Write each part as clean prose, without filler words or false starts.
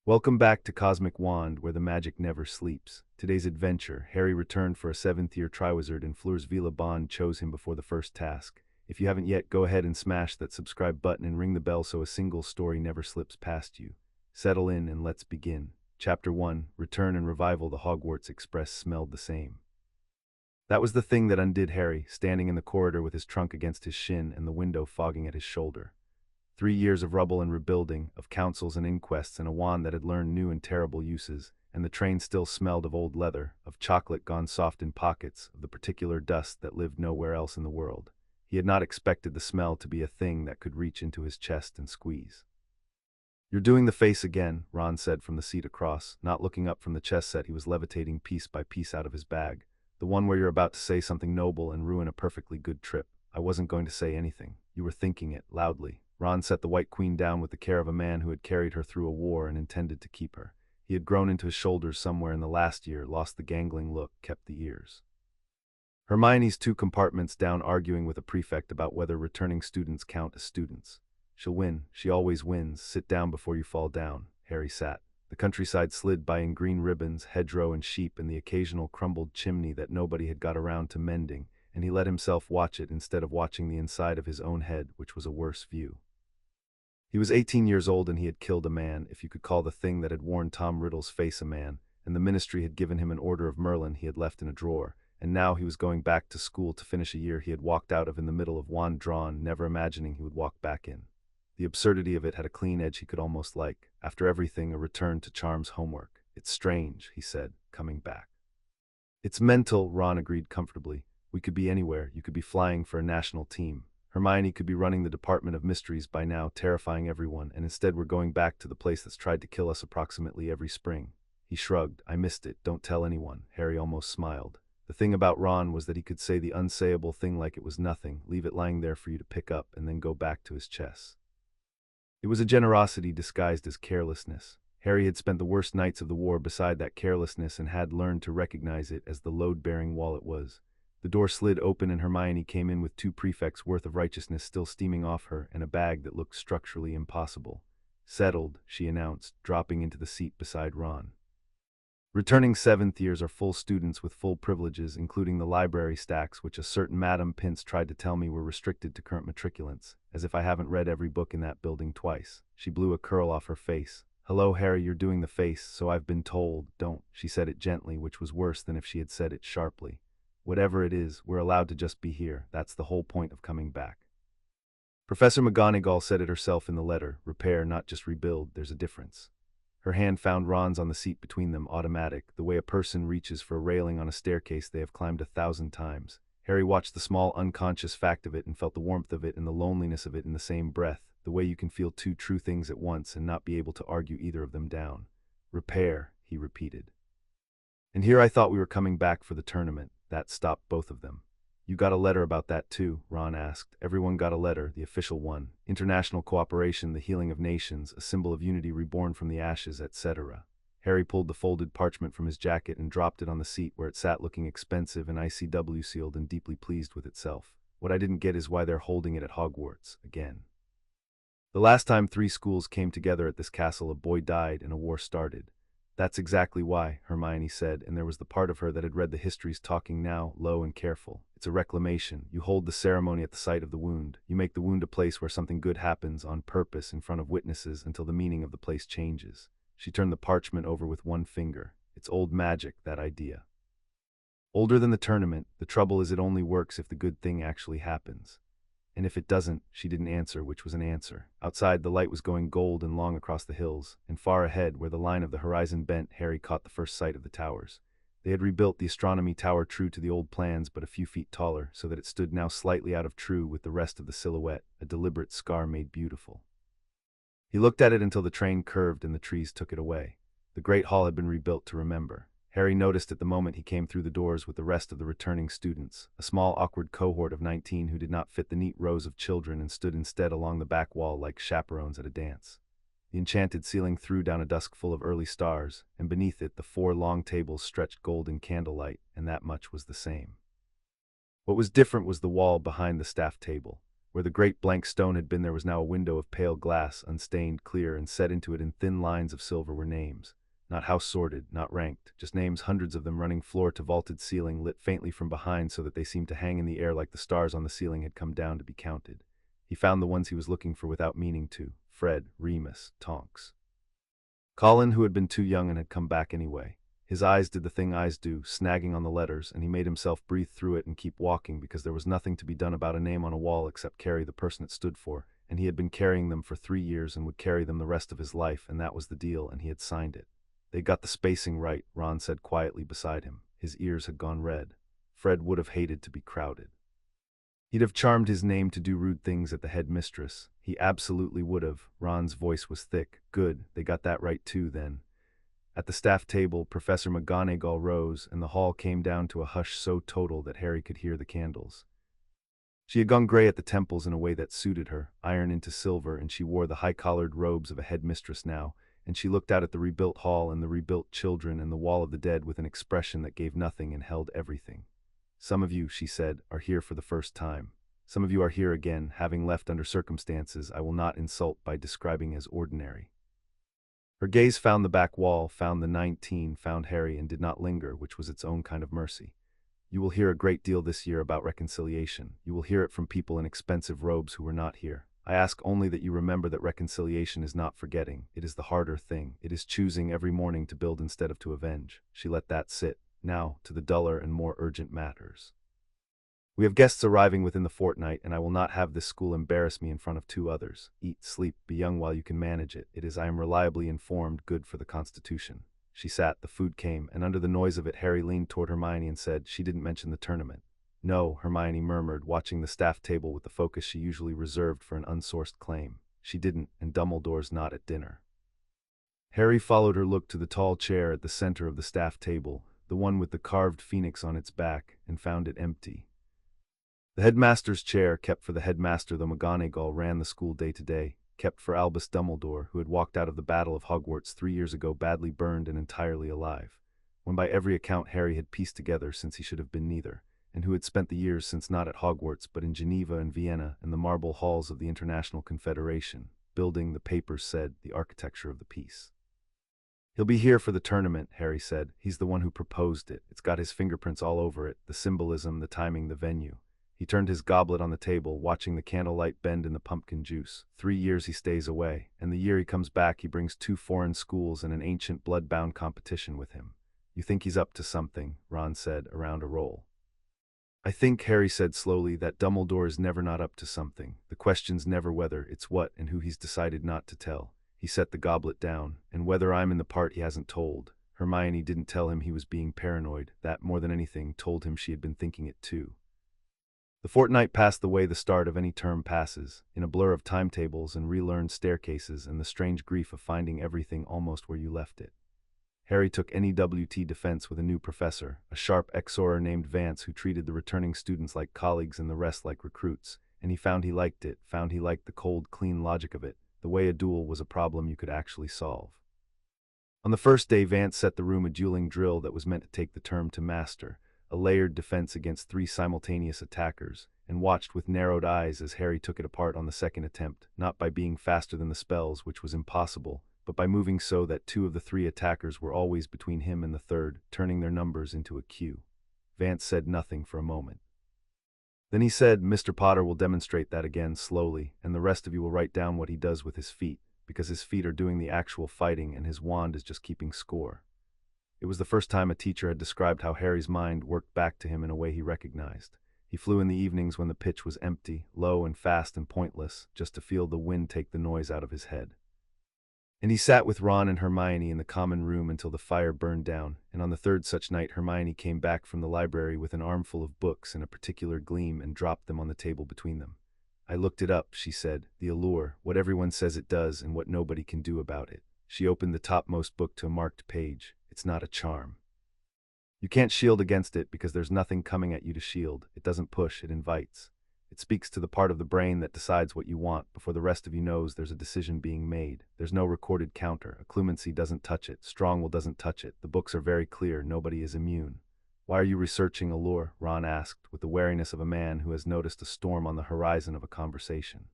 Welcome back to Cosmic Wand, where the magic never sleeps. Today's adventure, Harry returned for a 7th-year Triwizard and Fleur's Veela bond chose him before the first task. If you haven't yet, go ahead and smash that subscribe button and ring the bell so a single story never slips past you. Settle in and let's begin. Chapter 1, Return and Revival. The Hogwarts Express smelled the same. That was the thing that undid Harry, standing in the corridor with his trunk against his shin and the window fogging at his shoulder. 3 years of rubble and rebuilding, of councils and inquests, and a wand that had learned new and terrible uses, and the train still smelled of old leather, of chocolate gone soft in pockets, of the particular dust that lived nowhere else in the world. He had not expected the smell to be a thing that could reach into his chest and squeeze. "You're doing the face again," Ron said from the seat across, not looking up from the chess set he was levitating piece by piece out of his bag. "The one where you're about to say something noble and ruin a perfectly good trip." "I wasn't going to say anything. You were thinking it, loudly." Ron set the White Queen down with the care of a man who had carried her through a war and intended to keep her. He had grown into his shoulders somewhere in the last year, lost the gangling look, kept the ears. Hermione's 2 compartments down, arguing with a prefect about whether returning students count as students. "She'll win. She always wins. Sit down before you fall down." Harry sat. The countryside slid by in green ribbons, hedgerow and sheep, and the occasional crumbled chimney that nobody had got around to mending, and he let himself watch it instead of watching the inside of his own head, which was a worse view. He was 18 years old and he had killed a man, if you could call the thing that had worn Tom Riddle's face a man, and the ministry had given him an order of Merlin he had left in a drawer, and now he was going back to school to finish a year he had walked out of in the middle of wand drawn, never imagining he would walk back in. The absurdity of it had a clean edge he could almost like. After everything, a return to Charm's homework. "It's strange," he said, coming back. "It's mental," Ron agreed comfortably. "We could be anywhere. You could be flying for a national team. Hermione could be running the Department of Mysteries by now, terrifying everyone, and instead we're going back to the place that's tried to kill us approximately every spring." He shrugged. "I missed it. Don't tell anyone." Harry almost smiled. The thing about Ron was that he could say the unsayable thing like it was nothing, leave it lying there for you to pick up, and then go back to his chess. It was a generosity disguised as carelessness. Harry had spent the worst nights of the war beside that carelessness and had learned to recognize it as the load-bearing wall it was. The door slid open and Hermione came in with 2 prefects' worth of righteousness still steaming off her and a bag that looked structurally impossible. "Settled," she announced, dropping into the seat beside Ron. "Returning 7th years are full students with full privileges, including the library stacks, which a certain Madame Pince tried to tell me were restricted to current matriculants, as if I haven't read every book in that building twice." She blew a curl off her face. "Hello, Harry, you're doing the face, so I've been told." "Don't." She said it gently, which was worse than if she had said it sharply. "Whatever it is, we're allowed to just be here. That's the whole point of coming back." Professor McGonagall said it herself in the letter. Repair, not just rebuild. There's a difference. Her hand found Ron's on the seat between them, automatic, the way a person reaches for a railing on a staircase they have climbed 1,000 times. Harry watched the small unconscious fact of it and felt the warmth of it and the loneliness of it in the same breath, the way you can feel 2 true things at once and not be able to argue either of them down. "Repair," he repeated. "And here I thought we were coming back for the tournament." That stopped both of them. "You got a letter about that too?" Ron asked. Everyone got a letter, the official one. International cooperation, the healing of nations, a symbol of unity reborn from the ashes, etc. Harry pulled the folded parchment from his jacket and dropped it on the seat where it sat, looking expensive and ICW sealed and deeply pleased with itself. "What I didn't get is why they're holding it at Hogwarts again. The last time 3 schools came together at this castle, a boy died and a war started." "That's exactly why," Hermione said, and there was the part of her that had read the histories talking now, low and careful. "It's a reclamation. You hold the ceremony at the site of the wound. You make the wound a place where something good happens on purpose in front of witnesses until the meaning of the place changes." She turned the parchment over with one finger. "It's old magic, that idea. Older than the tournament. The trouble is it only works if the good thing actually happens. And if it doesn't," she didn't answer, which was an answer. Outside, the light was going gold and long across the hills, and far ahead, where the line of the horizon bent, Harry caught the first sight of the towers. They had rebuilt the astronomy tower true to the old plans, but a few feet taller, so that it stood now slightly out of true with the rest of the silhouette, a deliberate scar made beautiful. He looked at it until the train curved and the trees took it away. The great hall had been rebuilt to remember. Harry noticed at the moment he came through the doors with the rest of the returning students, a small awkward cohort of 19 who did not fit the neat rows of children and stood instead along the back wall like chaperones at a dance. The enchanted ceiling threw down a dusk full of early stars, and beneath it the 4 long tables stretched golden candlelight, and that much was the same. What was different was the wall behind the staff table. Where the great blank stone had been, there was now a window of pale glass, unstained, clear, and set into it in thin lines of silver were names. Not house sorted, not ranked, just names, hundreds of them running floor to vaulted ceiling, lit faintly from behind so that they seemed to hang in the air like the stars on the ceiling had come down to be counted. He found the ones he was looking for without meaning to: Fred, Remus, Tonks. Colin, who had been too young and had come back anyway. His eyes did the thing eyes do, snagging on the letters, and he made himself breathe through it and keep walking because there was nothing to be done about a name on a wall except carry the person it stood for, and he had been carrying them for 3 years and would carry them the rest of his life, and that was the deal, and he had signed it. They got the spacing right, Ron said quietly beside him. His ears had gone red. Fred would have hated to be crowded. He'd have charmed his name to do rude things at the headmistress. He absolutely would have. Ron's voice was thick. Good, they got that right too, then. At the staff table, Professor McGonagall rose, and the hall came down to a hush so total that Harry could hear the candles. She had gone gray at the temples in a way that suited her, iron into silver, and she wore the high-collared robes of a headmistress now, and she looked out at the rebuilt hall and the rebuilt children and the wall of the dead with an expression that gave nothing and held everything. Some of you, she said, are here for the first time. Some of you are here again, having left under circumstances I will not insult by describing as ordinary. Her gaze found the back wall, found the 19, found Harry, and did not linger, which was its own kind of mercy. You will hear a great deal this year about reconciliation. You will hear it from people in expensive robes who were not here. I ask only that you remember that reconciliation is not forgetting. It is the harder thing. It is choosing every morning to build instead of to avenge. She let that sit. Now, to the duller and more urgent matters. We have guests arriving within the fortnight, and I will not have this school embarrass me in front of 2 others. Eat, sleep, be young while you can manage it. It is, I am reliably informed, good for the constitution. She sat, the food came, and under the noise of it Harry leaned toward Hermione and said, she didn't mention the tournament. No, Hermione murmured, watching the staff table with the focus she usually reserved for an unsourced claim. She didn't, and Dumbledore's not at dinner. Harry followed her look to the tall chair at the center of the staff table, the one with the carved phoenix on its back, and found it empty. The headmaster's chair, kept for the headmaster though McGonagall ran the school day to day, kept for Albus Dumbledore, who had walked out of the Battle of Hogwarts 3 years ago badly burned and entirely alive, when by every account Harry had pieced together since he should have been neither, and who had spent the years since not at Hogwarts but in Geneva and Vienna and the marble halls of the International Confederation, building, the papers said, the architecture of the peace. He'll be here for the tournament, Harry said. He's the one who proposed it. It's got his fingerprints all over it, the symbolism, the timing, the venue. He turned his goblet on the table, watching the candlelight bend in the pumpkin juice. 3 years he stays away, and the year he comes back he brings 2 foreign schools and an ancient blood-bound competition with him. You think he's up to something, Ron said, around a roll. I think, Harry said slowly, that Dumbledore is never not up to something. The question's never whether, it's what and who he's decided not to tell. He set the goblet down, and whether I'm in the part he hasn't told. Hermione didn't tell him he was being paranoid. That, more than anything, told him she had been thinking it too. The fortnight passed the way the start of any term passes, in a blur of timetables and relearned staircases and the strange grief of finding everything almost where you left it. Harry took NEWT defense with a new professor, a sharp exorer named Vance who treated the returning students like colleagues and the rest like recruits, and he found he liked it, found he liked the cold, clean logic of it, the way a duel was a problem you could actually solve. On the first day, Vance set the room a dueling drill that was meant to take the term to master, a layered defense against 3 simultaneous attackers, and watched with narrowed eyes as Harry took it apart on the second attempt, not by being faster than the spells, which was impossible, but by moving so that 2 of the 3 attackers were always between him and the third, turning their numbers into a Q. Vance said nothing for a moment. Then he said, Mr. Potter will demonstrate that again slowly, and the rest of you will write down what he does with his feet, because his feet are doing the actual fighting and his wand is just keeping score. It was the first time a teacher had described how Harry's mind worked back to him in a way he recognized. He flew in the evenings when the pitch was empty, low and fast and pointless, just to feel the wind take the noise out of his head. And he sat with Ron and Hermione in the common room until the fire burned down, and on the 3rd such night Hermione came back from the library with an armful of books and a particular gleam and dropped them on the table between them. I looked it up, she said, the allure, what everyone says it does and what nobody can do about it. She opened the topmost book to a marked page. It's not a charm. You can't shield against it because there's nothing coming at you to shield. It doesn't push, it invites. It speaks to the part of the brain that decides what you want before the rest of you knows there's a decision being made. There's no recorded counter. A clemency doesn't touch it. Strongwill doesn't touch it. The books are very clear. Nobody is immune. Why are you researching allure? Ron asked, with the wariness of a man who has noticed a storm on the horizon of a conversation.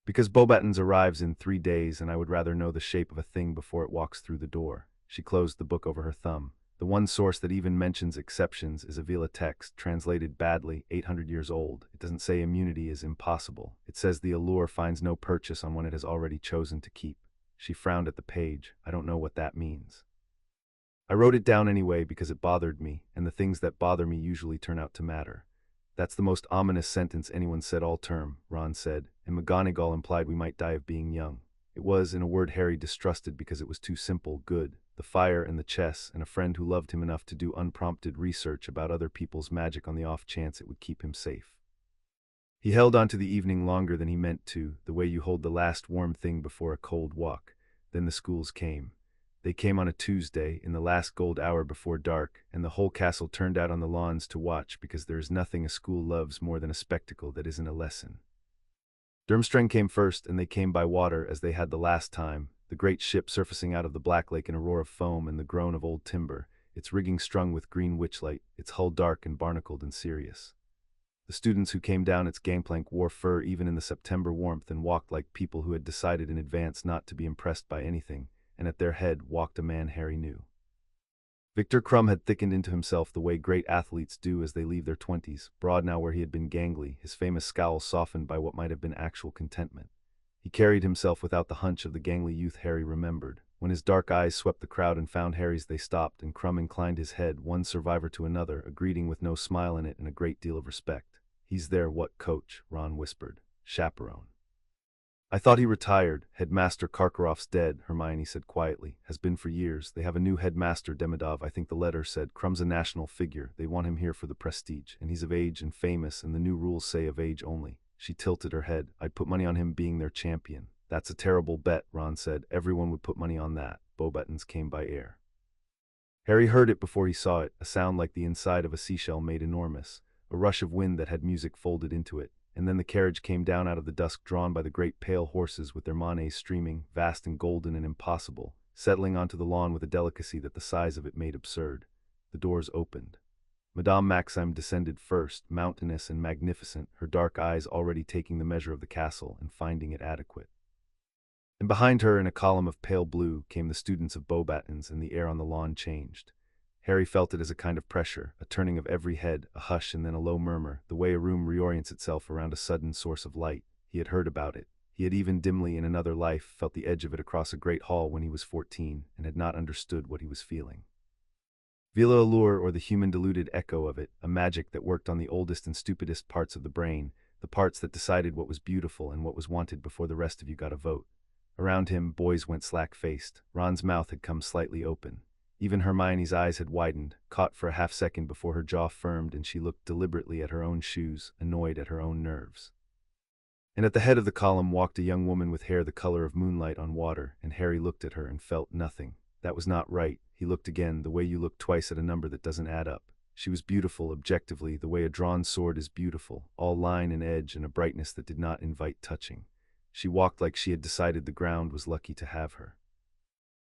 Because Beauxbatons arrives in 3 days, and I would rather know the shape of a thing before it walks through the door. She closed the book over her thumb. The one source that even mentions exceptions is a Veela text, translated badly, 800 years old. It doesn't say immunity is impossible. It says the allure finds no purchase on one it has already chosen to keep. She frowned at the page. I don't know what that means. I wrote it down anyway because it bothered me, and the things that bother me usually turn out to matter. That's the most ominous sentence anyone said all term, Ron said, and McGonagall implied we might die of being young. It was, in a word Harry distrusted because it was too simple, good. The fire and the chess, and a friend who loved him enough to do unprompted research about other people's magic on the off chance it would keep him safe. He held on to the evening longer than he meant to, the way you hold the last warm thing before a cold walk. Then the schools came. They came on a Tuesday, in the last gold hour before dark, and the whole castle turned out on the lawns to watch because there is nothing a school loves more than a spectacle that isn't a lesson. Durmstrang came first, and they came by water as they had the last time, the great ship surfacing out of the Black Lake in a roar of foam and the groan of old timber, its rigging strung with green witchlight, its hull dark and barnacled and serious. The students who came down its gangplank wore fur even in the September warmth and walked like people who had decided in advance not to be impressed by anything, and at their head walked a man Harry knew. Victor Crumb had thickened into himself the way great athletes do as they leave their 20s, broad now where he had been gangly, his famous scowl softened by what might have been actual contentment. He carried himself without the hunch of the gangly youth Harry remembered. When his dark eyes swept the crowd and found Harry's, they stopped, and Crumb inclined his head, one survivor to another, a greeting with no smile in it and a great deal of respect. He's there, what coach? Ron whispered. Chaperone. I thought he retired. Headmaster Karkaroff's dead, Hermione said quietly. Has been for years. They have a new headmaster, Demidov, I think the letter said. Crumb's a national figure. They want him here for the prestige. And he's of age and famous, and the new rules say of age only. She tilted her head. I'd put money on him being their champion. That's a terrible bet, Ron said. Everyone would put money on that. Beauxbatons came by air. Harry heard it before he saw it, a sound like the inside of a seashell made enormous, a rush of wind that had music folded into it. And then the carriage came down out of the dusk, drawn by the great pale horses with their manets streaming, vast and golden and impossible, settling onto the lawn with a delicacy that the size of it made absurd. The doors opened. Madame Maxime descended first, mountainous and magnificent, her dark eyes already taking the measure of the castle and finding it adequate. And behind her, in a column of pale blue, came the students of Beauxbatons, and the air on the lawn changed. Harry felt it as a kind of pressure, a turning of every head, a hush and then a low murmur, the way a room reorients itself around a sudden source of light. He had heard about it. He had even dimly in another life felt the edge of it across a great hall when he was 14, and had not understood what he was feeling. Veela allure, or the human diluted echo of it, a magic that worked on the oldest and stupidest parts of the brain, the parts that decided what was beautiful and what was wanted before the rest of you got a vote. Around him, boys went slack-faced. Ron's mouth had come slightly open. Even Hermione's eyes had widened, caught for a half-second before her jaw firmed and she looked deliberately at her own shoes, annoyed at her own nerves. And at the head of the column walked a young woman with hair the color of moonlight on water, and Harry looked at her and felt nothing. That was not right. He looked again, the way you look twice at a number that doesn't add up. She was beautiful, objectively, the way a drawn sword is beautiful, all line and edge and a brightness that did not invite touching. She walked like she had decided the ground was lucky to have her.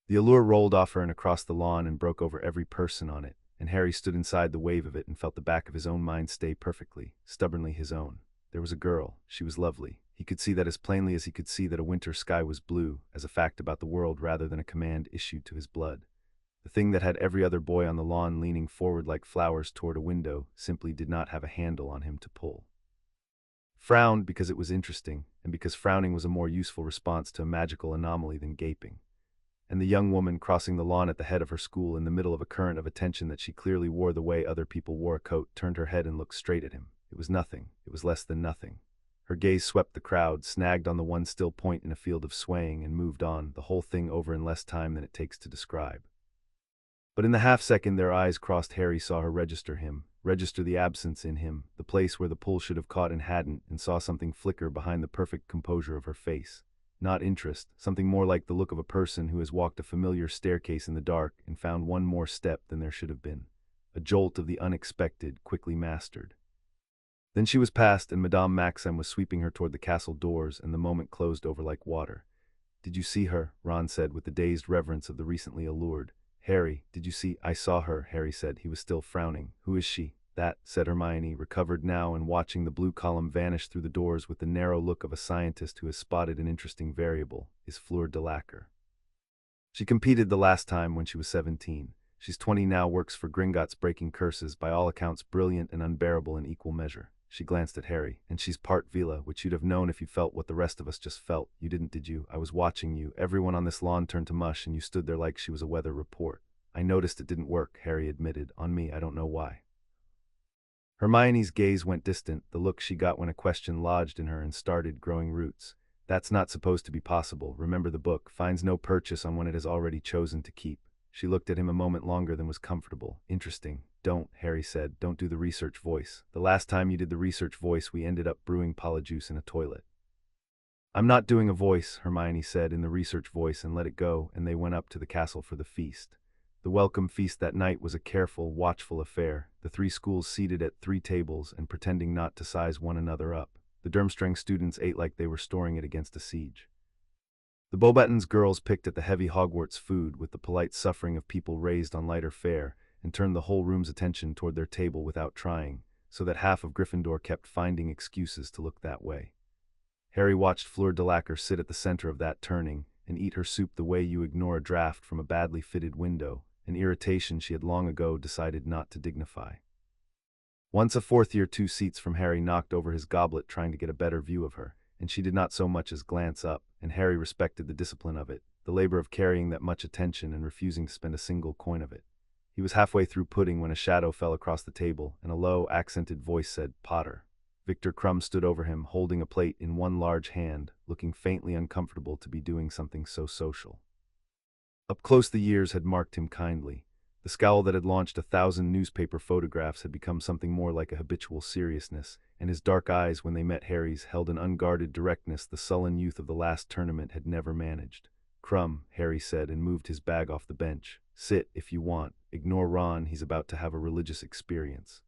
The allure rolled off her and across the lawn and broke over every person on it, and Harry stood inside the wave of it and felt the back of his own mind stay perfectly, stubbornly his own. There was a girl. She was lovely. He could see that as plainly as he could see that a winter sky was blue, as a fact about the world rather than a command issued to his blood. The thing that had every other boy on the lawn leaning forward like flowers toward a window simply did not have a handle on him to pull. Frowned because it was interesting, and because frowning was a more useful response to a magical anomaly than gaping. And the young woman crossing the lawn at the head of her school in the middle of a current of attention that she clearly wore the way other people wore a coat turned her head and looked straight at him. It was nothing. It was less than nothing. Her gaze swept the crowd, snagged on the one still point in a field of swaying, and moved on, the whole thing over in less time than it takes to describe. But in the half-second their eyes crossed, Harry saw her register him, register the absence in him, the place where the pull should have caught and hadn't, and saw something flicker behind the perfect composure of her face. Not interest, something more like the look of a person who has walked a familiar staircase in the dark and found one more step than there should have been. A jolt of the unexpected, quickly mastered. Then she was past, and Madame Maxime was sweeping her toward the castle doors, and the moment closed over like water. "Did you see her?" Ron said with the dazed reverence of the recently allured. Harry, did you see? I saw her, Harry said. He was still frowning. Who is she? That, said Hermione, recovered now and watching the blue column vanish through the doors with the narrow look of a scientist who has spotted an interesting variable, is Fleur Delacour. She competed the last time when she was 17. She's 20 now, works for Gringotts breaking curses, by all accounts brilliant and unbearable in equal measure. She glanced at Harry. And she's part Veela, which you'd have known if you felt what the rest of us just felt. You didn't, did you? I was watching you. Everyone on this lawn turned to mush and you stood there like she was a weather report. I noticed it didn't work, Harry admitted. On me, I don't know why. Hermione's gaze went distant, the look she got when a question lodged in her and started growing roots. That's not supposed to be possible. Remember, the book finds no purchase on one it has already chosen to keep. She looked at him a moment longer than was comfortable. Interesting. Don't, Harry said. Don't do the research voice. The last time you did the research voice, we ended up brewing polyjuice in a toilet. I'm not doing a voice, Hermione said in the research voice and let it go, and they went up to the castle for the feast. The welcome feast that night was a careful, watchful affair, the 3 schools seated at 3 tables and pretending not to size one another up. The Durmstrang students ate like they were storing it against a siege. The Beauxbatons girls picked at the heavy Hogwarts food with the polite suffering of people raised on lighter fare and turned the whole room's attention toward their table without trying, so that half of Gryffindor kept finding excuses to look that way. Harry watched Fleur Delacour sit at the center of that turning and eat her soup the way you ignore a draft from a badly fitted window, an irritation she had long ago decided not to dignify. Once a 4th year 2 seats from Harry knocked over his goblet trying to get a better view of her, and she did not so much as glance up, and Harry respected the discipline of it, the labor of carrying that much attention and refusing to spend a single coin of it. He was halfway through pudding when a shadow fell across the table, and a low, accented voice said, Potter. Victor Crumb stood over him, holding a plate in one large hand, looking faintly uncomfortable to be doing something so social. Up close the years had marked him kindly. The scowl that had launched 1,000 newspaper photographs had become something more like a habitual seriousness, and his dark eyes, when they met Harry's, held an unguarded directness the sullen youth of the last tournament had never managed. Crumb, Harry said, and moved his bag off the bench. Sit, if you want. Ignore Ron, he's about to have a religious experience.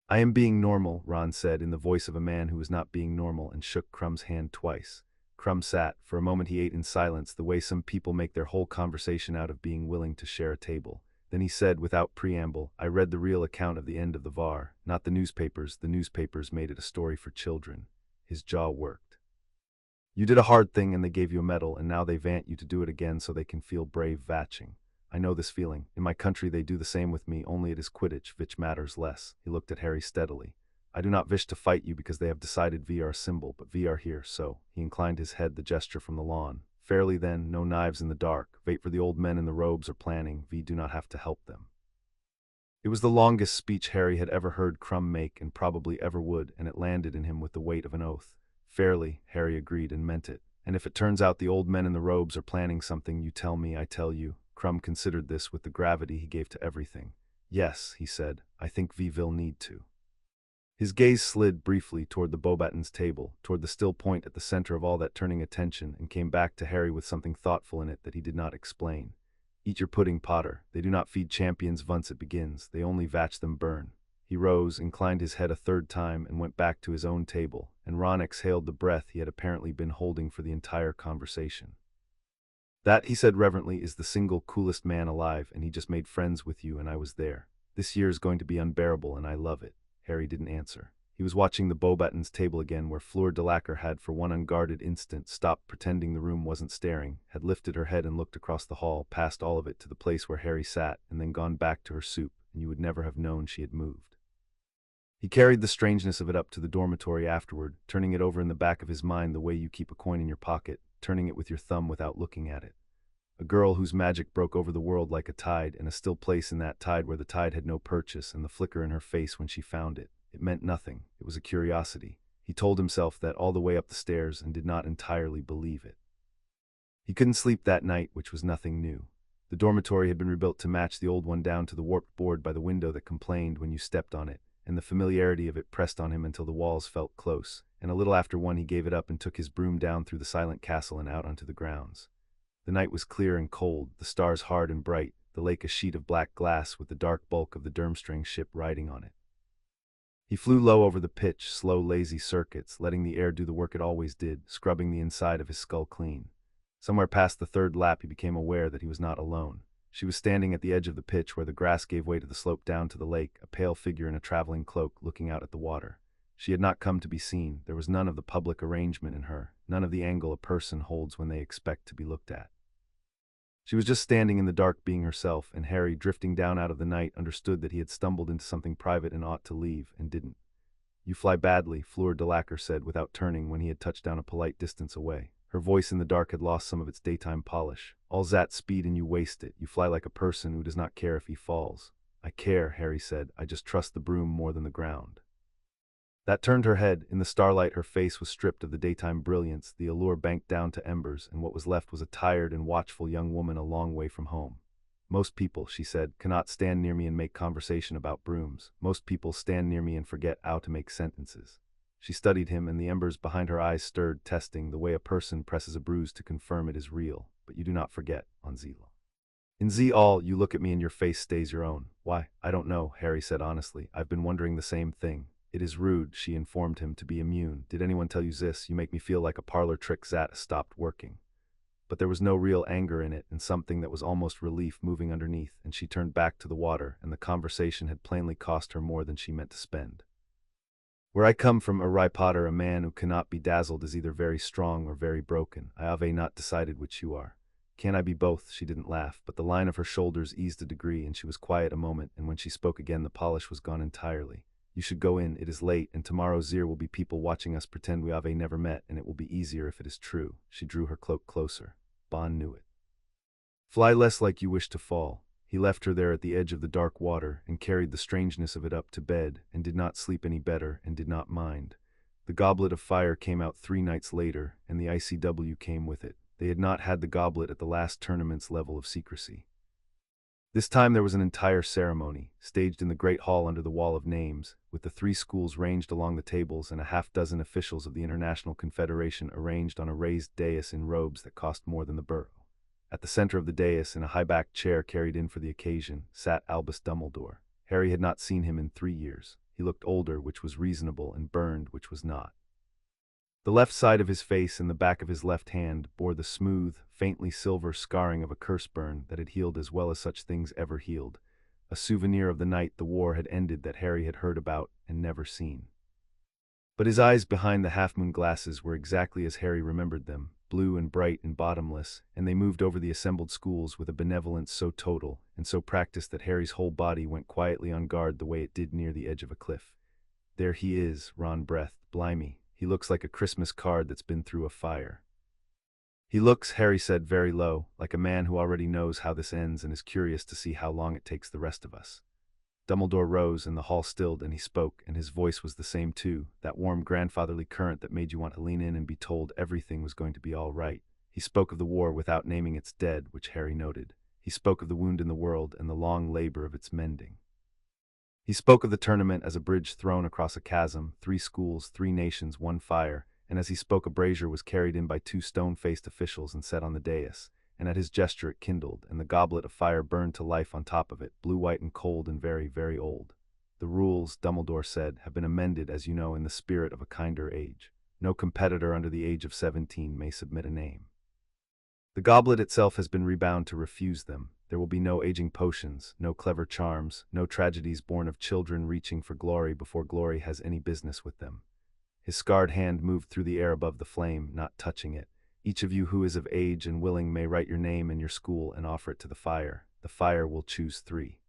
I am being normal, Ron said in the voice of a man who was not being normal, and shook Crumb's hand twice. Crumb sat. For a moment he ate in silence, the way some people make their whole conversation out of being willing to share a table. Then he said without preamble, I read the real account of the end of the Var, not the newspapers. The newspapers made it a story for children. His jaw worked. You did a hard thing and they gave you a medal, and now they vant you to do it again so they can feel brave vatching. I know this feeling. In my country they do the same with me, only it is Quidditch, which matters less. He looked at Harry steadily. I do not wish to fight you because they have decided we are symbol, but we are here, so. He inclined his head, the gesture from the lawn. Fairly then, no knives in the dark. Wait for the old men in the robes are planning. We do not have to help them. It was the longest speech Harry had ever heard Crumb make, and probably ever would, and it landed in him with the weight of an oath. Fairly, Harry agreed and meant it. And if it turns out the old men in the robes are planning something, you tell me, I tell you. Crumb considered this with the gravity he gave to everything. Yes, he said, I think we will need to. His gaze slid briefly toward the Beauxbatons table, toward the still point at the center of all that turning attention, and came back to Harry with something thoughtful in it that he did not explain. Eat your pudding, Potter. They do not feed champions once it begins. They only vatch them burn. He rose, inclined his head a 3rd time, and went back to his own table, and Ron exhaled the breath he had apparently been holding for the entire conversation. That, he said reverently, is the single coolest man alive, and he just made friends with you, and I was there. This year is going to be unbearable, and I love it. Harry didn't answer. He was watching the Beauxbatons table again, where Fleur Delacour had for one unguarded instant stopped pretending the room wasn't staring, had lifted her head and looked across the hall, past all of it to the place where Harry sat, and then gone back to her soup, and you would never have known she had moved. He carried the strangeness of it up to the dormitory afterward, turning it over in the back of his mind the way you keep a coin in your pocket, turning it with your thumb without looking at it. A girl whose magic broke over the world like a tide, and a still place in that tide where the tide had no purchase, and the flicker in her face when she found it. It meant nothing. It was a curiosity. He told himself that all the way up the stairs and did not entirely believe it. He couldn't sleep that night, which was nothing new. The dormitory had been rebuilt to match the old one down to the warped board by the window that complained when you stepped on it, and the familiarity of it pressed on him until the walls felt close, and a little after 1 he gave it up and took his broom down through the silent castle and out onto the grounds. The night was clear and cold, the stars hard and bright, the lake a sheet of black glass with the dark bulk of the Durmstrang ship riding on it. He flew low over the pitch, slow, lazy circuits, letting the air do the work it always did, scrubbing the inside of his skull clean. Somewhere past the 3rd lap he became aware that he was not alone. She was standing at the edge of the pitch where the grass gave way to the slope down to the lake, a pale figure in a traveling cloak looking out at the water. She had not come to be seen. There was none of the public arrangement in her, none of the angle a person holds when they expect to be looked at. She was just standing in the dark being herself, and Harry, drifting down out of the night, understood that he had stumbled into something private and ought to leave, and didn't. "You fly badly," Fleur Delacour said without turning when he had touched down a polite distance away. Her voice in the dark had lost some of its daytime polish. "All that speed and you waste it. You fly like a person who does not care if he falls." "I care," Harry said. "I just trust the broom more than the ground." That turned her head. In the starlight her face was stripped of the daytime brilliance, the allure banked down to embers, and what was left was a tired and watchful young woman a long way from home. "Most people," she said, "cannot stand near me and make conversation about brooms. Most people stand near me and forget how to make sentences." She studied him, and the embers behind her eyes stirred, testing the way a person presses a bruise to confirm it is real. "But you do not forget, on Zeal. In Z all, you look at me and your face stays your own." "Why, I don't know," Harry said honestly. "I've been wondering the same thing." "It is rude," she informed him, "to be immune. Did anyone tell you this? You make me feel like a parlor trick that stopped working." But there was no real anger in it, and something that was almost relief moving underneath, and she turned back to the water, and the conversation had plainly cost her more than she meant to spend. "Where I come from, Potter, a man who cannot be dazzled is either very strong or very broken. I have not decided which you are." "Can I be both?" She didn't laugh, but the line of her shoulders eased a degree, and she was quiet a moment, and when she spoke again the polish was gone entirely. "You should go in. It is late, and tomorrow's there will be people watching us pretend we have never met, and it will be easier if it is true." She drew her cloak closer. Bond knew it. "Fly less like you wish to fall." He left her there at the edge of the dark water, and carried the strangeness of it up to bed, and did not sleep any better, and did not mind. The Goblet of Fire came out 3 nights later, and the ICW came with it. They had not had the goblet at the last tournament's level of secrecy. This time there was an entire ceremony, staged in the great hall under the Wall of Names, with the 3 schools ranged along the tables and a half-dozen officials of the International Confederation arranged on a raised dais in robes that cost more than the borough. At the center of the dais, in a high-backed chair carried in for the occasion, sat Albus Dumbledore. Harry had not seen him in 3 years. He looked older, which was reasonable, and burned, which was not. The left side of his face and the back of his left hand bore the smooth, faintly silver scarring of a curse burn that had healed as well as such things ever healed, a souvenir of the night the war had ended that Harry had heard about and never seen. But his eyes behind the half-moon glasses were exactly as Harry remembered them, blue and bright and bottomless, and they moved over the assembled schools with a benevolence so total and so practiced that Harry's whole body went quietly on guard the way it did near the edge of a cliff. "There he is," Ron breathed. "Blimey. He looks like a Christmas card that's been through a fire." "He looks," Harry said very low, "like a man who already knows how this ends and is curious to see how long it takes the rest of us." Dumbledore rose, and the hall stilled, and he spoke, and his voice was the same too, that warm grandfatherly current that made you want to lean in and be told everything was going to be all right. He spoke of the war without naming its dead, which Harry noted. He spoke of the wound in the world and the long labor of its mending. He spoke of the tournament as a bridge thrown across a chasm, 3 schools, 3 nations, 1 fire, and as he spoke a brazier was carried in by 2 stone-faced officials and set on the dais, and at his gesture it kindled, and the Goblet of Fire burned to life on top of it, blue-white and cold and very, very old. "The rules," Dumbledore said, "have been amended, as you know, in the spirit of a kinder age. No competitor under the age of 17 may submit a name. The goblet itself has been rebound to refuse them. There will be no aging potions, no clever charms, no tragedies born of children reaching for glory before glory has any business with them." His scarred hand moved through the air above the flame, not touching it. "Each of you who is of age and willing may write your name and your school and offer it to the fire. The fire will choose 3.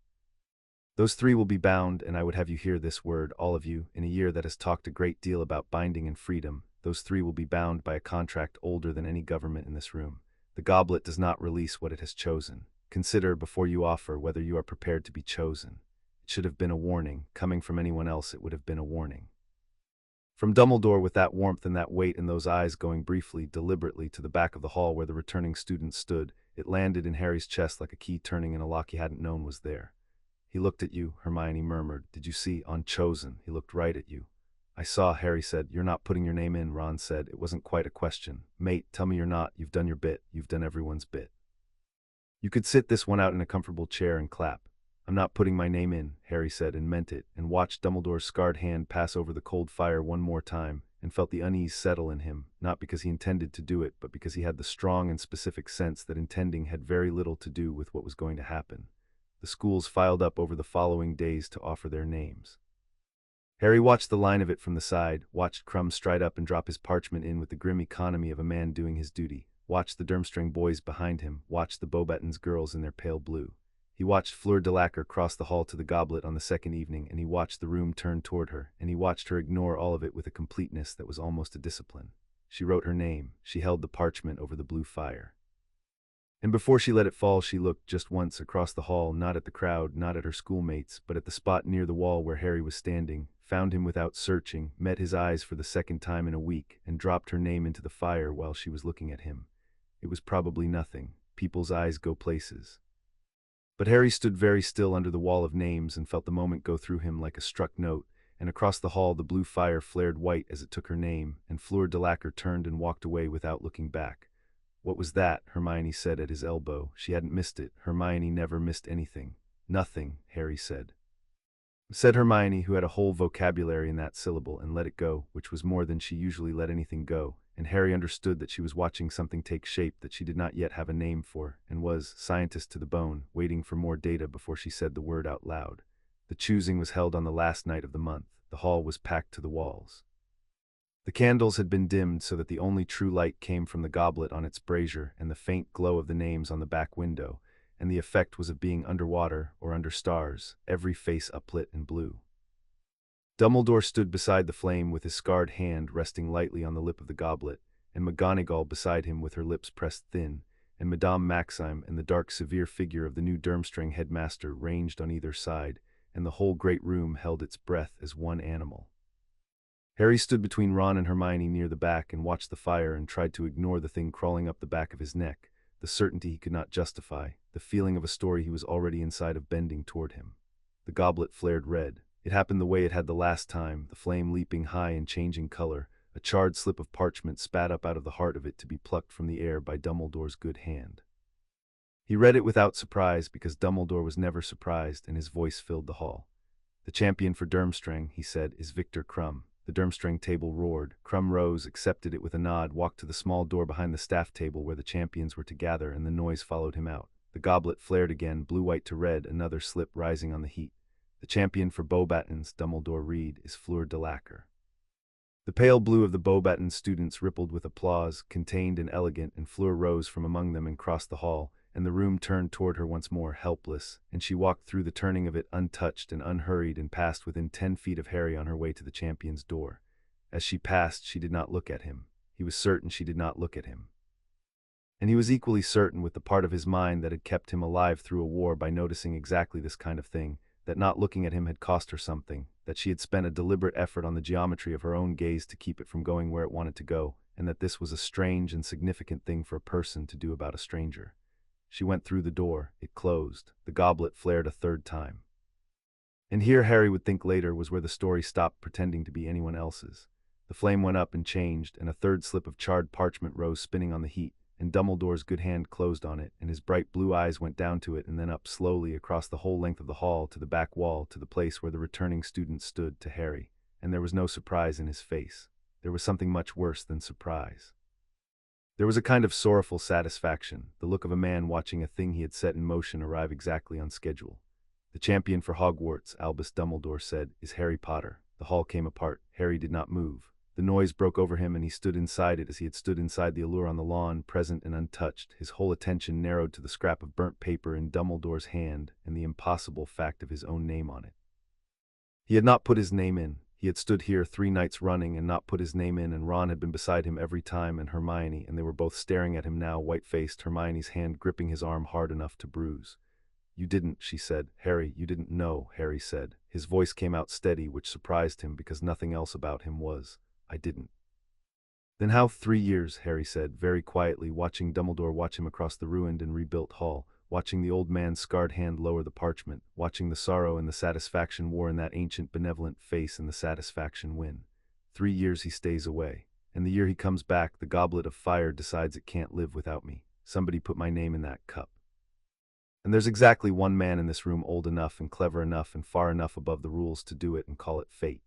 Those 3 will be bound, and I would have you hear this word, all of you, in a year that has talked a great deal about binding and freedom. Those 3 will be bound by a contract older than any government in this room. The goblet does not release what it has chosen. Consider, before you offer, whether you are prepared to be chosen. It should have been a warning. Coming from anyone else, it would have been a warning." From Dumbledore, with that warmth and that weight in those eyes going briefly, deliberately, to the back of the hall where the returning students stood, it landed in Harry's chest like a key turning in a lock he hadn't known was there. "He looked at you," Hermione murmured. "Did you see? Unchosen. He looked right at you." "I saw," Harry said. "You're not putting your name in," Ron said. "It wasn't quite a question." "Mate, tell me you're not. You've done your bit. You've done everyone's bit. You could sit this one out in a comfortable chair and clap." "I'm not putting my name in," Harry said, and meant it, and watched Dumbledore's scarred hand pass over the cold fire one more time, and felt the unease settle in him, not because he intended to do it, but because he had the strong and specific sense that intending had very little to do with what was going to happen. The schools filed up over the following days to offer their names. Harry watched the line of it from the side, watched Crumb stride up and drop his parchment in with the grim economy of a man doing his duty, watched the Durmstrang boys behind him, watched the Beauxbatons girls in their pale blue. He watched Fleur Delacour cross the hall to the goblet on the second evening, and he watched the room turn toward her, and he watched her ignore all of it with a completeness that was almost a discipline. She wrote her name, she held the parchment over the blue fire. And before she let it fall, she looked just once across the hall, not at the crowd, not at her schoolmates, but at the spot near the wall where Harry was standing, found him without searching, met his eyes for the second time in a week, and dropped her name into the fire while she was looking at him. It was probably nothing. People's eyes go places. But Harry stood very still under the wall of names and felt the moment go through him like a struck note, and across the hall the blue fire flared white as it took her name, and Fleur Delacour turned and walked away without looking back. "What was that?" Hermione said at his elbow. She hadn't missed it. Hermione never missed anything. "Nothing," Harry said. Said Hermione, who had a whole vocabulary in that syllable, and let it go, which was more than she usually let anything go, and Harry understood that she was watching something take shape that she did not yet have a name for, and was, scientist to the bone, waiting for more data before she said the word out loud. The choosing was held on the last night of the month. The hall was packed to the walls. The candles had been dimmed so that the only true light came from the goblet on its brazier and the faint glow of the names on the back window, and the effect was of being underwater or under stars, every face uplit in blue. Dumbledore stood beside the flame with his scarred hand resting lightly on the lip of the goblet, and McGonagall beside him with her lips pressed thin, and Madame Maxime and the dark severe figure of the new Durmstrang headmaster ranged on either side, and the whole great room held its breath as one animal. Harry stood between Ron and Hermione near the back and watched the fire and tried to ignore the thing crawling up the back of his neck, the certainty he could not justify, the feeling of a story he was already inside of bending toward him. The goblet flared red. It happened the way it had the last time, the flame leaping high and changing color, a charred slip of parchment spat up out of the heart of it to be plucked from the air by Dumbledore's good hand. He read it without surprise because Dumbledore was never surprised, and his voice filled the hall. "The champion for Durmstrang," he said, "is Victor Krum." The Durmstrang table roared. Krum rose, accepted it with a nod, walked to the small door behind the staff table where the champions were to gather, and the noise followed him out. The goblet flared again, blue-white to red, another slip rising on the heat. "The champion for Beauxbatons," Dumbledore read, "is Fleur Delacour." The pale blue of the Beauxbatons students rippled with applause, contained and elegant, and Fleur rose from among them and crossed the hall, and the room turned toward her once more, helpless, and she walked through the turning of it untouched and unhurried and passed within 10 feet of Harry on her way to the champion's door. As she passed, she did not look at him. He was certain she did not look at him. And he was equally certain with the part of his mind that had kept him alive through a war by noticing exactly this kind of thing, that not looking at him had cost her something, that she had spent a deliberate effort on the geometry of her own gaze to keep it from going where it wanted to go, and that this was a strange and significant thing for a person to do about a stranger. She went through the door. It closed. The goblet flared a third time. And here, Harry would think later, was where the story stopped pretending to be anyone else's. The flame went up and changed, and a third slip of charred parchment rose spinning on the heat, and Dumbledore's good hand closed on it, and his bright blue eyes went down to it and then up slowly across the whole length of the hall to the back wall to the place where the returning student stood to Harry, and there was no surprise in his face. There was something much worse than surprise. There was a kind of sorrowful satisfaction, the look of a man watching a thing he had set in motion arrive exactly on schedule. "The champion for Hogwarts," Albus Dumbledore said, "is Harry Potter." The hall came apart. Harry did not move. The noise broke over him and he stood inside it as he had stood inside the allure on the lawn, present and untouched, his whole attention narrowed to the scrap of burnt paper in Dumbledore's hand and the impossible fact of his own name on it. He had not put his name in. He had stood here 3 nights running and not put his name in, and Ron had been beside him every time, and Hermione, and they were both staring at him now, white-faced, Hermione's hand gripping his arm hard enough to bruise. "You didn't," she said. "Harry, you didn't know," Harry said. His voice came out steady, which surprised him because nothing else about him was. "I didn't." "Then how 3 years," Harry said, very quietly, watching Dumbledore watch him across the ruined and rebuilt hall, watching the old man's scarred hand lower the parchment, watching the sorrow and the satisfaction war in that ancient benevolent face and the satisfaction win. 3 years he stays away. And the year he comes back, the Goblet of Fire decides it can't live without me. Somebody put my name in that cup. And there's exactly one man in this room old enough and clever enough and far enough above the rules to do it and call it fate.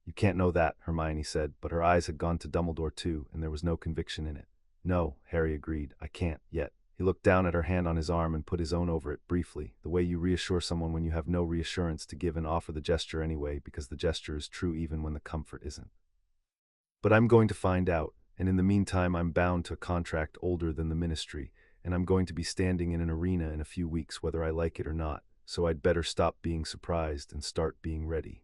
You can't know that, Hermione said, but her eyes had gone to Dumbledore too, and there was no conviction in it. No, Harry agreed, I can't, yet. He looked down at her hand on his arm and put his own over it briefly, the way you reassure someone when you have no reassurance to give and offer the gesture anyway because the gesture is true even when the comfort isn't. But I'm going to find out, and in the meantime I'm bound to a contract older than the ministry, and I'm going to be standing in an arena in a few weeks whether I like it or not, so I'd better stop being surprised and start being ready.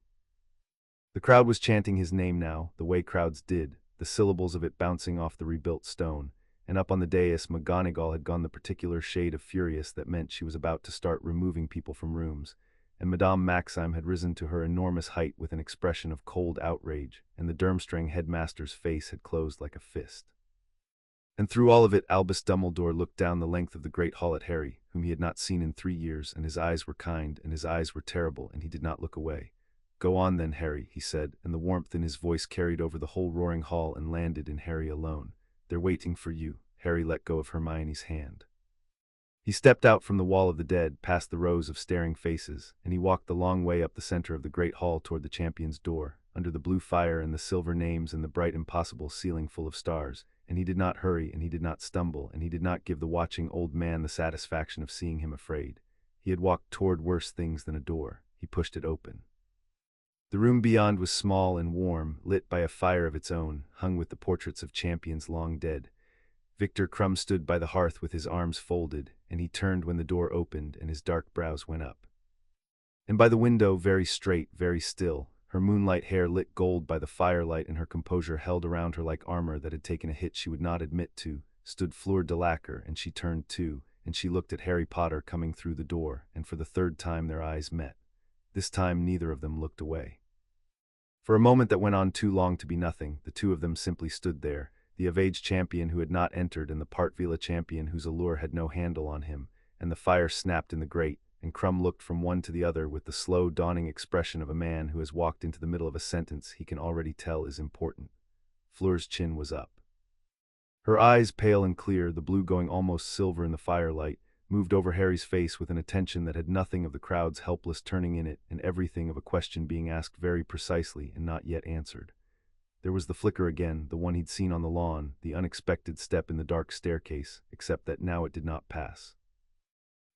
The crowd was chanting his name now, the way crowds did, the syllables of it bouncing off the rebuilt stone, and up on the dais McGonagall had gone the particular shade of furious that meant she was about to start removing people from rooms, and Madame Maxime had risen to her enormous height with an expression of cold outrage, and the Durmstrang headmaster's face had closed like a fist. And through all of it Albus Dumbledore looked down the length of the great hall at Harry, whom he had not seen in 3 years, and his eyes were kind, and his eyes were terrible, and he did not look away. Go on then, Harry, he said, and the warmth in his voice carried over the whole roaring hall and landed in Harry alone. They're waiting for you. Harry let go of Hermione's hand. He stepped out from the wall of the dead, past the rows of staring faces, and he walked the long way up the center of the great hall toward the champion's door, under the blue fire and the silver names and the bright impossible ceiling full of stars, and he did not hurry and he did not stumble, and he did not give the watching old man the satisfaction of seeing him afraid. He had walked toward worse things than a door. He pushed it open. The room beyond was small and warm, lit by a fire of its own, hung with the portraits of champions long dead. Victor Crumb stood by the hearth with his arms folded, and he turned when the door opened and his dark brows went up. And by the window, very straight, very still, her moonlight hair lit gold by the firelight and her composure held around her like armor that had taken a hit she would not admit to, stood Fleur Delacour, and she turned too, and she looked at Harry Potter coming through the door, and for the third time their eyes met. This time neither of them looked away. For a moment that went on too long to be nothing, the two of them simply stood there, the of-age champion who had not entered and the part Veela champion whose allure had no handle on him, and the fire snapped in the grate, and Crumb looked from one to the other with the slow, dawning expression of a man who has walked into the middle of a sentence he can already tell is important. Fleur's chin was up. Her eyes, pale and clear, the blue going almost silver in the firelight, moved over Harry's face with an attention that had nothing of the crowd's helpless turning in it and everything of a question being asked very precisely and not yet answered. There was the flicker again, the one he'd seen on the lawn, the unexpected step in the dark staircase, except that now it did not pass.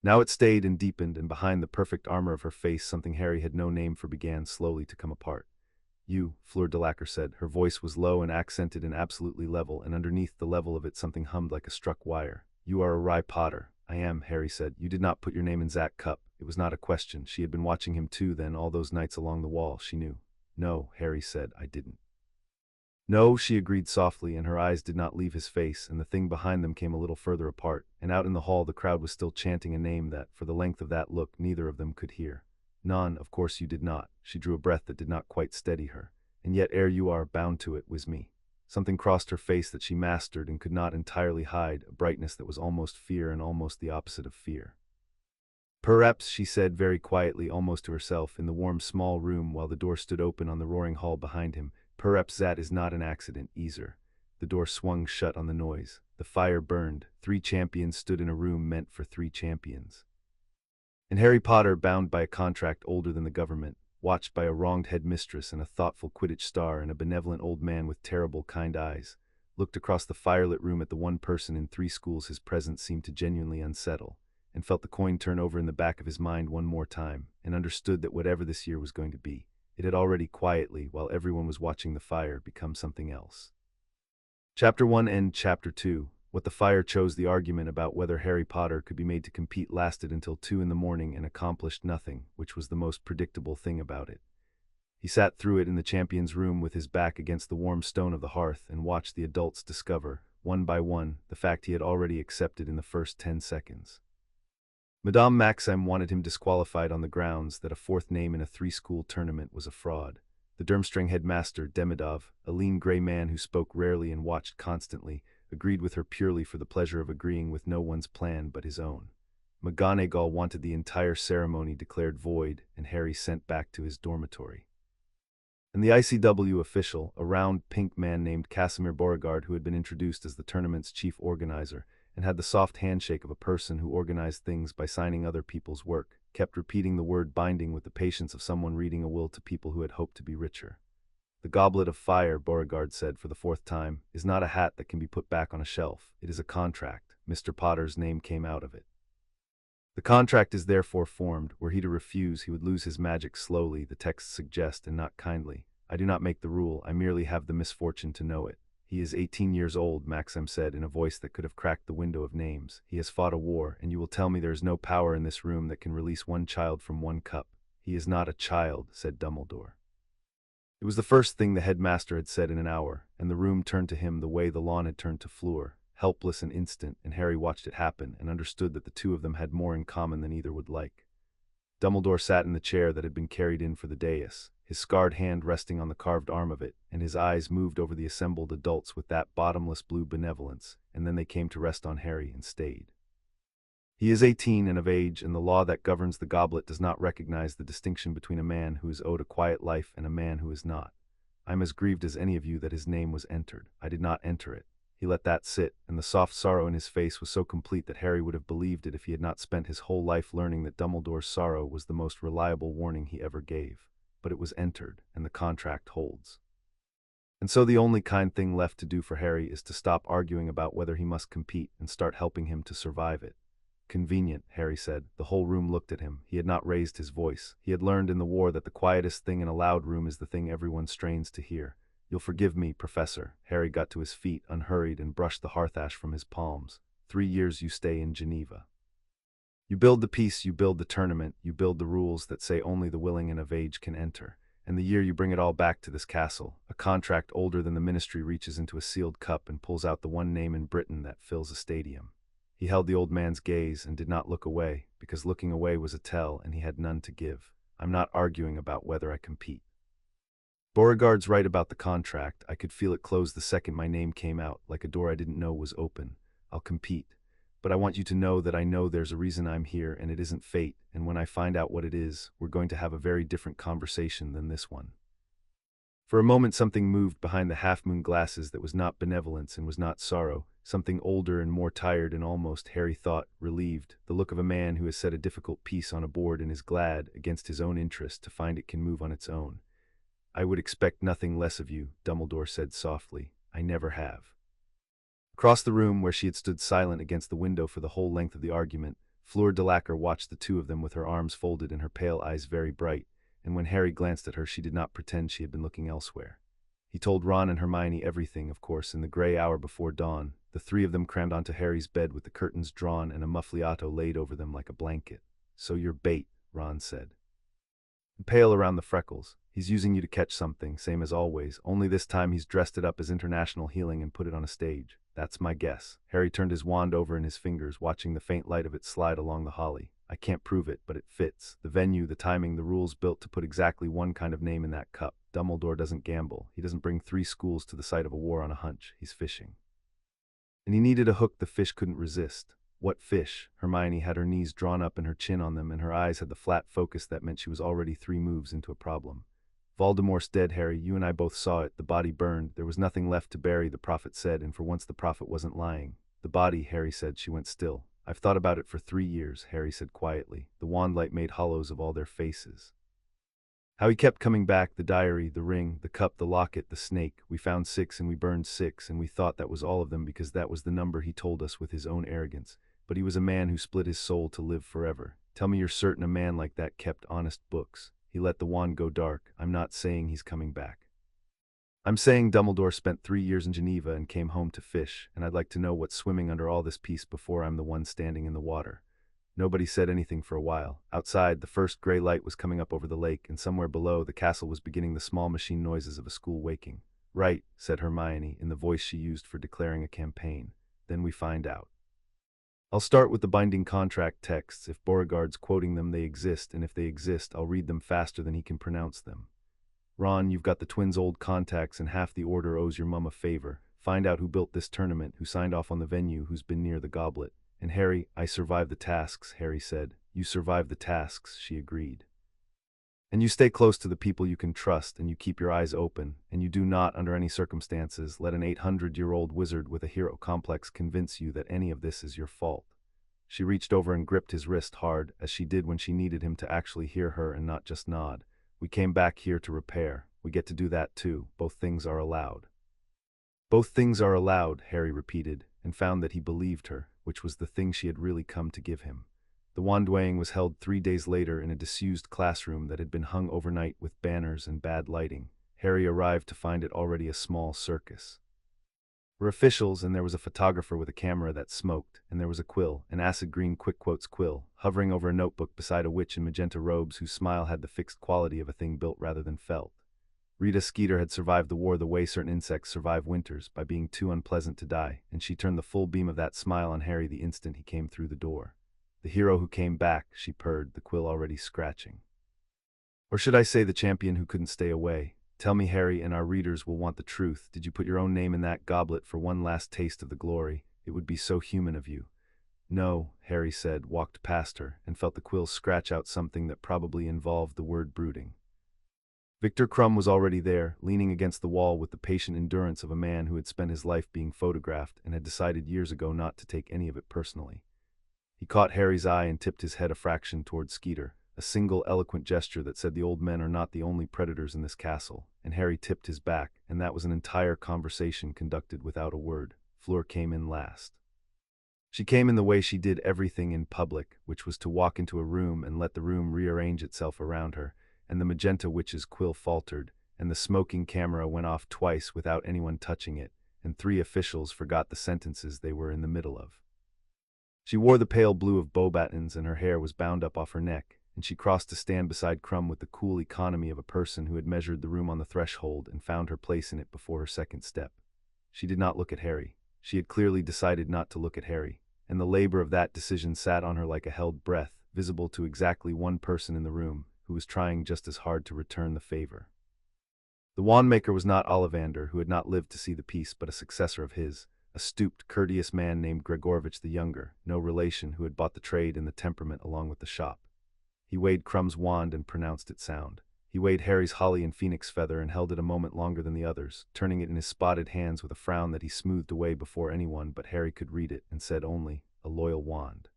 Now it stayed and deepened, and behind the perfect armor of her face something Harry had no name for began slowly to come apart. You, Fleur Delacour said. Her voice was low and accented and absolutely level, and underneath the level of it something hummed like a struck wire. You are a Rye Potter. I am, Harry said. You did not put your name in Zach Cup. It was not a question. She had been watching him too then, all those nights along the wall, she knew. No, Harry said, I didn't. No, she agreed softly, and her eyes did not leave his face, and the thing behind them came a little further apart, and out in the hall the crowd was still chanting a name that, for the length of that look, neither of them could hear. None, of course you did not. She drew a breath that did not quite steady her. And yet ere you are bound to it was me. Something crossed her face that she mastered and could not entirely hide, a brightness that was almost fear and almost the opposite of fear. Perhaps, she said very quietly, almost to herself, in the warm small room while the door stood open on the roaring hall behind him, perhaps that is not an accident, either. The door swung shut on the noise. The fire burned. 3 champions stood in a room meant for 3 champions. And Harry Potter, bound by a contract older than the government, watched by a wronged headmistress and a thoughtful Quidditch star and a benevolent old man with terrible, kind eyes, looked across the firelit room at the one person in 3 schools his presence seemed to genuinely unsettle, and felt the coin turn over in the back of his mind one more time, and understood that whatever this year was going to be, it had already quietly, while everyone was watching the fire, become something else. Chapter 1 and Chapter 2. What the fire chose. The argument about whether Harry Potter could be made to compete lasted until 2 in the morning and accomplished nothing, which was the most predictable thing about it. He sat through it in the champion's room with his back against the warm stone of the hearth and watched the adults discover, one by one, the fact he had already accepted in the first 10 seconds. Madame Maxime wanted him disqualified on the grounds that a 4th name in a 3-school tournament was a fraud. The Durmstrang headmaster, Demidov, a lean gray man who spoke rarely and watched constantly, agreed with her purely for the pleasure of agreeing with no one's plan but his own. McGonagall wanted the entire ceremony declared void and Harry sent back to his dormitory. And the ICW official, a round, pink man named Casimir Beauregard, who had been introduced as the tournament's chief organizer, and had the soft handshake of a person who organized things by signing other people's work, kept repeating the word binding with the patience of someone reading a will to people who had hoped to be richer. The Goblet of Fire, Beauregard said for the fourth time, is not a hat that can be put back on a shelf. It is a contract. Mr. Potter's name came out of it. The contract is therefore formed. Were he to refuse, he would lose his magic slowly, the texts suggest, and not kindly. I do not make the rule, I merely have the misfortune to know it. He is 18 years old, Maxim said in a voice that could have cracked the window of names. He has fought a war, and you will tell me there is no power in this room that can release one child from one cup. He is not a child, said Dumbledore. It was the first thing the headmaster had said in an hour, and the room turned to him the way the lawn had turned to Fleur, helpless and instant, and Harry watched it happen and understood that the two of them had more in common than either would like. Dumbledore sat in the chair that had been carried in for the dais, his scarred hand resting on the carved arm of it, and his eyes moved over the assembled adults with that bottomless blue benevolence, and then they came to rest on Harry and stayed. He is 18 and of age, and the law that governs the goblet does not recognize the distinction between a man who is owed a quiet life and a man who is not. I am as grieved as any of you that his name was entered. I did not enter it. He let that sit, and the soft sorrow in his face was so complete that Harry would have believed it if he had not spent his whole life learning that Dumbledore's sorrow was the most reliable warning he ever gave. But it was entered, and the contract holds. And so the only kind thing left to do for Harry is to stop arguing about whether he must compete and start helping him to survive it. Convenient, Harry said. The whole room looked at him. He had not raised his voice. He had learned in the war that the quietest thing in a loud room is the thing everyone strains to hear. You'll forgive me, Professor. Harry got to his feet, unhurried, and brushed the hearth ash from his palms. 3 years you stay in Geneva. You build the peace, you build the tournament, you build the rules that say only the willing and of age can enter. And the year you bring it all back to this castle, a contract older than the ministry reaches into a sealed cup and pulls out the one name in Britain that fills a stadium. He held the old man's gaze and did not look away, because looking away was a tell and he had none to give. I'm not arguing about whether I compete. Beauregard's right about the contract. I could feel it close the second my name came out, like a door I didn't know was open. I'll compete. But I want you to know that I know there's a reason I'm here, and it isn't fate, and when I find out what it is, we're going to have a very different conversation than this one. For a moment something moved behind the half-moon glasses that was not benevolence and was not sorrow, something older and more tired and almost, Harry thought, relieved, the look of a man who has set a difficult piece on a board and is glad, against his own interest, to find it can move on its own. I would expect nothing less of you, Dumbledore said softly. I never have. Across the room, where she had stood silent against the window for the whole length of the argument, Fleur Delacour watched the two of them with her arms folded and her pale eyes very bright, and when Harry glanced at her she did not pretend she had been looking elsewhere. He told Ron and Hermione everything, of course, in the grey hour before dawn, the three of them crammed onto Harry's bed with the curtains drawn and a muffliato laid over them like a blanket. So you're bait, Ron said. Pale around the freckles. He's using you to catch something, same as always, only this time he's dressed it up as international healing and put it on a stage. That's my guess. Harry turned his wand over in his fingers, watching the faint light of it slide along the holly. I can't prove it, but it fits. The venue, the timing, the rules built to put exactly one kind of name in that cup. Dumbledore doesn't gamble. He doesn't bring 3 schools to the site of a war on a hunch. He's fishing. And he needed a hook the fish couldn't resist. What fish? Hermione had her knees drawn up and her chin on them, and her eyes had the flat focus that meant she was already 3 moves into a problem. Voldemort's dead, Harry. You and I both saw it. The body burned. There was nothing left to bury, the prophet said, and for once the prophet wasn't lying. The body, Harry said. She went still. I've thought about it for 3 years, Harry said quietly. The wand light made hollows of all their faces. How he kept coming back, the diary, the ring, the cup, the locket, the snake. We found 6 and we burned 6, and we thought that was all of them because that was the number he told us with his own arrogance. But he was a man who split his soul to live forever. Tell me you're certain a man like that kept honest books. He let the wand go dark. I'm not saying he's coming back. I'm saying Dumbledore spent 3 years in Geneva and came home to fish, and I'd like to know what's swimming under all this peace before I'm the one standing in the water. Nobody said anything for a while. Outside, the first gray light was coming up over the lake, and somewhere below, the castle was beginning the small machine noises of a school waking. Right, said Hermione, in the voice she used for declaring a campaign. Then we find out. I'll start with the binding contract texts. If Beauregard's quoting them, they exist, and if they exist, I'll read them faster than he can pronounce them. Ron, you've got the twins' old contacts, and half the order owes your mum a favor. Find out who built this tournament, who signed off on the venue, who's been near the goblet. And Harry, I survived the tasks, Harry said. You survived the tasks, she agreed. And you stay close to the people you can trust, and you keep your eyes open, and you do not, under any circumstances, let an 800-year-old wizard with a hero complex convince you that any of this is your fault. She reached over and gripped his wrist hard, as she did when she needed him to actually hear her and not just nod. We came back here to repair. We get to do that too. Both things are allowed. Both things are allowed, Harry repeated, and found that he believed her, which was the thing she had really come to give him. The wand weighing was held 3 days later in a disused classroom that had been hung overnight with banners and bad lighting. Harry arrived to find it already a small circus. There were officials, and there was a photographer with a camera that smoked, and there was a quill, an acid-green quick quotes quill, hovering over a notebook beside a witch in magenta robes whose smile had the fixed quality of a thing built rather than felt. Rita Skeeter had survived the war the way certain insects survive winters, by being too unpleasant to die, and she turned the full beam of that smile on Harry the instant he came through the door. The hero who came back, she purred, the quill already scratching. Or should I say the champion who couldn't stay away? Tell me, Harry, and our readers will want the truth. Did you put your own name in that goblet for one last taste of the glory? It would be so human of you. No, Harry said, walked past her, and felt the quill scratch out something that probably involved the word brooding. Victor Crumb was already there, leaning against the wall with the patient endurance of a man who had spent his life being photographed and had decided years ago not to take any of it personally. He caught Harry's eye and tipped his head a fraction toward Skeeter, a single eloquent gesture that said the old men are not the only predators in this castle, and Harry tipped his back, and that was an entire conversation conducted without a word. Fleur came in last. She came in the way she did everything in public, which was to walk into a room and let the room rearrange itself around her, and the magenta witch's quill faltered, and the smoking camera went off twice without anyone touching it, and 3 officials forgot the sentences they were in the middle of. She wore the pale blue of Beauxbatons, and her hair was bound up off her neck, and she crossed to stand beside Crumb with the cool economy of a person who had measured the room on the threshold and found her place in it before her second step. She did not look at Harry. She had clearly decided not to look at Harry, and the labor of that decision sat on her like a held breath, visible to exactly one person in the room, who was trying just as hard to return the favor. The wandmaker was not Ollivander, who had not lived to see the piece, but a successor of his, a stooped, courteous man named Gregorovitch the Younger, no relation, who had bought the trade and the temperament along with the shop. He weighed Crumb's wand and pronounced it sound. He weighed Harry's holly and phoenix feather and held it a moment longer than the others, turning it in his spotted hands with a frown that he smoothed away before anyone but Harry could read it, and said only, "A loyal wand.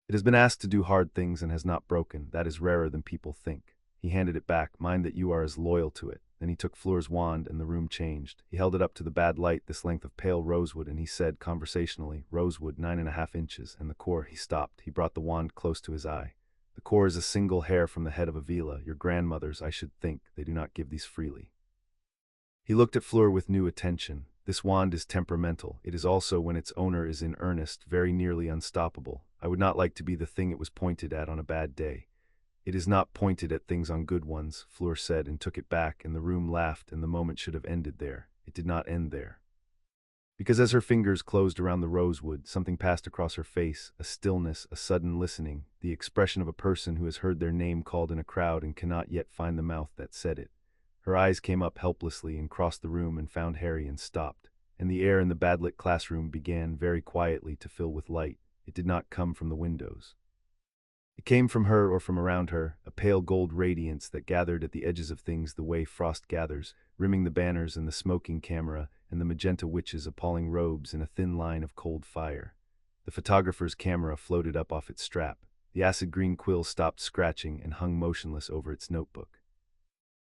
It has been asked to do hard things and has not broken. That is rarer than people think." He handed it back. "Mind that you are as loyal to it." Then he took Fleur's wand, and the room changed. He held it up to the bad light, this length of pale rosewood, and he said conversationally, "Rosewood, 9.5 inches, and the core." He stopped. He brought the wand close to his eye. "The core is a single hair from the head of a Veela. Your grandmothers, I should think. They do not give these freely." He looked at Fleur with new attention. "This wand is temperamental. It is also, when its owner is in earnest, very nearly unstoppable. I would not like to be the thing it was pointed at on a bad day." "It is not pointed at things on good ones," Fleur said, and took it back, and the room laughed, and the moment should have ended there. It did not end there. Because as her fingers closed around the rosewood, something passed across her face, a stillness, a sudden listening, the expression of a person who has heard their name called in a crowd and cannot yet find the mouth that said it. Her eyes came up helplessly and crossed the room and found Harry and stopped, and the air in the badlit classroom began very quietly to fill with light. It did not come from the windows. It came from her or from around her, a pale gold radiance that gathered at the edges of things the way frost gathers, rimming the banners and the smoking camera and the magenta witch's appalling robes in a thin line of cold fire. The photographer's camera floated up off its strap. The acid-green quill stopped scratching and hung motionless over its notebook.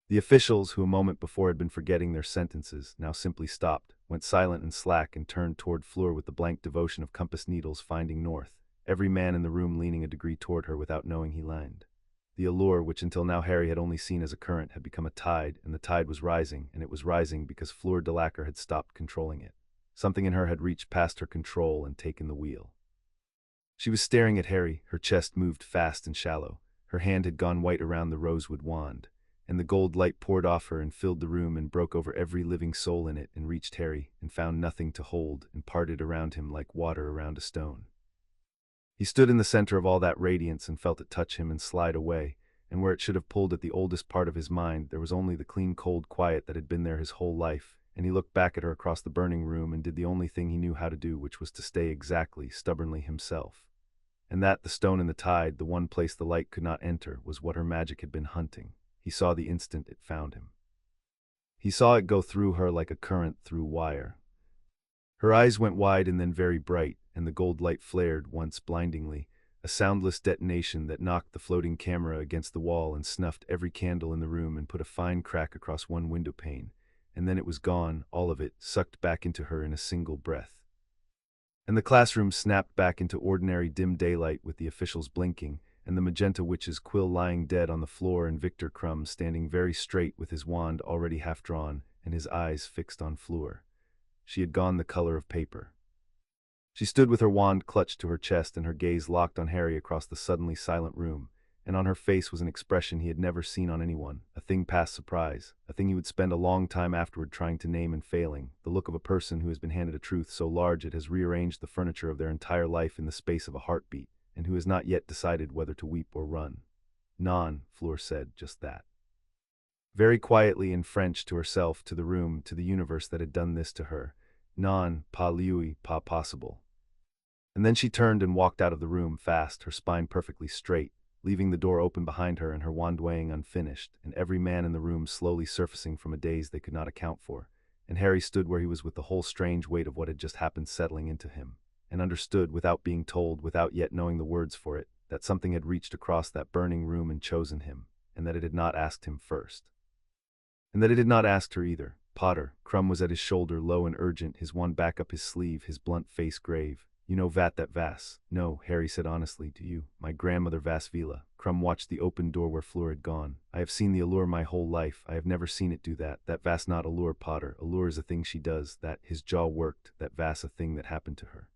The officials, who a moment before had been forgetting their sentences, now simply stopped, went silent and slack, and turned toward Fleur with the blank devotion of compass needles finding north, every man in the room leaning a degree toward her without knowing he leaned. The allure, which until now Harry had only seen as a current, had become a tide, and the tide was rising, and it was rising because Fleur Delacour had stopped controlling it. Something in her had reached past her control and taken the wheel. She was staring at Harry, her chest moved fast and shallow, her hand had gone white around the rosewood wand, and the gold light poured off her and filled the room and broke over every living soul in it and reached Harry and found nothing to hold and parted around him like water around a stone. He stood in the center of all that radiance and felt it touch him and slide away, and where it should have pulled at the oldest part of his mind, there was only the clean cold quiet that had been there his whole life, and he looked back at her across the burning room and did the only thing he knew how to do, which was to stay exactly, stubbornly himself. And that, the stone in the tide, the one place the light could not enter, was what her magic had been hunting. He saw the instant it found him. He saw it go through her like a current through wire. Her eyes went wide and then very bright, and the gold light flared once blindingly, A soundless detonation that knocked the floating camera against the wall and snuffed every candle in the room and put a fine crack across one window pane. And then it was gone, all of it, sucked back into her in a single breath. And the classroom snapped back into ordinary dim daylight with the officials blinking, and the magenta witch's quill lying dead on the floor and Victor Crumb standing very straight with his wand already half drawn and his eyes fixed on Fleur. She had gone the color of paper. She stood with her wand clutched to her chest and her gaze locked on Harry across the suddenly silent room, and on her face was an expression he had never seen on anyone, a thing past surprise, a thing he would spend a long time afterward trying to name and failing, the look of a person who has been handed a truth so large it has rearranged the furniture of their entire life in the space of a heartbeat, and who has not yet decided whether to weep or run. Non, Fleur said, just that. Very quietly in French to herself, to the room, to the universe that had done this to her. Non, pas lui, pas possible. And then she turned and walked out of the room fast, her spine perfectly straight, leaving the door open behind her and her wand weighing unfinished, and every man in the room slowly surfacing from a daze they could not account for. And Harry stood where he was with the whole strange weight of what had just happened settling into him, and understood, without being told, without yet knowing the words for it, that something had reached across that burning room and chosen him, and that it had not asked him first. And that it had not asked her either. Potter, Crumb was at his shoulder, low and urgent, his wand back up his sleeve, his blunt face grave. You know that Vas? No, Harry said honestly, do you? My grandmother Vas Veela. Crumb watched the open door where Fleur had gone. I have seen the allure my whole life. I have never seen it do that. That Vas not allure, Potter. Allure is a thing she does. That, his jaw worked. That Vas a thing that happened to her.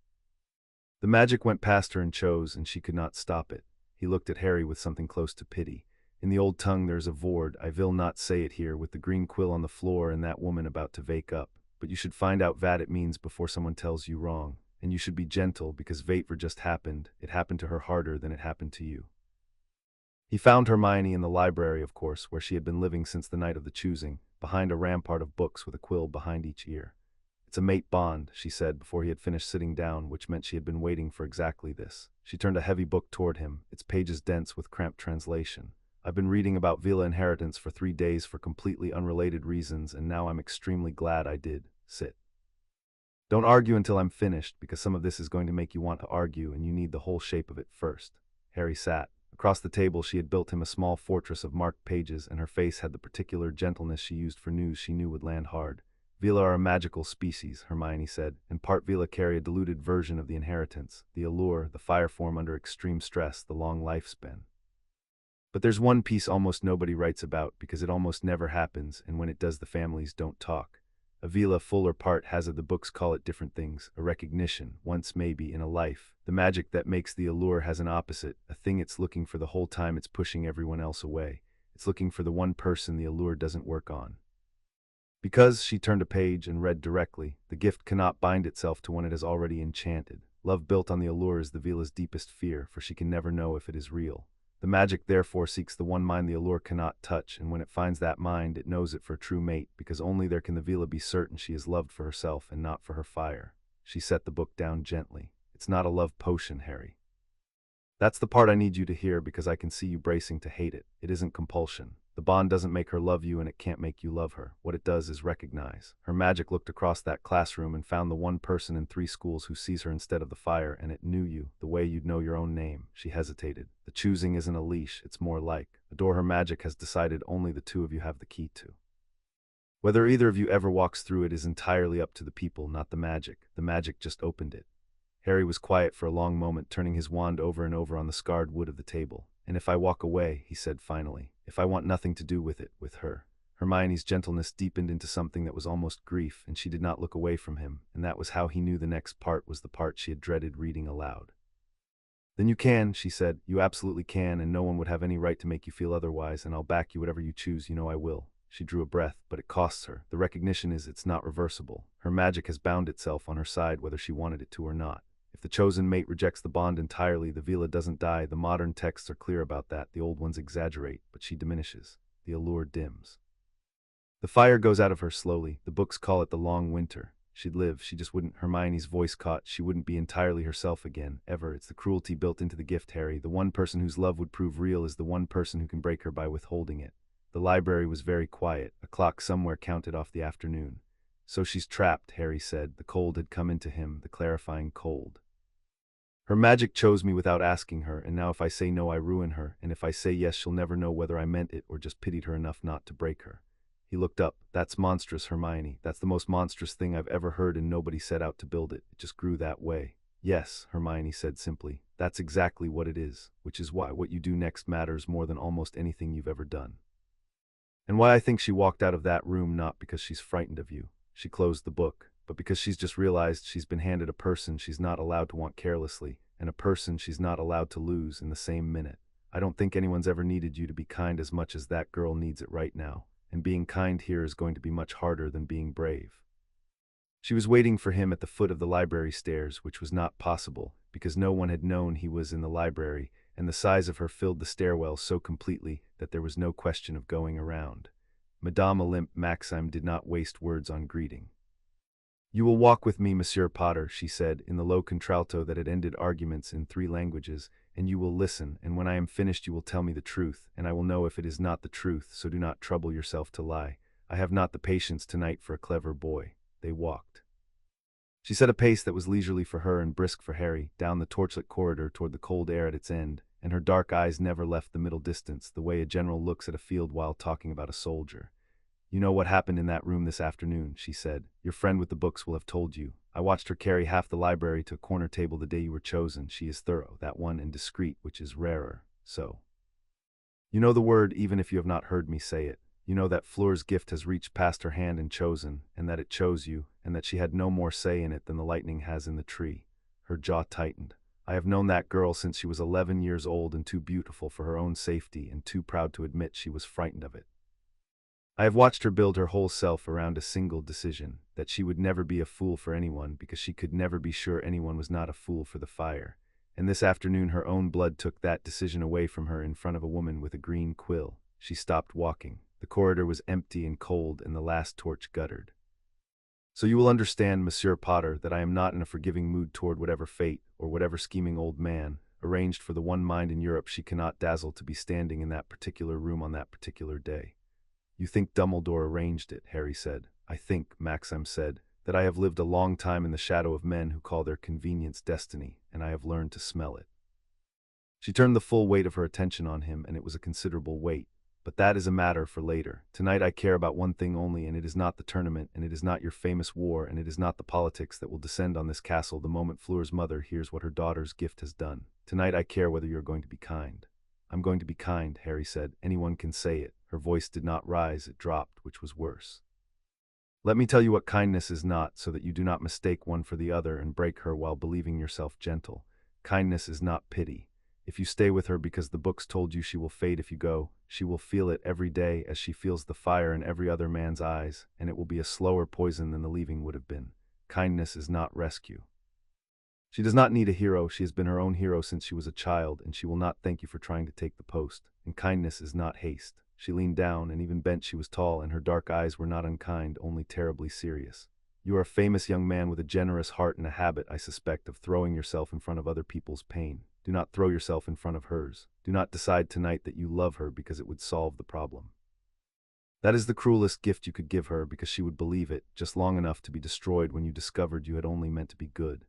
The magic went past her and chose, and she could not stop it. He looked at Harry with something close to pity. In the old tongue there's a vord, I will not say it here, with the green quill on the floor and that woman about to wake up. But you should find out vad it means before someone tells you wrong. And you should be gentle, because Vatever just happened. It happened to her harder than it happened to you. He found Hermione in the library, of course, where she had been living since the night of the choosing, behind a rampart of books with a quill behind each ear. It's a mate bond, she said before he had finished sitting down, which meant she had been waiting for exactly this. She turned a heavy book toward him, its pages dense with cramped translation. I've been reading about Veela inheritance for 3 days for completely unrelated reasons, and now I'm extremely glad I did. Sit. Don't argue until I'm finished, because some of this is going to make you want to argue, and you need the whole shape of it first. Harry sat. Across the table she had built him a small fortress of marked pages, and her face had the particular gentleness she used for news she knew would land hard. Veela are a magical species, Hermione said, and part Veela carry a diluted version of the inheritance, the allure, the fire form under extreme stress, the long lifespan. But there's one piece almost nobody writes about, because it almost never happens, and when it does the families don't talk. A Veela full or part has it, the books call it different things, a recognition, once maybe, in a life. The magic that makes the allure has an opposite, a thing it's looking for the whole time it's pushing everyone else away. It's looking for the one person the allure doesn't work on. Because, she turned a page and read directly, the gift cannot bind itself to one it has already enchanted. Love built on the allure is the Veela's deepest fear, for she can never know if it is real. The magic therefore seeks the one mind the allure cannot touch, and when it finds that mind, it knows it for a true mate, because only there can the Veela be certain she is loved for herself and not for her fire. She set the book down gently. It's not a love potion, Harry. That's the part I need you to hear, because I can see you bracing to hate it. It isn't compulsion. The bond doesn't make her love you, and it can't make you love her. What it does is recognize. Her magic looked across that classroom and found the one person in 3 schools who sees her instead of the fire, and it knew you, the way you'd know your own name. She hesitated. The choosing isn't a leash, it's more like a door her magic has decided only the 2 of you have the key to. Whether either of you ever walks through it is entirely up to the people, not the magic. The magic just opened it. Harry was quiet for a long moment, turning his wand over and over on the scarred wood of the table. And if I walk away, he said finally, if I want nothing to do with it, with her. Hermione's gentleness deepened into something that was almost grief, and she did not look away from him, and that was how he knew the next part was the part she had dreaded reading aloud. Then you can, she said, you absolutely can, and no one would have any right to make you feel otherwise, and I'll back you whatever you choose, you know I will. She drew a breath, but it costs her. The recognition is it's not reversible. Her magic has bound itself on her side whether she wanted it to or not. If the chosen mate rejects the bond entirely, the Veela doesn't die. The modern texts are clear about that. The old ones exaggerate, but she diminishes. The allure dims. The fire goes out of her slowly. The books call it the long winter. She'd live, she just wouldn't. Hermione's voice caught. She wouldn't be entirely herself again, ever. It's the cruelty built into the gift, Harry. The one person whose love would prove real is the one person who can break her by withholding it. The library was very quiet. A clock somewhere counted off the afternoon. So she's trapped, Harry said. The cold had come into him, the clarifying cold. Her magic chose me without asking her, and now if I say no I ruin her, and if I say yes she'll never know whether I meant it or just pitied her enough not to break her. He looked up. That's monstrous, Hermione. That's the most monstrous thing I've ever heard, and nobody set out to build it. It just grew that way. Yes, Hermione said simply. That's exactly what it is, which is why what you do next matters more than almost anything you've ever done. And why I think she walked out of that room not because she's frightened of you. She closed the book, but because she's just realized she's been handed a person she's not allowed to want carelessly, and a person she's not allowed to lose in the same minute. I don't think anyone's ever needed you to be kind as much as that girl needs it right now, and being kind here is going to be much harder than being brave. She was waiting for him at the foot of the library stairs, which was not possible, because no one had known he was in the library, and the size of her filled the stairwell so completely that there was no question of going around. Madame Olympe Maxime did not waste words on greeting. You will walk with me, Monsieur Potter, she said, in the low contralto that had ended arguments in 3 languages, and you will listen, and when I am finished you will tell me the truth, and I will know if it is not the truth, so do not trouble yourself to lie. I have not the patience tonight for a clever boy. They walked. She set a pace that was leisurely for her and brisk for Harry, down the torchlit corridor toward the cold air at its end, and her dark eyes never left the middle distance, the way a general looks at a field while talking about a soldier. You know what happened in that room this afternoon, she said. Your friend with the books will have told you. I watched her carry half the library to a corner table the day you were chosen. She is thorough, that one, and discreet, which is rarer, so. You know the word even if you have not heard me say it. You know that Fleur's gift has reached past her hand and chosen, and that it chose you, and that she had no more say in it than the lightning has in the tree. Her jaw tightened. I have known that girl since she was 11 years old and too beautiful for her own safety and too proud to admit she was frightened of it. I have watched her build her whole self around a single decision, that she would never be a fool for anyone because she could never be sure anyone was not a fool for the fire. And this afternoon her own blood took that decision away from her in front of a woman with a green quill. She stopped walking. The corridor was empty and cold and the last torch guttered. So you will understand, Monsieur Potter, that I am not in a forgiving mood toward whatever fate, or whatever scheming old man, arranged for the one mind in Europe she cannot dazzle to be standing in that particular room on that particular day. You think Dumbledore arranged it, Harry said. I think, Maxime said, that I have lived a long time in the shadow of men who call their convenience destiny, and I have learned to smell it. She turned the full weight of her attention on him, and it was a considerable weight. But that is a matter for later. Tonight I care about one thing only, and it is not the tournament, and it is not your famous war, and it is not the politics that will descend on this castle the moment Fleur's mother hears what her daughter's gift has done. Tonight I care whether you are going to be kind. I'm going to be kind, Harry said. Anyone can say it. Her voice did not rise, it dropped, which was worse. Let me tell you what kindness is not, so that you do not mistake one for the other and break her while believing yourself gentle. Kindness is not pity. If you stay with her because the books told you she will fade if you go, she will feel it every day as she feels the fire in every other man's eyes, and it will be a slower poison than the leaving would have been. Kindness is not rescue. She does not need a hero. She has been her own hero since she was a child, and she will not thank you for trying to take the post. And kindness is not haste. She leaned down, and even bent she was tall, and her dark eyes were not unkind, only terribly serious. You are a famous young man with a generous heart and a habit, I suspect, of throwing yourself in front of other people's pain. Do not throw yourself in front of hers. Do not decide tonight that you love her because it would solve the problem. That is the cruelest gift you could give her, because she would believe it, just long enough to be destroyed when you discovered you had only meant to be good.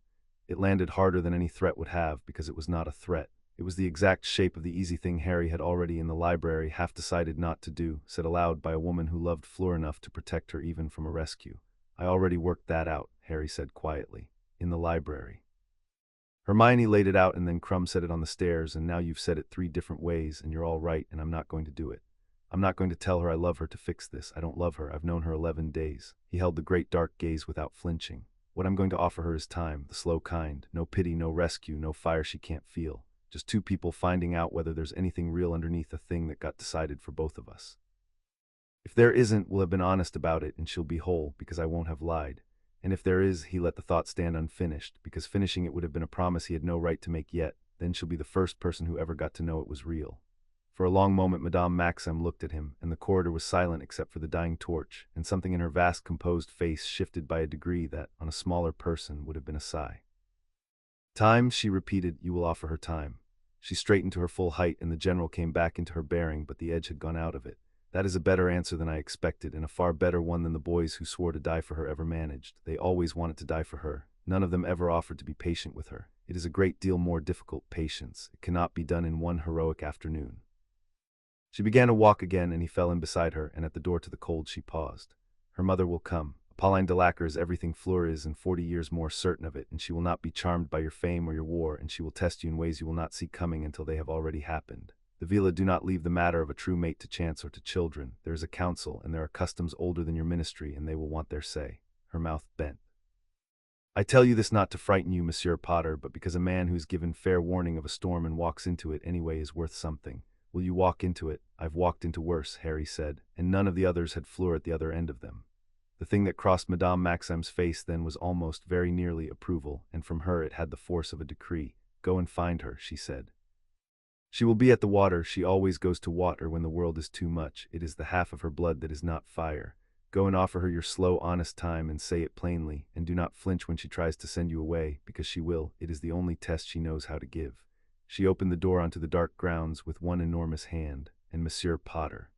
It landed harder than any threat would have, because it was not a threat. It was the exact shape of the easy thing Harry had already in the library half decided not to do, said aloud by a woman who loved Fleur enough to protect her even from a rescue. I already worked that out, Harry said quietly. In the library. Hermione laid it out, and then Crumb said it on the stairs, and now you've said it 3 different ways, and you're all right, and I'm not going to do it. I'm not going to tell her I love her to fix this. I don't love her. I've known her 11 days. He held the great dark gaze without flinching. What I'm going to offer her is time, the slow kind. No pity, no rescue, no fire she can't feel. Just 2 people finding out whether there's anything real underneath a thing that got decided for both of us. If there isn't, we'll have been honest about it, and she'll be whole, because I won't have lied. And if there is, he let the thought stand unfinished, because finishing it would have been a promise he had no right to make yet. Then she'll be the first person who ever got to know it was real. For a long moment Madame Maxime looked at him, and the corridor was silent except for the dying torch, and something in her vast composed face shifted by a degree that, on a smaller person, would have been a sigh. Time, she repeated. You will offer her time. She straightened to her full height, and the general came back into her bearing, but the edge had gone out of it. That is a better answer than I expected, and a far better one than the boys who swore to die for her ever managed. They always wanted to die for her. None of them ever offered to be patient with her. It is a great deal more difficult patience. It cannot be done in one heroic afternoon. She began to walk again, and he fell in beside her, and at the door to the cold she paused. Her mother will come. Pauline Delacour is everything Fleur is, and 40 years more certain of it, and she will not be charmed by your fame or your war, and she will test you in ways you will not see coming until they have already happened. The Veela do not leave the matter of a true mate to chance or to children. There is a council, and there are customs older than your ministry, and they will want their say. Her mouth bent. I tell you this not to frighten you, Monsieur Potter, but because a man who's given fair warning of a storm and walks into it anyway is worth something. Will you walk into it? I've walked into worse, Harry said, and none of the others had Fleur at the other end of them. The thing that crossed Madame Maxim's face then was almost very nearly approval, and from her it had the force of a decree. Go and find her, she said. She will be at the water. She always goes to water when the world is too much. It is the half of her blood that is not fire. Go and offer her your slow, honest time, and say it plainly, and do not flinch when she tries to send you away, because she will. It is the only test she knows how to give. She opened the door onto the dark grounds with one enormous hand, and Monsieur Potter.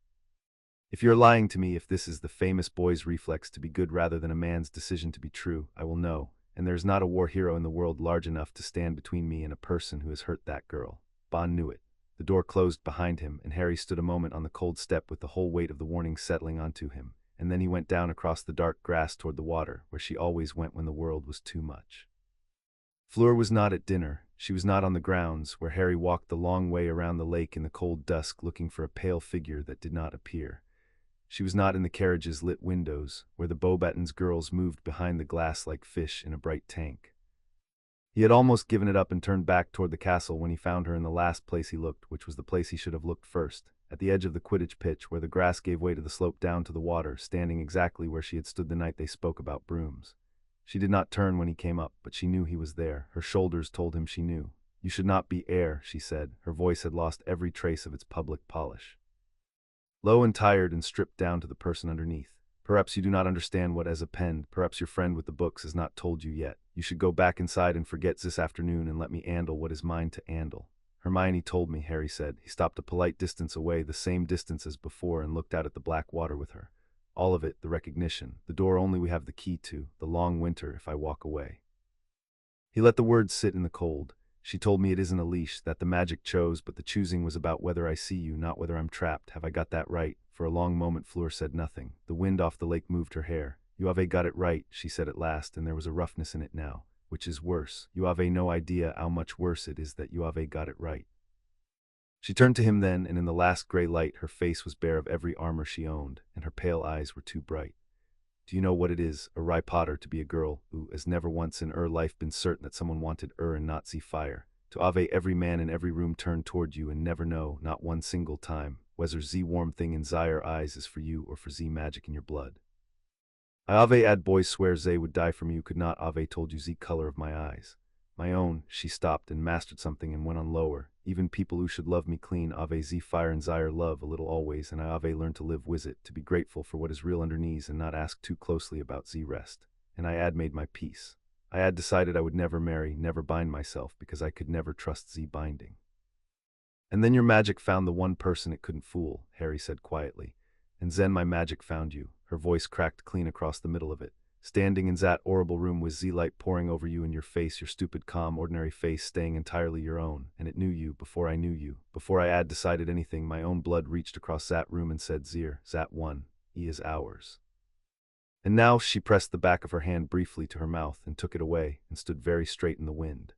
If you're lying to me, if this is the famous boy's reflex to be good rather than a man's decision to be true, I will know, and there is not a war hero in the world large enough to stand between me and a person who has hurt that girl. Bond knew it. The door closed behind him, and Harry stood a moment on the cold step with the whole weight of the warning settling onto him, and then he went down across the dark grass toward the water, where she always went when the world was too much. Fleur was not at dinner. She was not on the grounds, where Harry walked the long way around the lake in the cold dusk looking for a pale figure that did not appear. She was not in the carriage's lit windows, where the Beauxbatons girls moved behind the glass like fish in a bright tank. He had almost given it up and turned back toward the castle when he found her in the last place he looked, which was the place he should have looked first, at the edge of the Quidditch pitch, where the grass gave way to the slope down to the water, standing exactly where she had stood the night they spoke about brooms. She did not turn when he came up, but she knew he was there. Her shoulders told him she knew. You should not be heir, she said. Her voice had lost every trace of its public polish. Low and tired and stripped down to the person underneath. Perhaps you do not understand what has append. Perhaps your friend with the books has not told you yet. You should go back inside and forget this afternoon and let me handle what is mine to handle. Hermione told me, Harry said. He stopped a polite distance away, the same distance as before, and looked out at the black water with her. All of it, the recognition, the door only we have the key to, the long winter if I walk away. He let the words sit in the cold. She told me it isn't a leash, that the magic chose, but the choosing was about whether I see you, not whether I'm trapped. Have I got that right? For a long moment Fleur said nothing. The wind off the lake moved her hair. You have got it right, she said at last, and there was a roughness in it now. Which is worse? You have no idea how much worse it is that you have got it right. She turned to him then, and in the last gray light her face was bare of every armor she owned, and her pale eyes were too bright. Do you know what it is, Ry Potter, to be a girl who has never once in life been certain that someone wanted and not see fire? To have every man in every room turned toward you and never know, not one single time, whether warm thing in eyes is for you or for magic in your blood. I had boys swear would die for me who could not told you color of my eyes. My own, she stopped and mastered something and went on lower. Even people who should love me clean fire and love a little always, and I learned to live with it, to be grateful for what is real underneath and not ask too closely about rest. And I made my peace. I decided I would never marry, never bind myself, because I could never trust binding. And then your magic found the one person it couldn't fool, Harry said quietly. And then my magic found you. Her voice cracked clean across the middle of it. Standing in that horrible room with light pouring over you in your face, your stupid, calm, ordinary face staying entirely your own, and it knew you before I knew you. Before I decided anything, my own blood reached across that room and said, that one, he is ours. And now she pressed the back of her hand briefly to her mouth and took it away and stood very straight in the wind.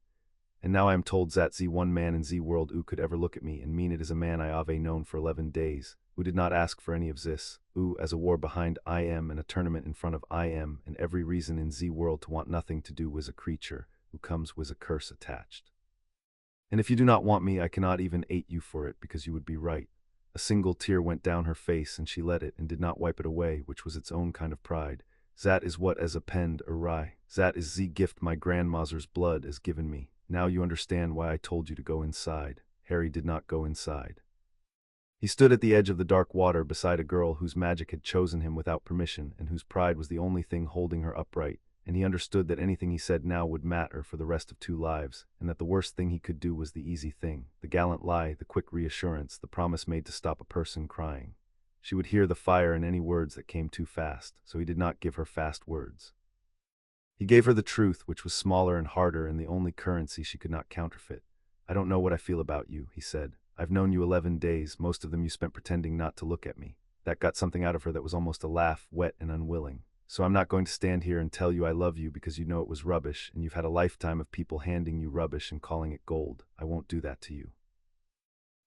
And now I am told that one man in world who could ever look at me and mean it is a man I have known for 11 days, who did not ask for any of this, who, as a war behind I am and a tournament in front of I am, and every reason in world to want nothing to do with a creature, who comes with a curse attached. And if you do not want me, I cannot even hate you for it, because you would be right. A single tear went down her face, and she let it and did not wipe it away, which was its own kind of pride. That is what as append Ry. That is gift my grandmother's blood has given me. Now you understand why I told you to go inside. Harry did not go inside. He stood at the edge of the dark water beside a girl whose magic had chosen him without permission and whose pride was the only thing holding her upright, and he understood that anything he said now would matter for the rest of 2 lives, and that the worst thing he could do was the easy thing, the gallant lie, the quick reassurance, the promise made to stop a person crying. She would hear the fire in any words that came too fast, so he did not give her fast words. He gave her the truth, which was smaller and harder and the only currency she could not counterfeit. I don't know what I feel about you, he said. I've known you 11 days, most of them you spent pretending not to look at me. That got something out of her that was almost a laugh, wet and unwilling. So I'm not going to stand here and tell you I love you because you know it was rubbish, and you've had a lifetime of people handing you rubbish and calling it gold. I won't do that to you.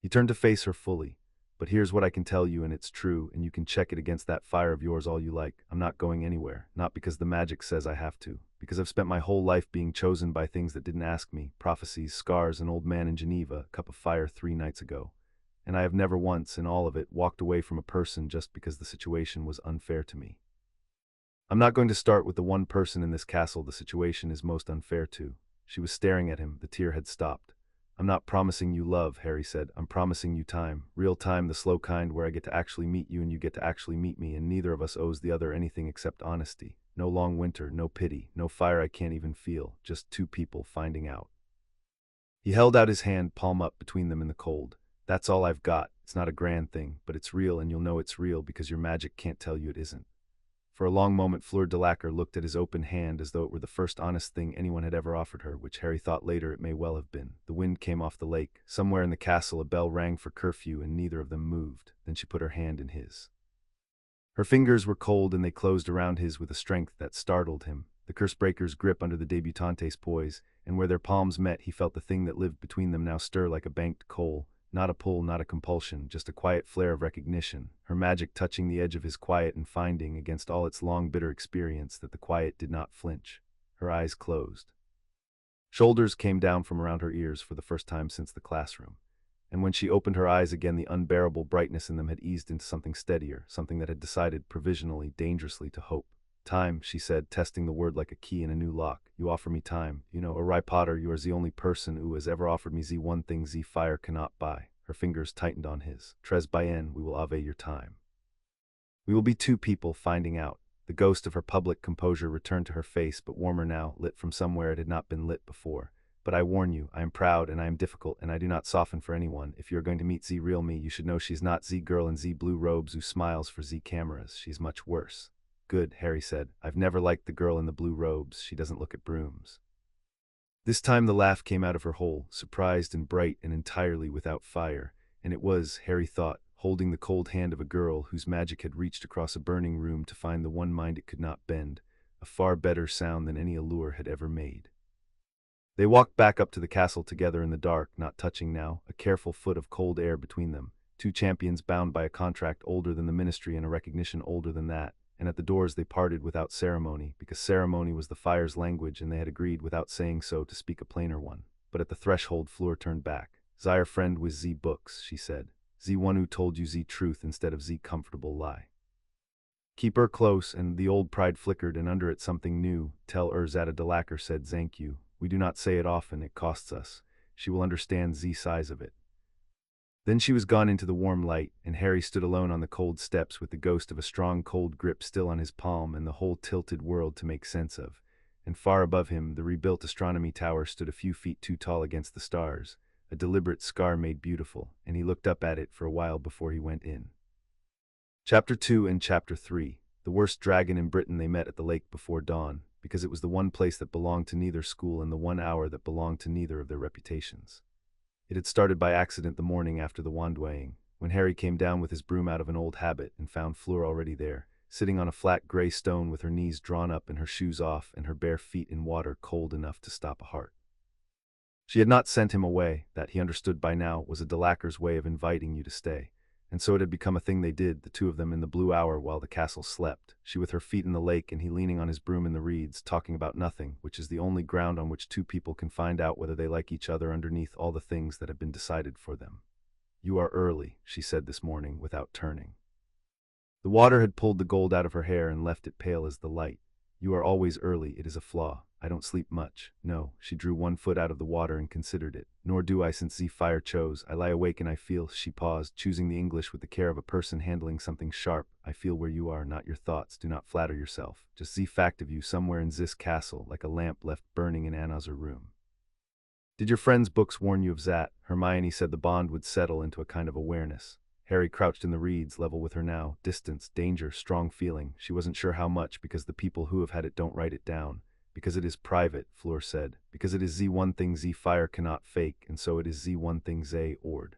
He turned to face her fully. But here's what I can tell you, and it's true, and you can check it against that fire of yours all you like. I'm not going anywhere, not because the magic says I have to, because I've spent my whole life being chosen by things that didn't ask me, prophecies, scars, an old man in Geneva, a cup of fire 3 nights ago. And I have never once, in all of it, walked away from a person just because the situation was unfair to me. I'm not going to start with the one person in this castle the situation is most unfair to. She was staring at him, the tear had stopped. I'm not promising you love, Harry said. I'm promising you time. Real time, the slow kind where I get to actually meet you and you get to actually meet me, and neither of us owes the other anything except honesty. No long winter, no pity, no fire I can't even feel, just 2 people finding out. He held out his hand, palm up, between them in the cold. That's all I've got. It's not a grand thing, but it's real, and you'll know it's real because your magic can't tell you it isn't. For a long moment, Fleur Delacour looked at his open hand as though it were the first honest thing anyone had ever offered her, which Harry thought later it may well have been. The wind came off the lake. Somewhere in the castle a bell rang for curfew, and neither of them moved. Then she put her hand in his. Her fingers were cold, and they closed around his with a strength that startled him. The curse-breaker's grip under the Beauxbaton's poise, and where their palms met he felt the thing that lived between them now stir like a banked coal. Not a pull, not a compulsion, just a quiet flare of recognition, her magic touching the edge of his quiet and finding, against all its long bitter experience, that the quiet did not flinch. Her eyes closed. Shoulders came down from around her ears for the first time since the classroom, and when she opened her eyes again the unbearable brightness in them had eased into something steadier, something that had decided provisionally, dangerously to hope. Time, she said, testing the word like a key in a new lock. You offer me time. You know, Harry Potter, you are the only person who has ever offered me the one thing the fire cannot buy. Her fingers tightened on his. Tres bien, we will have your time. We will be 2 people finding out. The ghost of her public composure returned to her face, but warmer now, lit from somewhere it had not been lit before. But I warn you, I am proud and I am difficult, and I do not soften for anyone. If you are going to meet the real me, you should know she's not the girl in the blue robes who smiles for the cameras. She's much worse. Good, Harry said. I've never liked the girl in the blue robes. She doesn't look at brooms. This time the laugh came out of her hole, surprised and bright and entirely without fire, and it was, Harry thought, holding the cold hand of a girl whose magic had reached across a burning room to find the one mind it could not bend, a far better sound than any allure had ever made. They walked back up to the castle together in the dark, not touching now, a careful foot of cold air between them, 2 champions bound by a contract older than the ministry and a recognition older than that. And at the doors they parted without ceremony, because ceremony was the fire's language and they had agreed without saying so to speak a plainer one. But at the threshold Fleur turned back. "Zire friend with Z books," she said. "Z one who told you Z truth instead of Z comfortable lie. Keep her close," and the old pride flickered, and under it something new. "Tell Zada Delacour said thank you. We do not say it often, it costs us. She will understand Z size of it." Then she was gone into the warm light, and Harry stood alone on the cold steps with the ghost of a strong cold grip still on his palm and the whole tilted world to make sense of. And far above him, the rebuilt astronomy tower stood a few feet too tall against the stars, a deliberate scar made beautiful, and he looked up at it for a while before he went in. Chapter 2 and Chapter 3. The worst dragon in Britain they met at the lake before dawn, because it was the one place that belonged to neither school and the one hour that belonged to neither of their reputations. It had started by accident the morning after the wand weighing, when Harry came down with his broom out of an old habit and found Fleur already there, sitting on a flat gray stone with her knees drawn up and her shoes off and her bare feet in water cold enough to stop a heart. She had not sent him away. That, he understood by now, was a Delacour's way of inviting you to stay. And so it had become a thing they did, the 2 of them in the blue hour while the castle slept, she with her feet in the lake and he leaning on his broom in the reeds, talking about nothing, which is the only ground on which 2 people can find out whether they like each other underneath all the things that have been decided for them. "You are early," she said this morning, without turning. The water had pulled the gold out of her hair and left it pale as the light. "You are always early, it is a flaw. I don't sleep much. No," she drew 1 foot out of the water and considered it. "Nor do I since Z fire chose. I lie awake and I feel," she paused, choosing the English with the care of a person handling something sharp. "I feel where you are, not your thoughts. Do not flatter yourself. Just Z fact of you somewhere in this castle, like a lamp left burning in Anna's room." "Did your friend's books warn you of that?" Hermione said the bond would settle into a kind of awareness. Harry crouched in the reeds, level with her now. Distance, danger, strong feeling. She wasn't sure how much, because the people who have had it don't write it down. Because it is private, Fleur said. Because it is the one thing the fire cannot fake, and so it is the one thing they ord.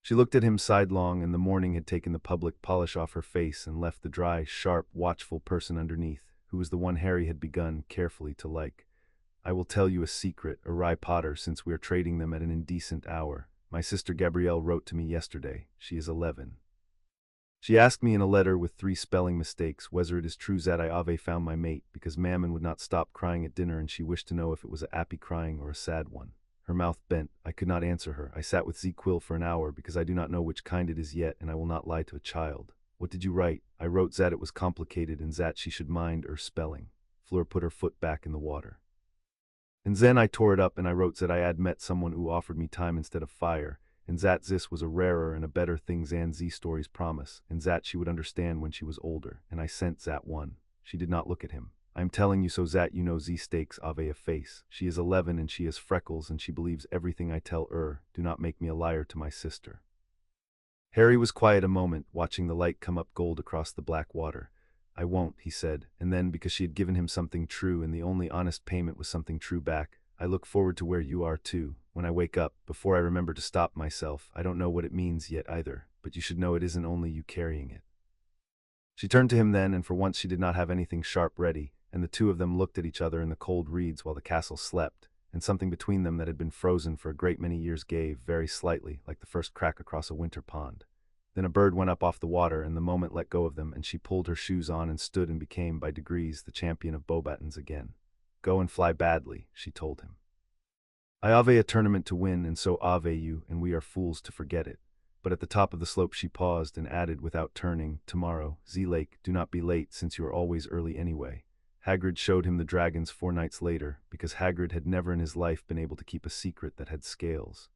She looked at him sidelong, and the morning had taken the public polish off her face and left the dry, sharp, watchful person underneath, who was the one Harry had begun, carefully, to like. I will tell you a secret, a Rye Potter, since we are trading them at an indecent hour. My sister Gabrielle wrote to me yesterday. She is 11. She asked me in a letter with 3 spelling mistakes whether it is true that I ave found my mate, because Mammon would not stop crying at dinner, and she wished to know if it was a happy crying or a sad one. Her mouth bent. I could not answer her. I sat with Quill for an hour, because I do not know which kind it is yet, and I will not lie to a child. What did you write? I wrote that it was complicated and that she should mind her spelling. Fleur put her foot back in the water. And then I tore it up, and I wrote that I had met someone who offered me time instead of fire, and that this was a rarer and a better thing than Z stories promise, and that she would understand when she was older, and I sent that one. She did not look at him. I am telling you so that you know Z stakes ave a face. She is 11 and she has freckles, and she believes everything I tell her. Do not make me a liar to my sister. Harry was quiet a moment, watching the light come up gold across the black water. I won't, he said, and then, because she had given him something true, and the only honest payment was something true back, I look forward to where you are too. When I wake up, before I remember to stop myself, I don't know what it means yet either, but you should know it isn't only you carrying it. She turned to him then, and for once she did not have anything sharp ready, and the two of them looked at each other in the cold reeds while the castle slept, and something between them that had been frozen for a great many years gave, very slightly, like the first crack across a winter pond. Then a bird went up off the water, and the moment let go of them, and she pulled her shoes on and stood and became, by degrees, the champion of Beauxbatons again. Go and fly badly, she told him. I ave a tournament to win, and so ave you, and we are fools to forget it. But at the top of the slope she paused and added without turning, tomorrow, Z-Lake, do not be late, since you are always early anyway. Hagrid showed him the dragons 4 nights later, because Hagrid had never in his life been able to keep a secret that had scales.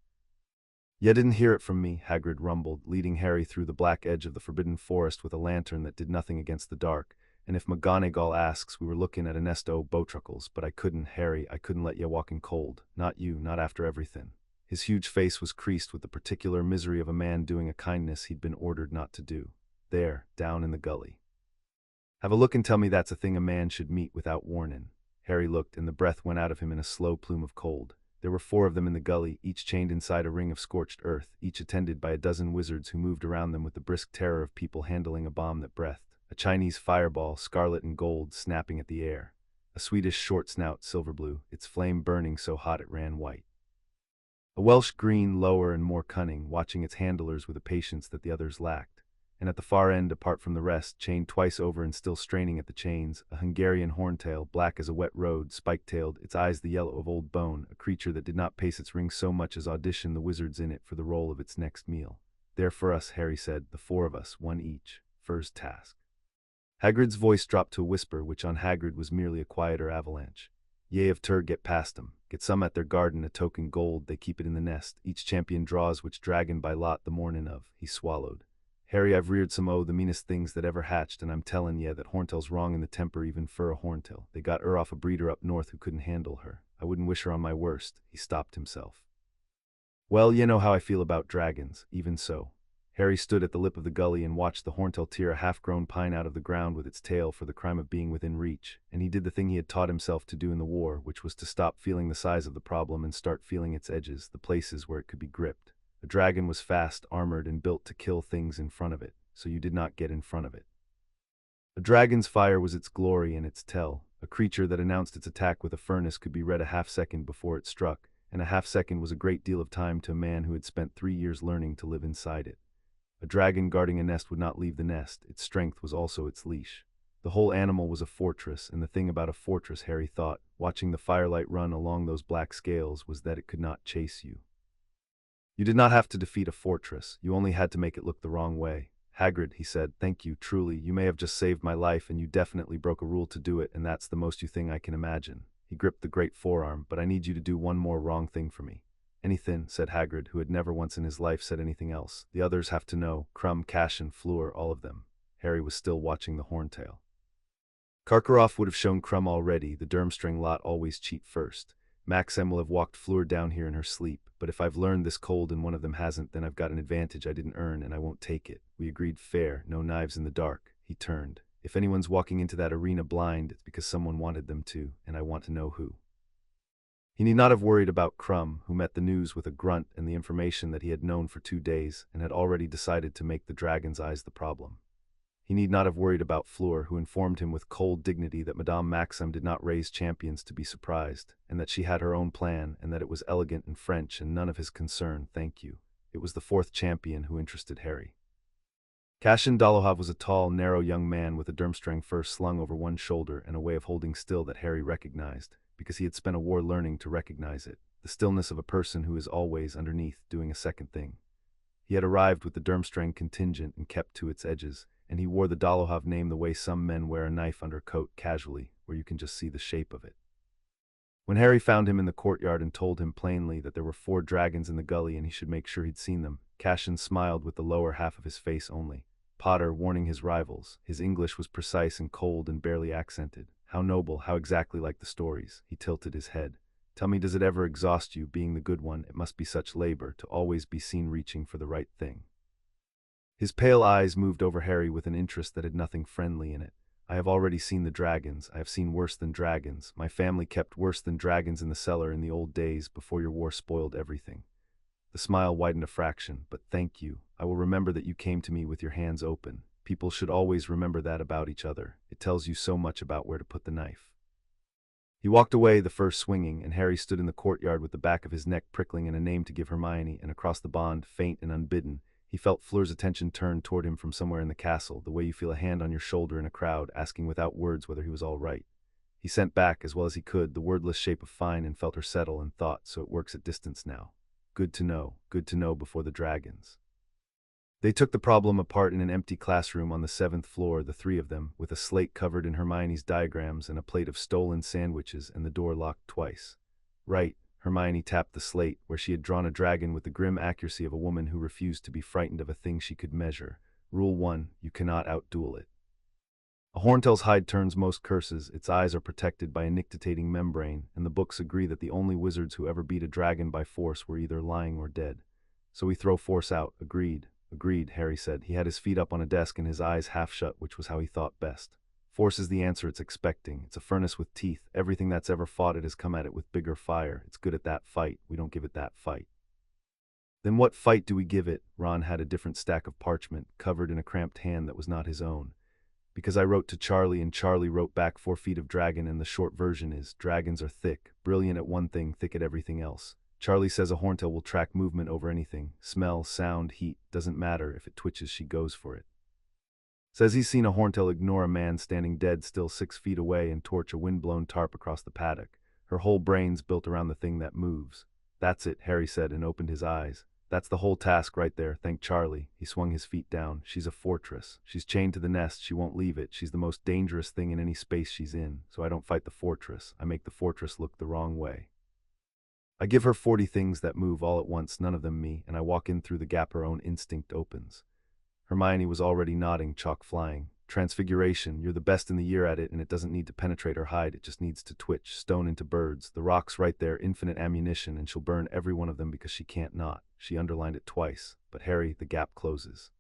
"You didn't hear it from me," Hagrid rumbled, leading Harry through the black edge of the forbidden forest with a lantern that did nothing against the dark. "And if McGonagall asks, we were looking at a nest o' Beautruckles, but I couldn't, Harry, I couldn't let ye walk in cold. Not you, not after everything." His huge face was creased with the particular misery of a man doing a kindness he'd been ordered not to do. "There, down in the gully. Have a look and tell me that's a thing a man should meet without warning." Harry looked, and the breath went out of him in a slow plume of cold. There were 4 of them in the gully, each chained inside a ring of scorched earth, each attended by a dozen wizards who moved around them with the brisk terror of people handling a bomb that breathed. A Chinese fireball, scarlet and gold, snapping at the air. A Swedish short snout, silver blue, its flame burning so hot it ran white. A Welsh green, lower and more cunning, watching its handlers with a patience that the others lacked. And at the far end, apart from the rest, chained twice over and still straining at the chains, a Hungarian horntail, black as a wet road, spike-tailed, its eyes the yellow of old bone, a creature that did not pace its ring so much as audition the wizards in it for the role of its next meal. "There for us," Harry said, "the 4 of us, one each. First task." Hagrid's voice dropped to a whisper, which on Hagrid was merely a quieter avalanche. "Ye of Tur get past 'em. Get some at their garden, a token gold, they keep it in the nest. Each champion draws which dragon by lot the mornin' of." He swallowed. "Harry, I've reared some o' the meanest things that ever hatched, and I'm tellin' ye that Horntail's wrong in the temper even fur a Horntail. They got her off a breeder up north who couldn't handle her. I wouldn't wish her on my worst." He stopped himself. "Well, ye know how I feel about dragons, even so." Harry stood at the lip of the gully and watched the Horntail tear a half-grown pine out of the ground with its tail for the crime of being within reach, and he did the thing he had taught himself to do in the war, which was to stop feeling the size of the problem and start feeling its edges, the places where it could be gripped. A dragon was fast, armored, and built to kill things in front of it, so you did not get in front of it. A dragon's fire was its glory and its tell. A creature that announced its attack with a furnace could be read a half-second before it struck, and a half-second was a great deal of time to a man who had spent 3 years learning to live inside it. A dragon guarding a nest would not leave the nest. Its strength was also its leash. The whole animal was a fortress, and the thing about a fortress, Harry thought, watching the firelight run along those black scales, was that it could not chase you. You did not have to defeat a fortress, you only had to make it look the wrong way. "Hagrid," he said, "thank you, truly, you may have just saved my life, and you definitely broke a rule to do it, and that's the most you thing I can imagine." He gripped the great forearm. "But I need you to do one more wrong thing for me." "Anything," said Hagrid, who had never once in his life said anything else. "The others have to know, Krum, Cash, and Fleur, all of them." Harry was still watching the Horntail. Karkaroff would have shown Krum already. The Durmstrang lot always cheat first. "Maxim will have walked Fleur down here in her sleep, but if I've learned this cold and one of them hasn't, then I've got an advantage I didn't earn, and I won't take it. We agreed fair, no knives in the dark." He turned. If anyone's walking into that arena blind, it's because someone wanted them to, and I want to know who. He need not have worried about Crumb, who met the news with a grunt and the information that he had known for 2 days and had already decided to make the dragon's eyes the problem. He need not have worried about Fleur, who informed him with cold dignity that Madame Maxim did not raise champions to be surprised, and that she had her own plan, and that it was elegant and French and none of his concern, thank you. It was the 4th champion who interested Harry. Cashin Dolohov was a tall, narrow young man with a Durmstrang fur slung over one shoulder and a way of holding still that Harry recognized, because he had spent a war learning to recognize it, the stillness of a person who is always underneath doing a second thing. He had arrived with the Durmstrang contingent and kept to its edges, and he wore the Dolohov name the way some men wear a knife under a coat casually, where you can just see the shape of it. When Harry found him in the courtyard and told him plainly that there were 4 dragons in the gully and he should make sure he'd seen them, Cashin smiled with the lower half of his face only. Potter warning his rivals. His English was precise and cold and barely accented. How noble, how exactly like the stories. He tilted his head. Tell me, does it ever exhaust you, being the good one? It must be such labor to always be seen reaching for the right thing. His pale eyes moved over Harry with an interest that had nothing friendly in it. I have already seen the dragons. I have seen worse than dragons. My family kept worse than dragons in the cellar in the old days before your war spoiled everything. The smile widened a fraction, but thank you. I will remember that you came to me with your hands open. People should always remember that about each other. It tells you so much about where to put the knife. He walked away, the fur swinging, and Harry stood in the courtyard with the back of his neck prickling and a name to give Hermione, and across the bond, faint and unbidden, he felt Fleur's attention turned toward him from somewhere in the castle, the way you feel a hand on your shoulder in a crowd, asking without words whether he was all right. He sent back, as well as he could, the wordless shape of fine and felt her settle and thought, so it works at distance now. Good to know before the dragons. They took the problem apart in an empty classroom on the 7th floor, the 3 of them, with a slate covered in Hermione's diagrams and a plate of stolen sandwiches and the door locked twice. Right, Hermione tapped the slate, where she had drawn a dragon with the grim accuracy of a woman who refused to be frightened of a thing she could measure. Rule 1, you cannot outduel it. A horntail's hide turns most curses, its eyes are protected by a nictitating membrane, and the books agree that the only wizards who ever beat a dragon by force were either lying or dead. So we throw force out, agreed. Agreed, Harry said. He had his feet up on a desk and his eyes half shut, which was how he thought best. Force is the answer it's expecting. It's a furnace with teeth. Everything that's ever fought it has come at it with bigger fire. It's good at that fight. We don't give it that fight. Then what fight do we give it? Ron had a different stack of parchment, covered in a cramped hand that was not his own. Because I wrote to Charlie and Charlie wrote back 4 feet of dragon, and the short version is, dragons are thick, brilliant at one thing, thick at everything else. Charlie says a horntail will track movement over anything. Smell, sound, heat, doesn't matter. If it twitches, she goes for it. Says he's seen a horntail ignore a man standing dead still 6 feet away and torch a wind-blown tarp across the paddock. Her whole brain's built around the thing that moves. That's it, Harry said and opened his eyes. That's the whole task right there, thank Charlie. He swung his feet down. She's a fortress. She's chained to the nest. She won't leave it. She's the most dangerous thing in any space she's in. So I don't fight the fortress. I make the fortress look the wrong way. I give her 40 things that move all at once, none of them me, and I walk in through the gap her own instinct opens. Hermione was already nodding, chalk flying. Transfiguration, you're the best in the year at it, and it doesn't need to penetrate her hide, it just needs to twitch, stone into birds. The rock's right there, infinite ammunition, and she'll burn every one of them because she can't not. She underlined it twice, but Harry, the gap closes.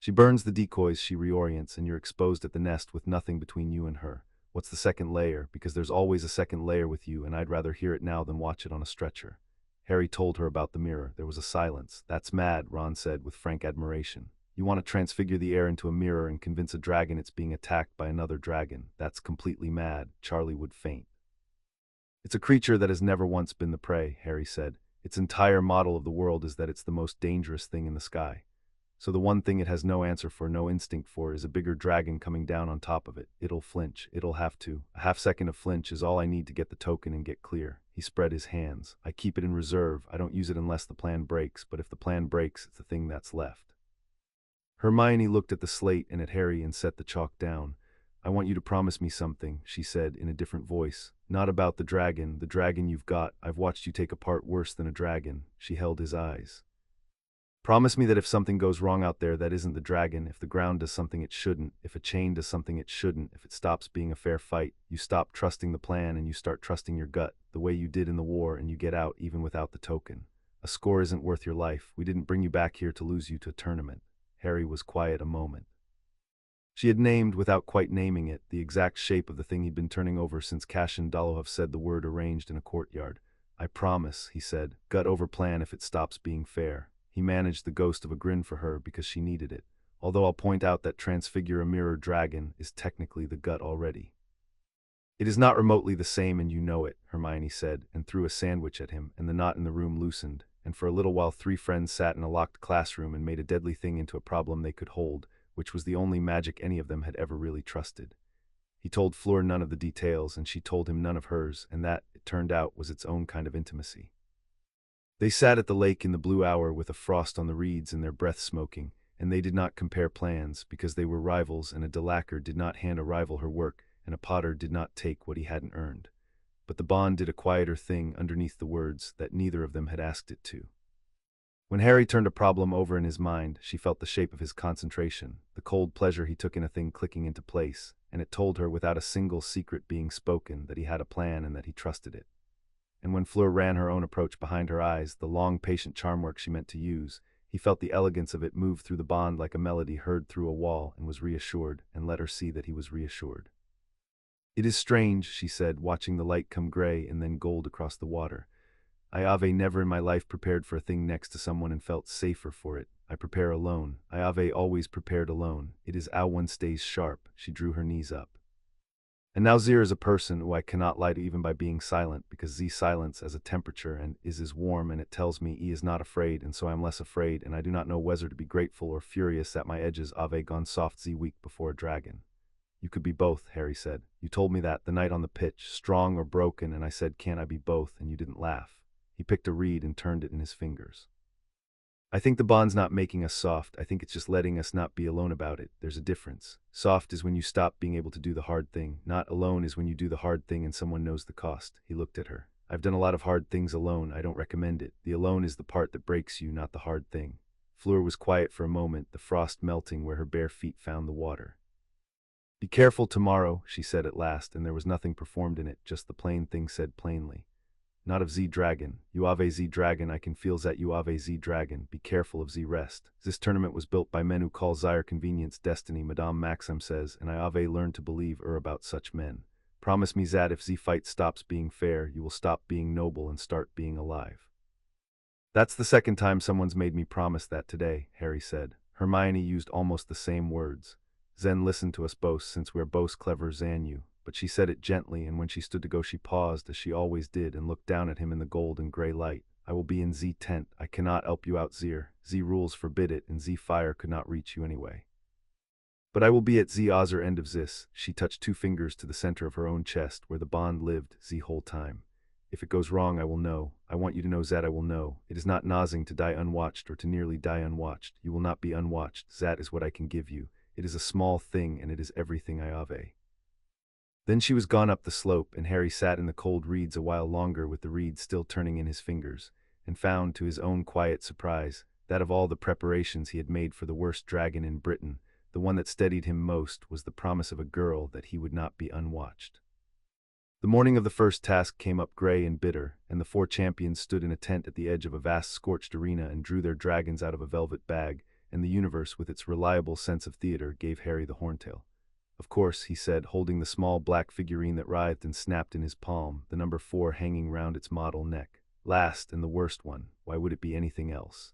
She burns the decoys, she reorients, and you're exposed at the nest with nothing between you and her. What's the second layer? Because there's always a second layer with you, and I'd rather hear it now than watch it on a stretcher. Harry told her about the mirror. There was a silence. That's mad, Ron said with frank admiration. You want to transfigure the air into a mirror and convince a dragon it's being attacked by another dragon. That's completely mad. Charlie would faint. It's a creature that has never once been the prey, Harry said. Its entire model of the world is that it's the most dangerous thing in the sky. So the one thing it has no answer for, no instinct for, is a bigger dragon coming down on top of it. It'll flinch. It'll have to. A half second of flinch is all I need to get the token and get clear. He spread his hands. I keep it in reserve. I don't use it unless the plan breaks, but if the plan breaks, it's the thing that's left. Hermione looked at the slate and at Harry and set the chalk down. I want you to promise me something, she said in a different voice. Not about the dragon you've got. I've watched you take apart worse than a dragon. She held his eyes. Promise me that if something goes wrong out there, that isn't the dragon, if the ground does something it shouldn't, if a chain does something it shouldn't, if it stops being a fair fight, you stop trusting the plan and you start trusting your gut, the way you did in the war, and you get out even without the token. A score isn't worth your life. We didn't bring you back here to lose you to a tournament. Harry was quiet a moment. She had named, without quite naming it, the exact shape of the thing he'd been turning over since Cassian Dolohov said the word arranged in a courtyard. "I promise," he said, "gut over plan if it stops being fair." He managed the ghost of a grin for her because she needed it. Although I'll point out that transfigure a mirror dragon is technically the gut already. "It is not remotely the same and you know it," Hermione said, and threw a sandwich at him, and the knot in the room loosened, and for a little while three friends sat in a locked classroom and made a deadly thing into a problem they could hold, which was the only magic any of them had ever really trusted. He told Fleur none of the details, and she told him none of hers, and that, it turned out, was its own kind of intimacy. They sat at the lake in the blue hour with a frost on the reeds and their breath smoking, and they did not compare plans, because they were rivals, and a Delacour did not hand a rival her work, and a Potter did not take what he hadn't earned. But the bond did a quieter thing underneath the words that neither of them had asked it to. When Harry turned a problem over in his mind, she felt the shape of his concentration, the cold pleasure he took in a thing clicking into place, and it told her without a single secret being spoken that he had a plan and that he trusted it. And when Fleur ran her own approach behind her eyes, the long, patient charm work she meant to use, he felt the elegance of it move through the bond like a melody heard through a wall, and was reassured, and let her see that he was reassured. "It is strange," she said, watching the light come gray and then gold across the water. "I have never in my life prepared for a thing next to someone and felt safer for it. I prepare alone. I have always prepared alone. It is how one stays sharp." She drew her knees up. "And now Zir is a person who I cannot lie to even by being silent, because Z silence as a temperature and is warm, and it tells me he is not afraid, and so I am less afraid, and I do not know whether to be grateful or furious that my edges have gone soft Z weak before a dragon." "You could be both," Harry said. "You told me that the night on the pitch, strong or broken, and I said, can't I be both, and you didn't laugh." He picked a reed and turned it in his fingers. "I think the bond's not making us soft. I think it's just letting us not be alone about it. There's a difference. Soft is when you stop being able to do the hard thing. Not alone is when you do the hard thing and someone knows the cost." He looked at her. "I've done a lot of hard things alone. I don't recommend it. The alone is the part that breaks you, not the hard thing." Fleur was quiet for a moment, the frost melting where her bare feet found the water. "Be careful tomorrow," she said at last, and there was nothing performed in it, just the plain thing said plainly. "Not of Z dragon. You have Z dragon. I can feel that you have Z dragon. Be careful of Z rest. This tournament was built by men who call Zire convenience destiny, Madame Maxim says, and I have learned to believe about such men. Promise me that if Z fight stops being fair, you will stop being noble and start being alive." "That's the second time someone's made me promise that today," Harry said. Hermione used almost the same words. "Zen listened to us both, since we're both clever than you." But she said it gently, and when she stood to go she paused, as she always did, and looked down at him in the gold and gray light. "I will be in Z tent. I cannot help you out, Zir. Z rules forbid it, and Z fire could not reach you anyway. But I will be at Z other end of this." She touched two fingers to the center of her own chest, where the bond lived, Z whole time. "If it goes wrong, I will know. I want you to know that I will know. It is not nausing to die unwatched or to nearly die unwatched. You will not be unwatched. That is what I can give you. It is a small thing, and it is everything I have." Then she was gone up the slope, and Harry sat in the cold reeds a while longer with the reeds still turning in his fingers, and found, to his own quiet surprise, that of all the preparations he had made for the worst dragon in Britain, the one that steadied him most was the promise of a girl that he would not be unwatched. The morning of the first task came up gray and bitter, and the four champions stood in a tent at the edge of a vast scorched arena and drew their dragons out of a velvet bag, and the universe, with its reliable sense of theater, gave Harry the horntail. "Of course," he said, holding the small black figurine that writhed and snapped in his palm, the number 4 hanging round its model neck. "Last and the worst one. Why would it be anything else?"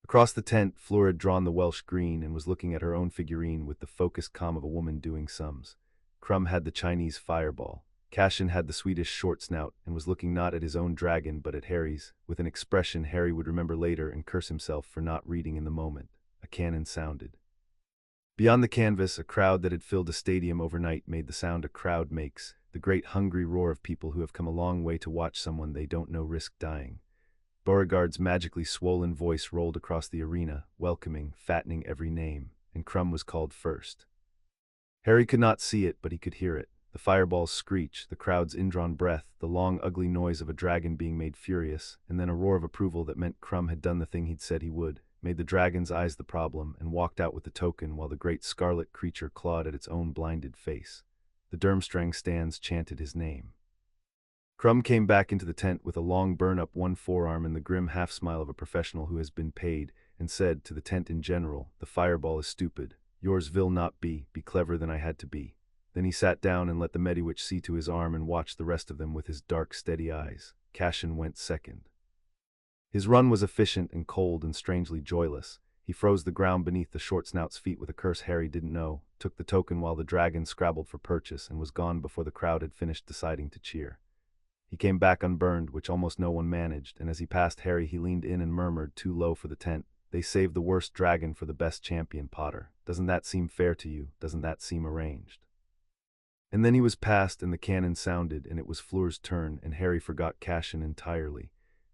Across the tent, Fleur had drawn the Welsh green and was looking at her own figurine with the focused calm of a woman doing sums. Krum had the Chinese fireball. Cassian had the Swedish short snout and was looking not at his own dragon but at Harry's, with an expression Harry would remember later and curse himself for not reading in the moment. A cannon sounded. Beyond the canvas, a crowd that had filled a stadium overnight made the sound a crowd makes, the great hungry roar of people who have come a long way to watch someone they don't know risk dying. Beauregard's magically swollen voice rolled across the arena, welcoming, fattening every name, and Krum was called first. Harry could not see it, but he could hear it. The fireball's screech, the crowd's indrawn breath, the long ugly noise of a dragon being made furious, and then a roar of approval that meant Krum had done the thing he'd said he would, made the dragon's eyes the problem, and walked out with the token while the great scarlet creature clawed at its own blinded face. The Durmstrang stands chanted his name. Krum came back into the tent with a long burn up one forearm and the grim half-smile of a professional who has been paid, and said, to the tent in general, "The fireball is stupid. Yours will not be clever than I had to be. Then he sat down and let the Mediwitch see to his arm and watched the rest of them with his dark, steady eyes. Cassian went second. His run was efficient and cold and strangely joyless. He froze the ground beneath the short snout's feet with a curse Harry didn't know, took the token while the dragon scrabbled for purchase, and was gone before the crowd had finished deciding to cheer. He came back unburned, which almost no one managed, and as he passed Harry he leaned in and murmured, too low for the tent, "They saved the worst dragon for the best champion, Potter. Doesn't that seem fair to you? Doesn't that seem arranged?" And then he was past and the cannon sounded, and it was Fleur's turn, and Harry forgot Cassian entirely.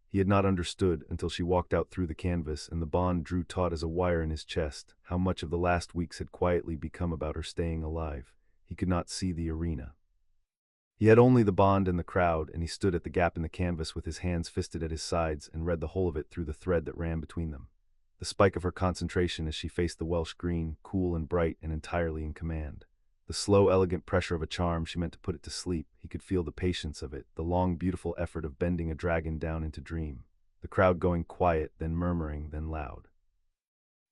He had not understood, until she walked out through the canvas and the bond drew taut as a wire in his chest, how much of the last weeks had quietly become about her staying alive. He could not see the arena. He had only the bond and the crowd, and he stood at the gap in the canvas with his hands fisted at his sides and read the whole of it through the thread that ran between them. The spike of her concentration as she faced the Welsh green, cool and bright and entirely in command. The slow, elegant pressure of a charm she meant to put it to sleep. He could feel the patience of it, the long, beautiful effort of bending a dragon down into dream. The crowd going quiet, then murmuring, then loud.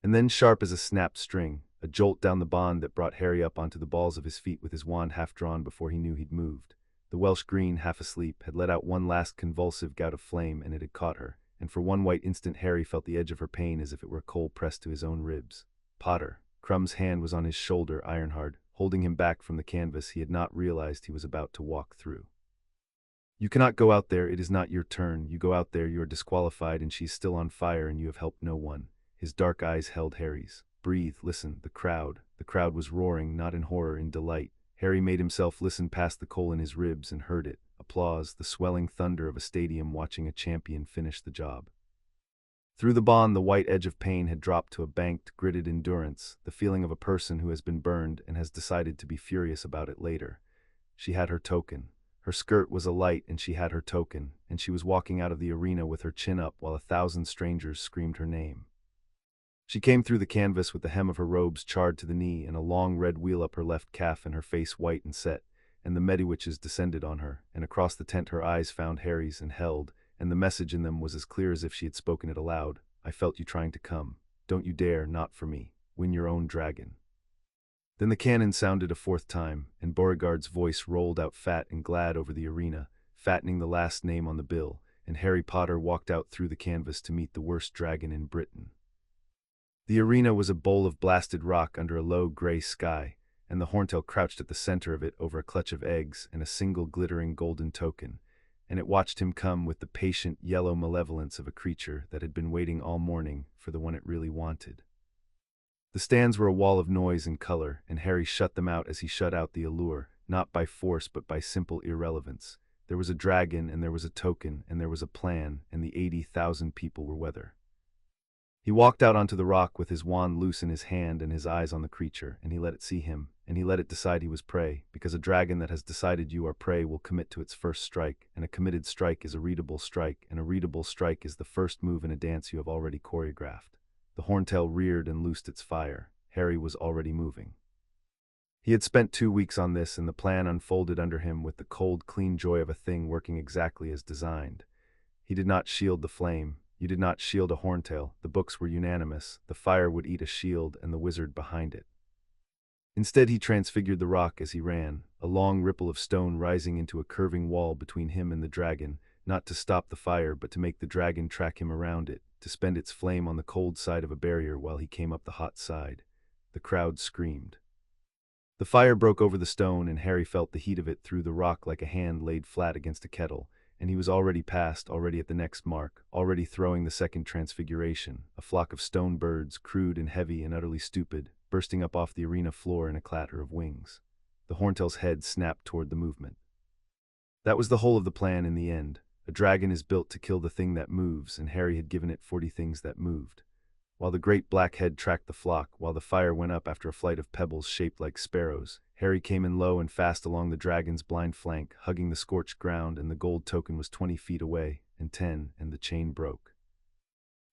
And then sharp as a snapped string, a jolt down the bond that brought Harry up onto the balls of his feet with his wand half drawn before he knew he'd moved. The Welsh green, half asleep, had let out one last convulsive gout of flame, and it had caught her, and for one white instant Harry felt the edge of her pain as if it were coal pressed to his own ribs. Potter. Crumb's hand was on his shoulder, iron-hard, holding him back from the canvas he had not realized he was about to walk through. "You cannot go out there, it is not your turn. You go out there, you are disqualified, and she is still on fire, and you have helped no one." His dark eyes held Harry's. "Breathe, listen, the crowd." The crowd was roaring, not in horror, in delight. Harry made himself listen past the coal in his ribs and heard it. Applause, the swelling thunder of a stadium watching a champion finish the job. Through the bond the white edge of pain had dropped to a banked, gritted endurance, the feeling of a person who has been burned and has decided to be furious about it later. She had her token. Her skirt was alight and she had her token, and she was walking out of the arena with her chin up while 1,000 strangers screamed her name. She came through the canvas with the hem of her robes charred to the knee and a long red wheal up her left calf and her face white and set, and the Mediwitches descended on her, and across the tent her eyes found Harry's and held, and the message in them was as clear as if she had spoken it aloud. "I felt you trying to come. Don't you dare, not for me. Win your own dragon." Then the cannon sounded a fourth time, and Beauregard's voice rolled out fat and glad over the arena, fattening the last name on the bill, and Harry Potter walked out through the canvas to meet the worst dragon in Britain. The arena was a bowl of blasted rock under a low gray sky, and the Horntail crouched at the center of it over a clutch of eggs and a single glittering golden token, and it watched him come with the patient yellow malevolence of a creature that had been waiting all morning for the one it really wanted. The stands were a wall of noise and color, and Harry shut them out as he shut out the allure, not by force but by simple irrelevance. There was a dragon, and there was a token, and there was a plan, and the 80,000 people were weather. He walked out onto the rock with his wand loose in his hand and his eyes on the creature, and he let it see him, and he let it decide he was prey, because a dragon that has decided you are prey will commit to its first strike, and a committed strike is a readable strike, and a readable strike is the first move in a dance you have already choreographed. The Horntail reared and loosed its fire. Harry was already moving. He had spent 2 weeks on this, and the plan unfolded under him with the cold, clean joy of a thing working exactly as designed. He did not shield the flame. You did not shield a Horntail. The books were unanimous. The fire would eat a shield and the wizard behind it. Instead he transfigured the rock as he ran, a long ripple of stone rising into a curving wall between him and the dragon, not to stop the fire but to make the dragon track him around it, to spend its flame on the cold side of a barrier while he came up the hot side. The crowd screamed. The fire broke over the stone, and Harry felt the heat of it through the rock like a hand laid flat against a kettle, and he was already past, already at the next mark, already throwing the second transfiguration, a flock of stone birds, crude and heavy and utterly stupid, bursting up off the arena floor in a clatter of wings. The Horntail's head snapped toward the movement. That was the whole of the plan in the end. A dragon is built to kill the thing that moves, and Harry had given it 40 things that moved. While the great black head tracked the flock, while the fire went up after a flight of pebbles shaped like sparrows, Harry came in low and fast along the dragon's blind flank, hugging the scorched ground, and the gold token was 20 feet away, and 10, and the chain broke.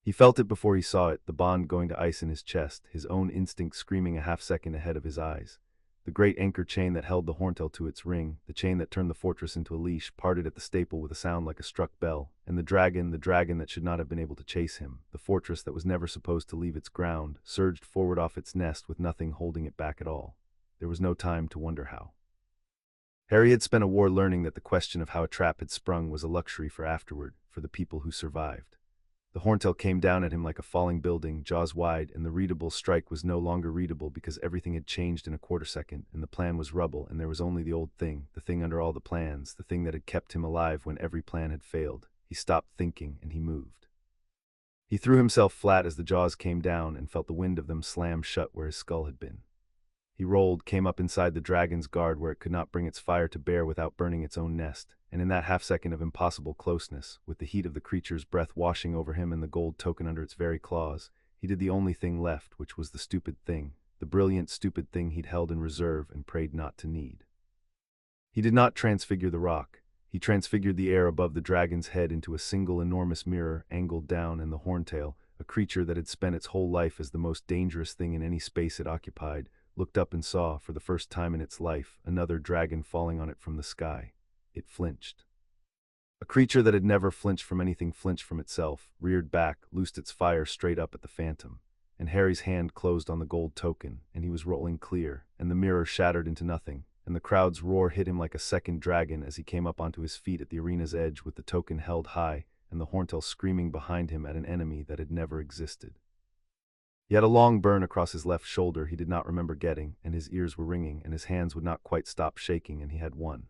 He felt it before he saw it, the bond going to ice in his chest, his own instinct screaming a half-second ahead of his eyes. The great anchor chain that held the horntail to its ring, the chain that turned the fortress into a leash, parted at the staple with a sound like a struck bell, and the dragon that should not have been able to chase him, the fortress that was never supposed to leave its ground, surged forward off its nest with nothing holding it back at all. There was no time to wonder how. Harry had spent a war learning that the question of how a trap had sprung was a luxury for afterward, for the people who survived. The horntail came down at him like a falling building, jaws wide, and the readable strike was no longer readable because everything had changed in a quarter second, and the plan was rubble, and there was only the old thing, the thing under all the plans, the thing that had kept him alive when every plan had failed. He stopped thinking, and he moved. He threw himself flat as the jaws came down and felt the wind of them slam shut where his skull had been. He rolled, came up inside the dragon's guard where it could not bring its fire to bear without burning its own nest, and in that half-second of impossible closeness, with the heat of the creature's breath washing over him and the gold token under its very claws, he did the only thing left, which was the stupid thing, the brilliant stupid thing he'd held in reserve and prayed not to need. He did not transfigure the rock. He transfigured the air above the dragon's head into a single enormous mirror angled down, and the horntail, a creature that had spent its whole life as the most dangerous thing in any space it occupied, looked up and saw, for the first time in its life, another dragon falling on it from the sky. It flinched. A creature that had never flinched from anything flinched from itself, reared back, loosed its fire straight up at the phantom, and Harry's hand closed on the gold token, and he was rolling clear, and the mirror shattered into nothing, and the crowd's roar hit him like a second dragon as he came up onto his feet at the arena's edge with the token held high, and the horntail screaming behind him at an enemy that had never existed. He had a long burn across his left shoulder he did not remember getting, and his ears were ringing, and his hands would not quite stop shaking, and he had won.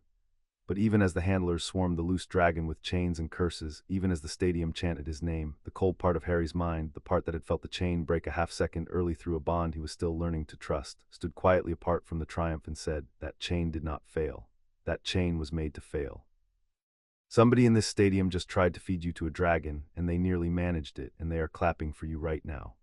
But even as the handlers swarmed the loose dragon with chains and curses, even as the stadium chanted his name, the cold part of Harry's mind, the part that had felt the chain break a half-second early through a bond he was still learning to trust, stood quietly apart from the triumph and said, "That chain did not fail. That chain was made to fail. Somebody in this stadium just tried to feed you to a dragon, and they nearly managed it, and they are clapping for you right now."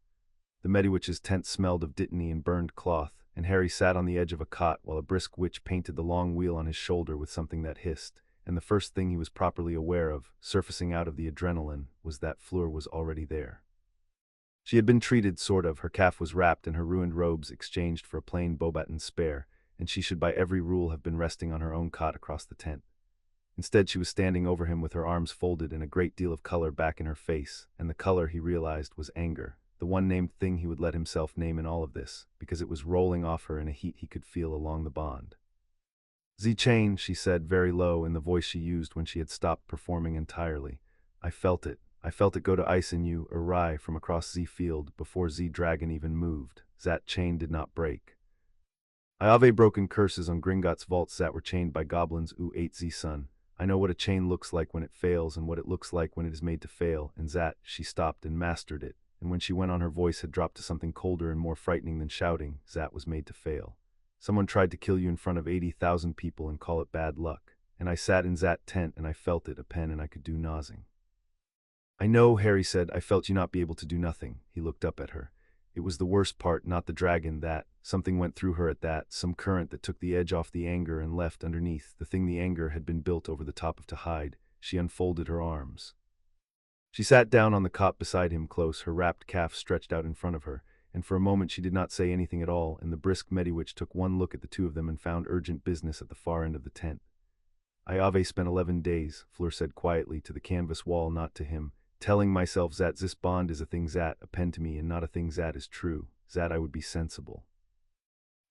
The Mediwitch's tent smelled of dittany and burned cloth, and Harry sat on the edge of a cot while a brisk witch painted the long wheel on his shoulder with something that hissed, and the first thing he was properly aware of, surfacing out of the adrenaline, was that Fleur was already there. She had been treated, sort of. Her calf was wrapped and her ruined robes exchanged for a plain Beauxbatons spare, and she should by every rule have been resting on her own cot across the tent. Instead, she was standing over him with her arms folded and a great deal of color back in her face, and the color, he realized, was anger. The one named thing he would let himself name in all of this, because it was rolling off her in a heat he could feel along the bond. "Z-Chain," she said very low in the voice she used when she had stopped performing entirely. "I felt it. I felt it go to ice in you, Uri, from across Z-Field, before Z-Dragon even moved. Zat chain did not break. I have broken curses on Gringotts vaults that were chained by goblins ate Z-Sun. I know what a chain looks like when it fails and what it looks like when it is made to fail, and Zat," she stopped and mastered it. And when she went on her voice had dropped to something colder and more frightening than shouting, "Zat was made to fail. Someone tried to kill you in front of 80,000 people and call it bad luck. And I sat in Zat tent and I felt it, a pen, and I could do nothing." "I know," Harry said. "I felt you not be able to do nothing." He looked up at her. It was the worst part, not the dragon, that. Something went through her at that, some current that took the edge off the anger and left underneath the thing the anger had been built over the top of to hide. She unfolded her arms. She sat down on the cot beside him close, her wrapped calf stretched out in front of her, and for a moment she did not say anything at all, and the brisk Mediwitch took one look at the two of them and found urgent business at the far end of the tent. "I have spent 11 days, Fleur said quietly, to the canvas wall, not to him, telling myself that this bond is a thing that append to me and not a thing that is true, that I would be sensible.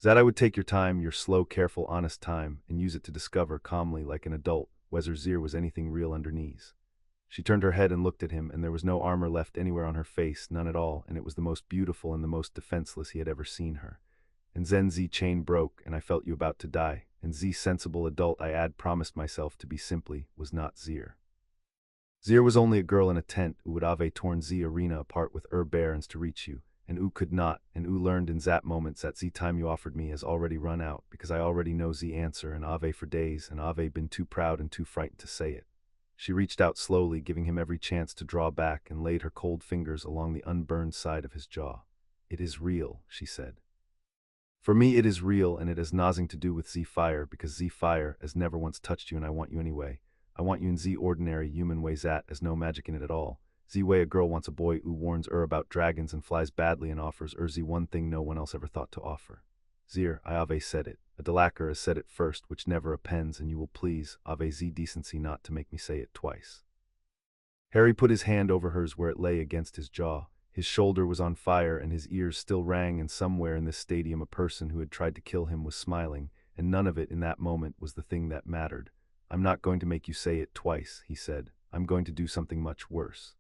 That I would take your time, your slow, careful, honest time, and use it to discover calmly like an adult whether there was anything real underneath." She turned her head and looked at him, and there was no armor left anywhere on her face, none at all, and it was the most beautiful and the most defenseless he had ever seen her. "And then Z chain broke, and I felt you about to die, and Z sensible adult I had promised myself to be simply was not Zir. Zir was only a girl in a tent who would have torn Z arena apart with barons to reach you, and who could not, and who learned in that moments that Z time you offered me has already run out, because I already know Z answer, and have for days, and have been too proud and too frightened to say it." She reached out slowly, giving him every chance to draw back, and laid her cold fingers along the unburned side of his jaw. "It is real," she said. "For me it is real, and it has nothing to do with Z-Fire, because Z-Fire has never once touched you, and I want you anyway. I want you in Z-ordinary human way that has no magic in it at all. Z-way a girl wants a boy who warns about dragons and flies badly and offers Z one thing no one else ever thought to offer. Zir, I have said it. A Delacour has said it first, which never appends, and you will please, avez-y decency not to make me say it twice. Harry put his hand over hers where it lay against his jaw. His shoulder was on fire and his ears still rang, and somewhere in this stadium a person who had tried to kill him was smiling, and none of it in that moment was the thing that mattered. I'm not going to make you say it twice, he said. I'm going to do something much worse.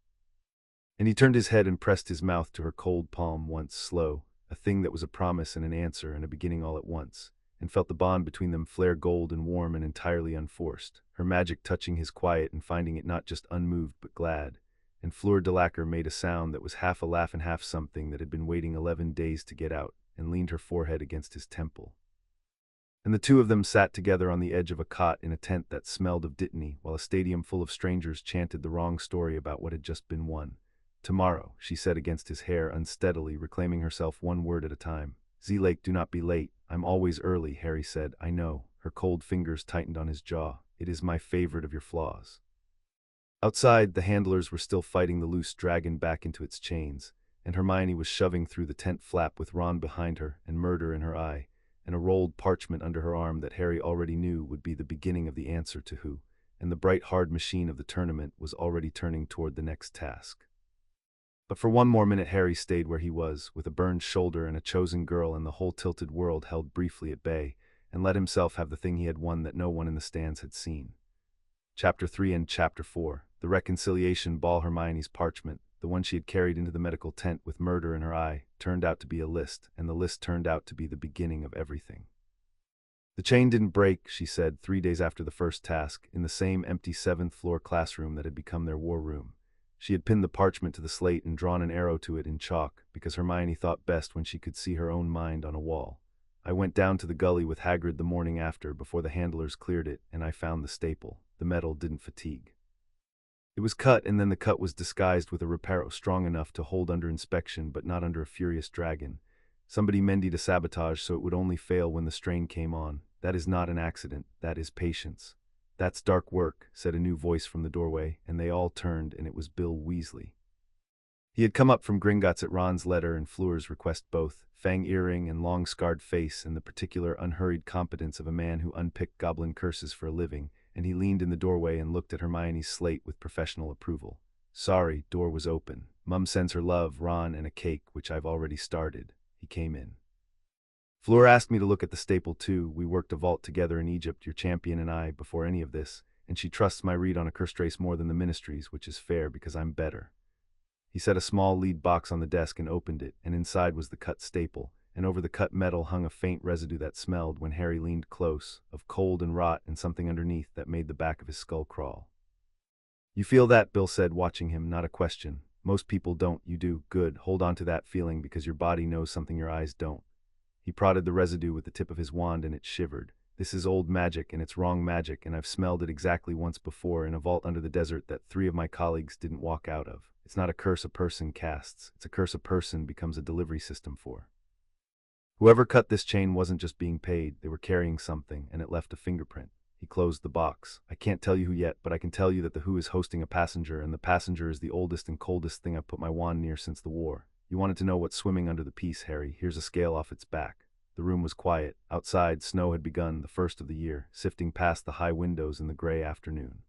And he turned his head and pressed his mouth to her cold palm once, slow, a thing that was a promise and an answer and a beginning all at once, and felt the bond between them flare gold and warm and entirely unforced, her magic touching his quiet and finding it not just unmoved but glad. And Fleur Delacour made a sound that was half a laugh and half something that had been waiting 11 days to get out, and leaned her forehead against his temple. And the two of them sat together on the edge of a cot in a tent that smelled of dittany, while a stadium full of strangers chanted the wrong story about what had just been won. Tomorrow, she said against his hair unsteadily, reclaiming herself one word at a time. Zlake, do not be late. I'm always early, Harry said. I know. Her cold fingers tightened on his jaw. It is my favorite of your flaws. Outside, the handlers were still fighting the loose dragon back into its chains, and Hermione was shoving through the tent flap with Ron behind her and murder in her eye, and a rolled parchment under her arm that Harry already knew would be the beginning of the answer to who, and the bright hard machine of the tournament was already turning toward the next task. But for one more minute Harry stayed where he was, with a burned shoulder and a chosen girl and the whole tilted world held briefly at bay, and let himself have the thing he had won that no one in the stands had seen. Chapter 3 and Chapter 4, the reconciliation ball. Hermione's parchment, the one she had carried into the medical tent with murder in her eye, turned out to be a list, and the list turned out to be the beginning of everything. The chain didn't break, she said 3 days after the first task, in the same empty 7th floor classroom that had become their war room. She had pinned the parchment to the slate and drawn an arrow to it in chalk, because Hermione thought best when she could see her own mind on a wall. I went down to the gully with Hagrid the morning after, before the handlers cleared it, and I found the staple. The metal didn't fatigue. It was cut, and then the cut was disguised with a reparo strong enough to hold under inspection but not under a furious dragon. Somebody mended a sabotage so it would only fail when the strain came on. That is not an accident, that is patience. That's dark work, said a new voice from the doorway, and they all turned, and it was Bill Weasley. He had come up from Gringotts at Ron's letter and Fleur's request, both fang earring and long scarred face and the particular unhurried competence of a man who unpicked goblin curses for a living, and he leaned in the doorway and looked at Hermione's slate with professional approval. Sorry, door was open. Mum sends her love, Ron, and a cake, which I've already started. He came in. Fleur asked me to look at the staple too. We worked a vault together in Egypt, your champion and I, before any of this, and she trusts my read on a cursed race more than the ministry's, which is fair because I'm better. He set a small lead box on the desk and opened it, and inside was the cut staple, and over the cut metal hung a faint residue that smelled, when Harry leaned close, of cold and rot and something underneath that made the back of his skull crawl. You feel that, Bill said, watching him, not a question. Most people don't, you do. Good, hold on to that feeling because your body knows something your eyes don't. He prodded the residue with the tip of his wand and it shivered. This is old magic and it's wrong magic, and I've smelled it exactly once before in a vault under the desert that 3 of my colleagues didn't walk out of. It's not a curse a person casts, it's a curse a person becomes a delivery system for. Whoever cut this chain wasn't just being paid, they were carrying something, and it left a fingerprint. He closed the box. I can't tell you who yet, but I can tell you that the Who is hosting a passenger, and the passenger is the oldest and coldest thing I've put my wand near since the war. You wanted to know what's swimming under the piece, Harry. Here's a scale off its back. The room was quiet. Outside, snow had begun, the first of the year, sifting past the high windows in the gray afternoon.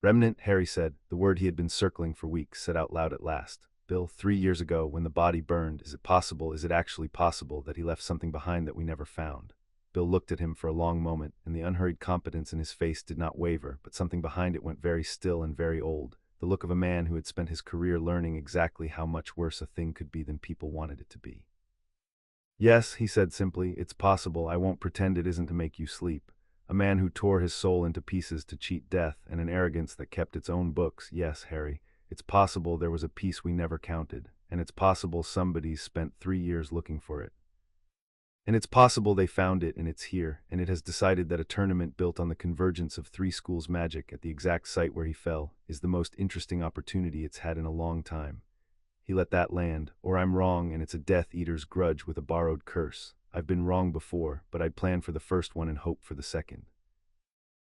Remnant, Harry said, the word he had been circling for weeks, said out loud at last. Bill, 3 years ago, when the body burned, is it actually possible that he left something behind that we never found? Bill looked at him for a long moment, and the unhurried competence in his face did not waver, but something behind it went very still and very old, the look of a man who had spent his career learning exactly how much worse a thing could be than people wanted it to be. Yes, he said simply, it's possible. I won't pretend it isn't to make you sleep. A man who tore his soul into pieces to cheat death, and an arrogance that kept its own books. Yes, Harry, it's possible there was a piece we never counted, and it's possible somebody's spent 3 years looking for it. And it's possible they found it and it's here, and it has decided that a tournament built on the convergence of 3 schools' magic at the exact site where he fell is the most interesting opportunity it's had in a long time. He let that land, or I'm wrong and it's a Death Eater's grudge with a borrowed curse. I've been wrong before, but I'd planned for the first one and hoped for the second.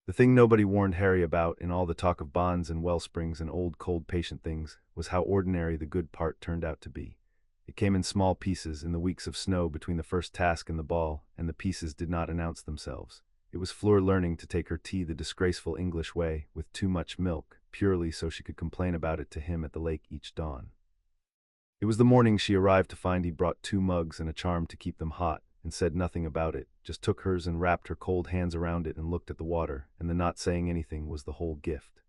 The thing nobody warned Harry about, in all the talk of bonds and wellsprings and old cold patient things, was how ordinary the good part turned out to be. It came in small pieces in the weeks of snow between the first task and the ball, and the pieces did not announce themselves. It was Fleur learning to take her tea the disgraceful English way, with too much milk, purely so she could complain about it to him at the lake each dawn. It was the morning she arrived to find he'd brought 2 mugs and a charm to keep them hot, and said nothing about it, just took hers and wrapped her cold hands around it and looked at the water, and the not saying anything was the whole gift.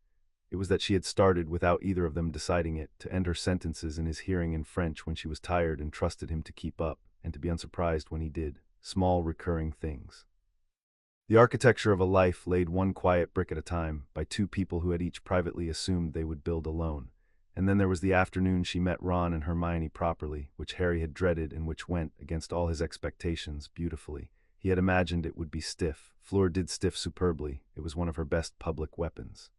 It was that she had started, without either of them deciding it, to end her sentences in his hearing in French when she was tired and trusted him to keep up, and to be unsurprised when he did. Small, recurring things. The architecture of a life laid one quiet brick at a time, by 2 people who had each privately assumed they would build alone. And then there was the afternoon she met Ron and Hermione properly, which Harry had dreaded and which went, against all his expectations, beautifully. He had imagined it would be stiff. Fleur did stiff superbly. It was one of her best public weapons.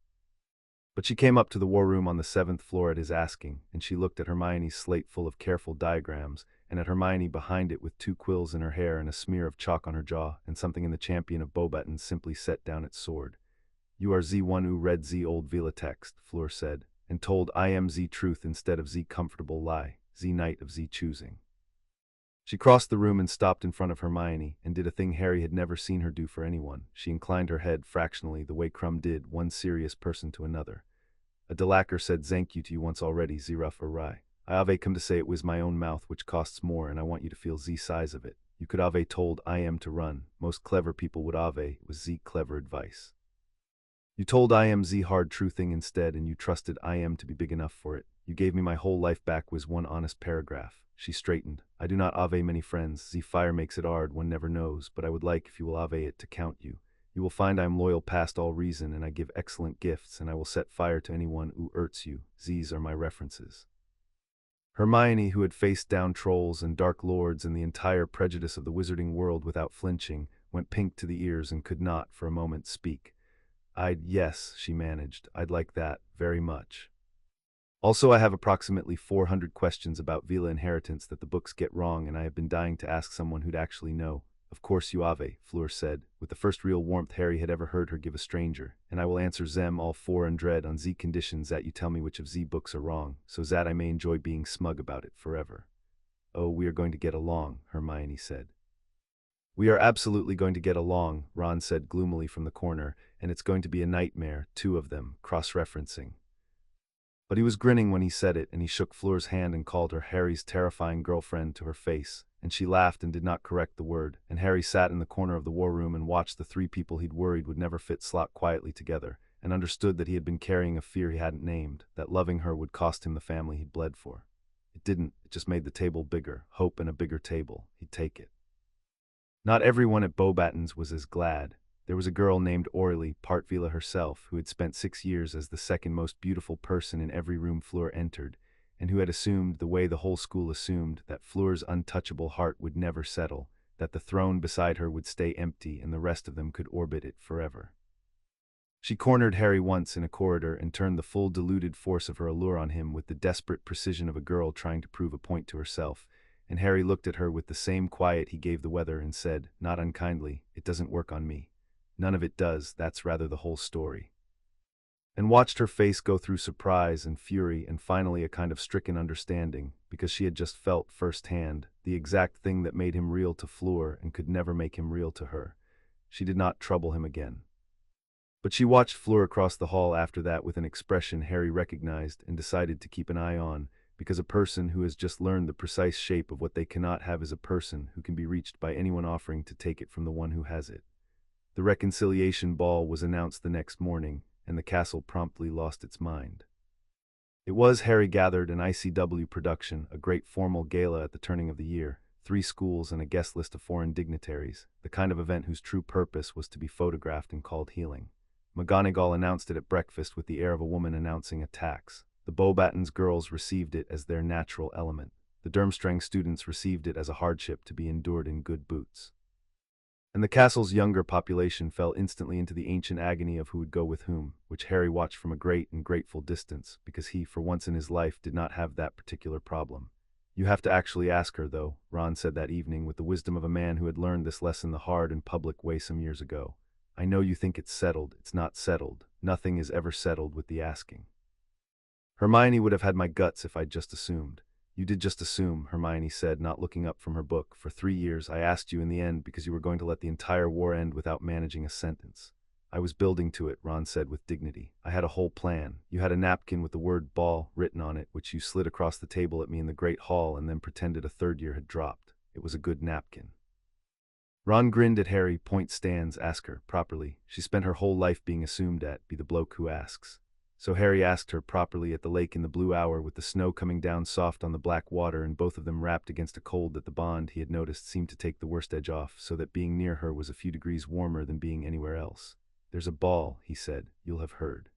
But she came up to the war room on the 7th floor at his asking, and she looked at Hermione's slate full of careful diagrams, and at Hermione behind it with 2 quills in her hair and a smear of chalk on her jaw, and something in the champion of Beauxbatons simply set down its sword. "You are Z one who read Z old Veela text," Fleur said, "and told I am Z truth instead of Z comfortable lie, Z knight of Z choosing." She crossed the room and stopped in front of Hermione, and did a thing Harry had never seen her do for anyone. She inclined her head fractionally the way Crumb did, one serious person to another. "A Delacour said thank you to you once already, Z rough or rye. I ave come to say it was my own mouth which costs more, and I want you to feel Z size of it. You could ave told I am to run. Most clever people would ave, it was Z clever advice. You told I am Z hard true thing instead, and you trusted I am to be big enough for it. You gave me my whole life back was one honest paragraph." She straightened. "I do not ave many friends. Z fire makes it hard, one never knows, but I would like, if you will ave it, to count you. You will find I am loyal past all reason, and I give excellent gifts, and I will set fire to anyone who hurts you. Z's are my references." Hermione, who had faced down trolls and dark lords and the entire prejudice of the wizarding world without flinching, went pink to the ears and could not, for a moment, speak. Yes," she managed, "I'd like that, very much. Also, I have approximately 400 questions about Veela inheritance that the books get wrong, and I have been dying to ask someone who'd actually know." "Of course you ave," Fleur said, with the first real warmth Harry had ever heard her give a stranger, "and I will answer them all 400 on Z conditions that you tell me which of Z books are wrong, so that I may enjoy being smug about it forever." "Oh, we are going to get along," Hermione said. "We are absolutely going to get along," Ron said gloomily from the corner, "and it's going to be a nightmare, 2 of them, cross-referencing." But he was grinning when he said it, and he shook Fleur's hand and called her Harry's terrifying girlfriend to her face, and she laughed and did not correct the word, and Harry sat in the corner of the war room and watched the 3 people he'd worried would never fit slot quietly together, and understood that he had been carrying a fear he hadn't named, that loving her would cost him the family he'd bled for. It didn't, it just made the table bigger, hope and a bigger table. He'd take it. Not everyone at Beauxbatons was as glad. There was a girl named Aurelie, part Veela herself, who had spent 6 years as the second most beautiful person in every room Fleur entered, and who had assumed, the way the whole school assumed, that Fleur's untouchable heart would never settle, that the throne beside her would stay empty and the rest of them could orbit it forever. She cornered Harry once in a corridor and turned the full diluted force of her allure on him with the desperate precision of a girl trying to prove a point to herself, and Harry looked at her with the same quiet he gave the weather and said, not unkindly, "It doesn't work on me. None of it does, that's rather the whole story." And watched her face go through surprise and fury and finally a kind of stricken understanding, because she had just felt firsthand the exact thing that made him real to Fleur and could never make him real to her. She did not trouble him again. But she watched Fleur across the hall after that with an expression Harry recognized and decided to keep an eye on, because a person who has just learned the precise shape of what they cannot have is a person who can be reached by anyone offering to take it from the one who has it. The reconciliation ball was announced the next morning, and the castle promptly lost its mind. It was, Harry gathered, an ICW production, a great formal gala at the turning of the year, 3 schools and a guest list of foreign dignitaries, the kind of event whose true purpose was to be photographed and called healing. McGonagall announced it at breakfast with the air of a woman announcing a tax. The Beauxbatons girls received it as their natural element. The Durmstrang students received it as a hardship to be endured in good boots. And the castle's younger population fell instantly into the ancient agony of who would go with whom, which Harry watched from a great and grateful distance, because he, for once in his life, did not have that particular problem. "You have to actually ask her, though," Ron said that evening with the wisdom of a man who had learned this lesson the hard and public way some years ago. "I know you think it's settled. It's not settled. Nothing is ever settled with the asking. Hermione would have had my guts if I'd just assumed. You did just assume, Hermione said, not looking up from her book. For 3 years, I asked you in the end because you were going to let the entire war end without managing a sentence. I was building to it, Ron said with dignity. I had a whole plan. You had a napkin with the word ball written on it, which you slid across the table at me in the Great Hall and then pretended a third year had dropped. It was a good napkin. Ron grinned at Harry. Point stands, ask her, properly. She spent her whole life being assumed at, be the bloke who asks. So Harry asked her properly at the lake in the blue hour with the snow coming down soft on the black water and both of them wrapped against a cold that the bond he had noticed seemed to take the worst edge off, so that being near her was a few degrees warmer than being anywhere else. There's a ball, he said, you'll have heard.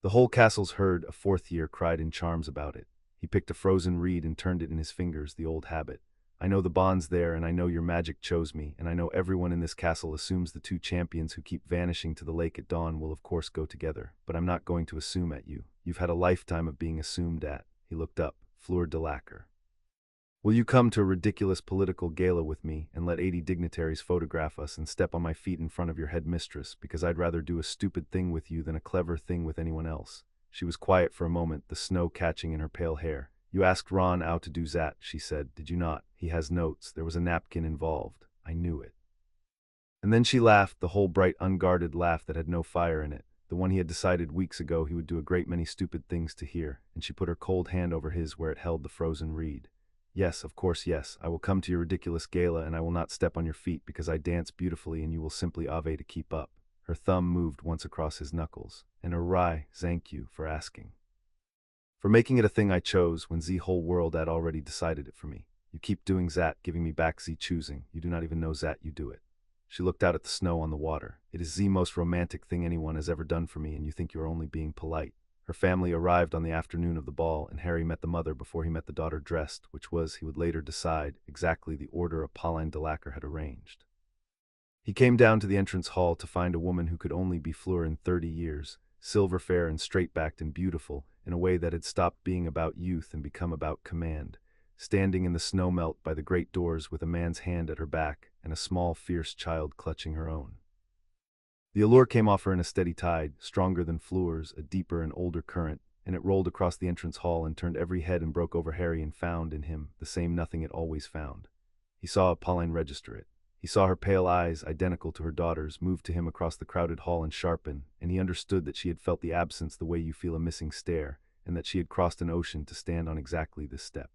The whole castle's heard, a fourth year cried in charms about it. He picked a frozen reed and turned it in his fingers, the old habit. I know the bond's there, and I know your magic chose me, and I know everyone in this castle assumes the two champions who keep vanishing to the lake at dawn will of course go together, but I'm not going to assume at you. You've had a lifetime of being assumed at. He looked up. Fleur Delacour. Will you come to a ridiculous political gala with me and let 80 dignitaries photograph us and step on my feet in front of your headmistress, because I'd rather do a stupid thing with you than a clever thing with anyone else? She was quiet for a moment, the snow catching in her pale hair. You asked Ron out to do that, she said, did you not? He has notes. There was a napkin involved. I knew it. And then she laughed, the whole bright, unguarded laugh that had no fire in it, the one he had decided weeks ago he would do a great many stupid things to hear, and she put her cold hand over his where it held the frozen reed. Yes, of course, yes, I will come to your ridiculous gala and I will not step on your feet because I dance beautifully and you will simply ave to keep up. Her thumb moved once across his knuckles. And awry, thank you for asking. For making it a thing I chose when the whole world had already decided it for me. You keep doing that, giving me back the choosing. You do not even know that you do it. She looked out at the snow on the water. It is the most romantic thing anyone has ever done for me, and you think you are only being polite. Her family arrived on the afternoon of the ball, and Harry met the mother before he met the daughter dressed, which was, he would later decide, exactly the order Apolline Delacour had arranged. He came down to the entrance hall to find a woman who could only be Fleur in 30 years, silver-fair and straight-backed and beautiful, in a way that had stopped being about youth and become about command, standing in the snow melt by the great doors with a man's hand at her back and a small, fierce child clutching her own. The allure came off her in a steady tide, stronger than Fleur's, a deeper and older current, and it rolled across the entrance hall and turned every head and broke over Harry and found in him the same nothing it always found. He saw Apolline register it. He saw her pale eyes, identical to her daughter's, move to him across the crowded hall and sharpen, and he understood that she had felt the absence the way you feel a missing stare, and that she had crossed an ocean to stand on exactly this step.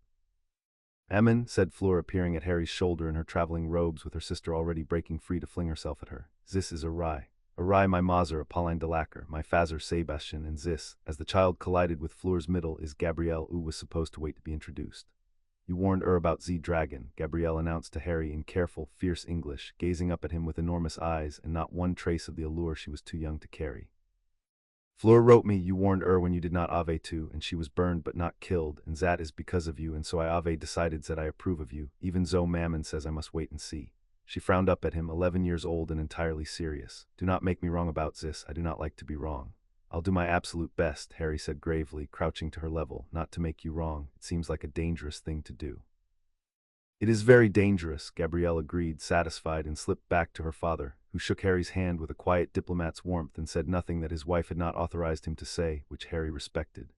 Amen, said Fleur, appearing at Harry's shoulder in her traveling robes with her sister already breaking free to fling herself at her. This is awry. Awry, my Mazer, Apolline Delacour, my Fazer Sebastian, and this, as the child collided with Fleur's middle, is Gabrielle, who was supposed to wait to be introduced. You warned her about the dragon, Gabrielle announced to Harry in careful, fierce English, gazing up at him with enormous eyes and not one trace of the allure she was too young to carry. Fleur wrote me you warned her when you did not ave to, and she was burned but not killed, and that is because of you, and so I ave decided that I approve of you, even though Mammon says I must wait and see. She frowned up at him, 11 years old and entirely serious. Do not make me wrong about this, I do not like to be wrong. I'll do my absolute best, Harry said gravely, crouching to her level, not to make you wrong. It seems like a dangerous thing to do. It is very dangerous, Gabrielle agreed, satisfied, and slipped back to her father, who shook Harry's hand with a quiet diplomat's warmth and said nothing that his wife had not authorized him to say, which Harry respected.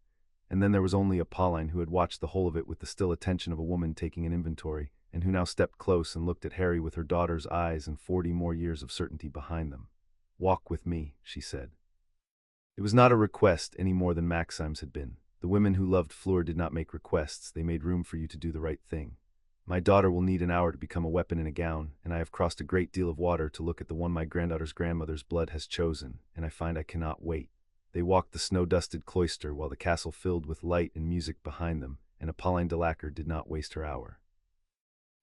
And then there was only Apolline, who had watched the whole of it with the still attention of a woman taking an inventory, and who now stepped close and looked at Harry with her daughter's eyes and 40 more years of certainty behind them. Walk with me, she said. It was not a request any more than Maxime's had been. The women who loved Fleur did not make requests, they made room for you to do the right thing. My daughter will need an hour to become a weapon in a gown, and I have crossed a great deal of water to look at the one my granddaughter's grandmother's blood has chosen, and I find I cannot wait. They walked the snow-dusted cloister while the castle filled with light and music behind them, and Apolline Delacour did not waste her hour.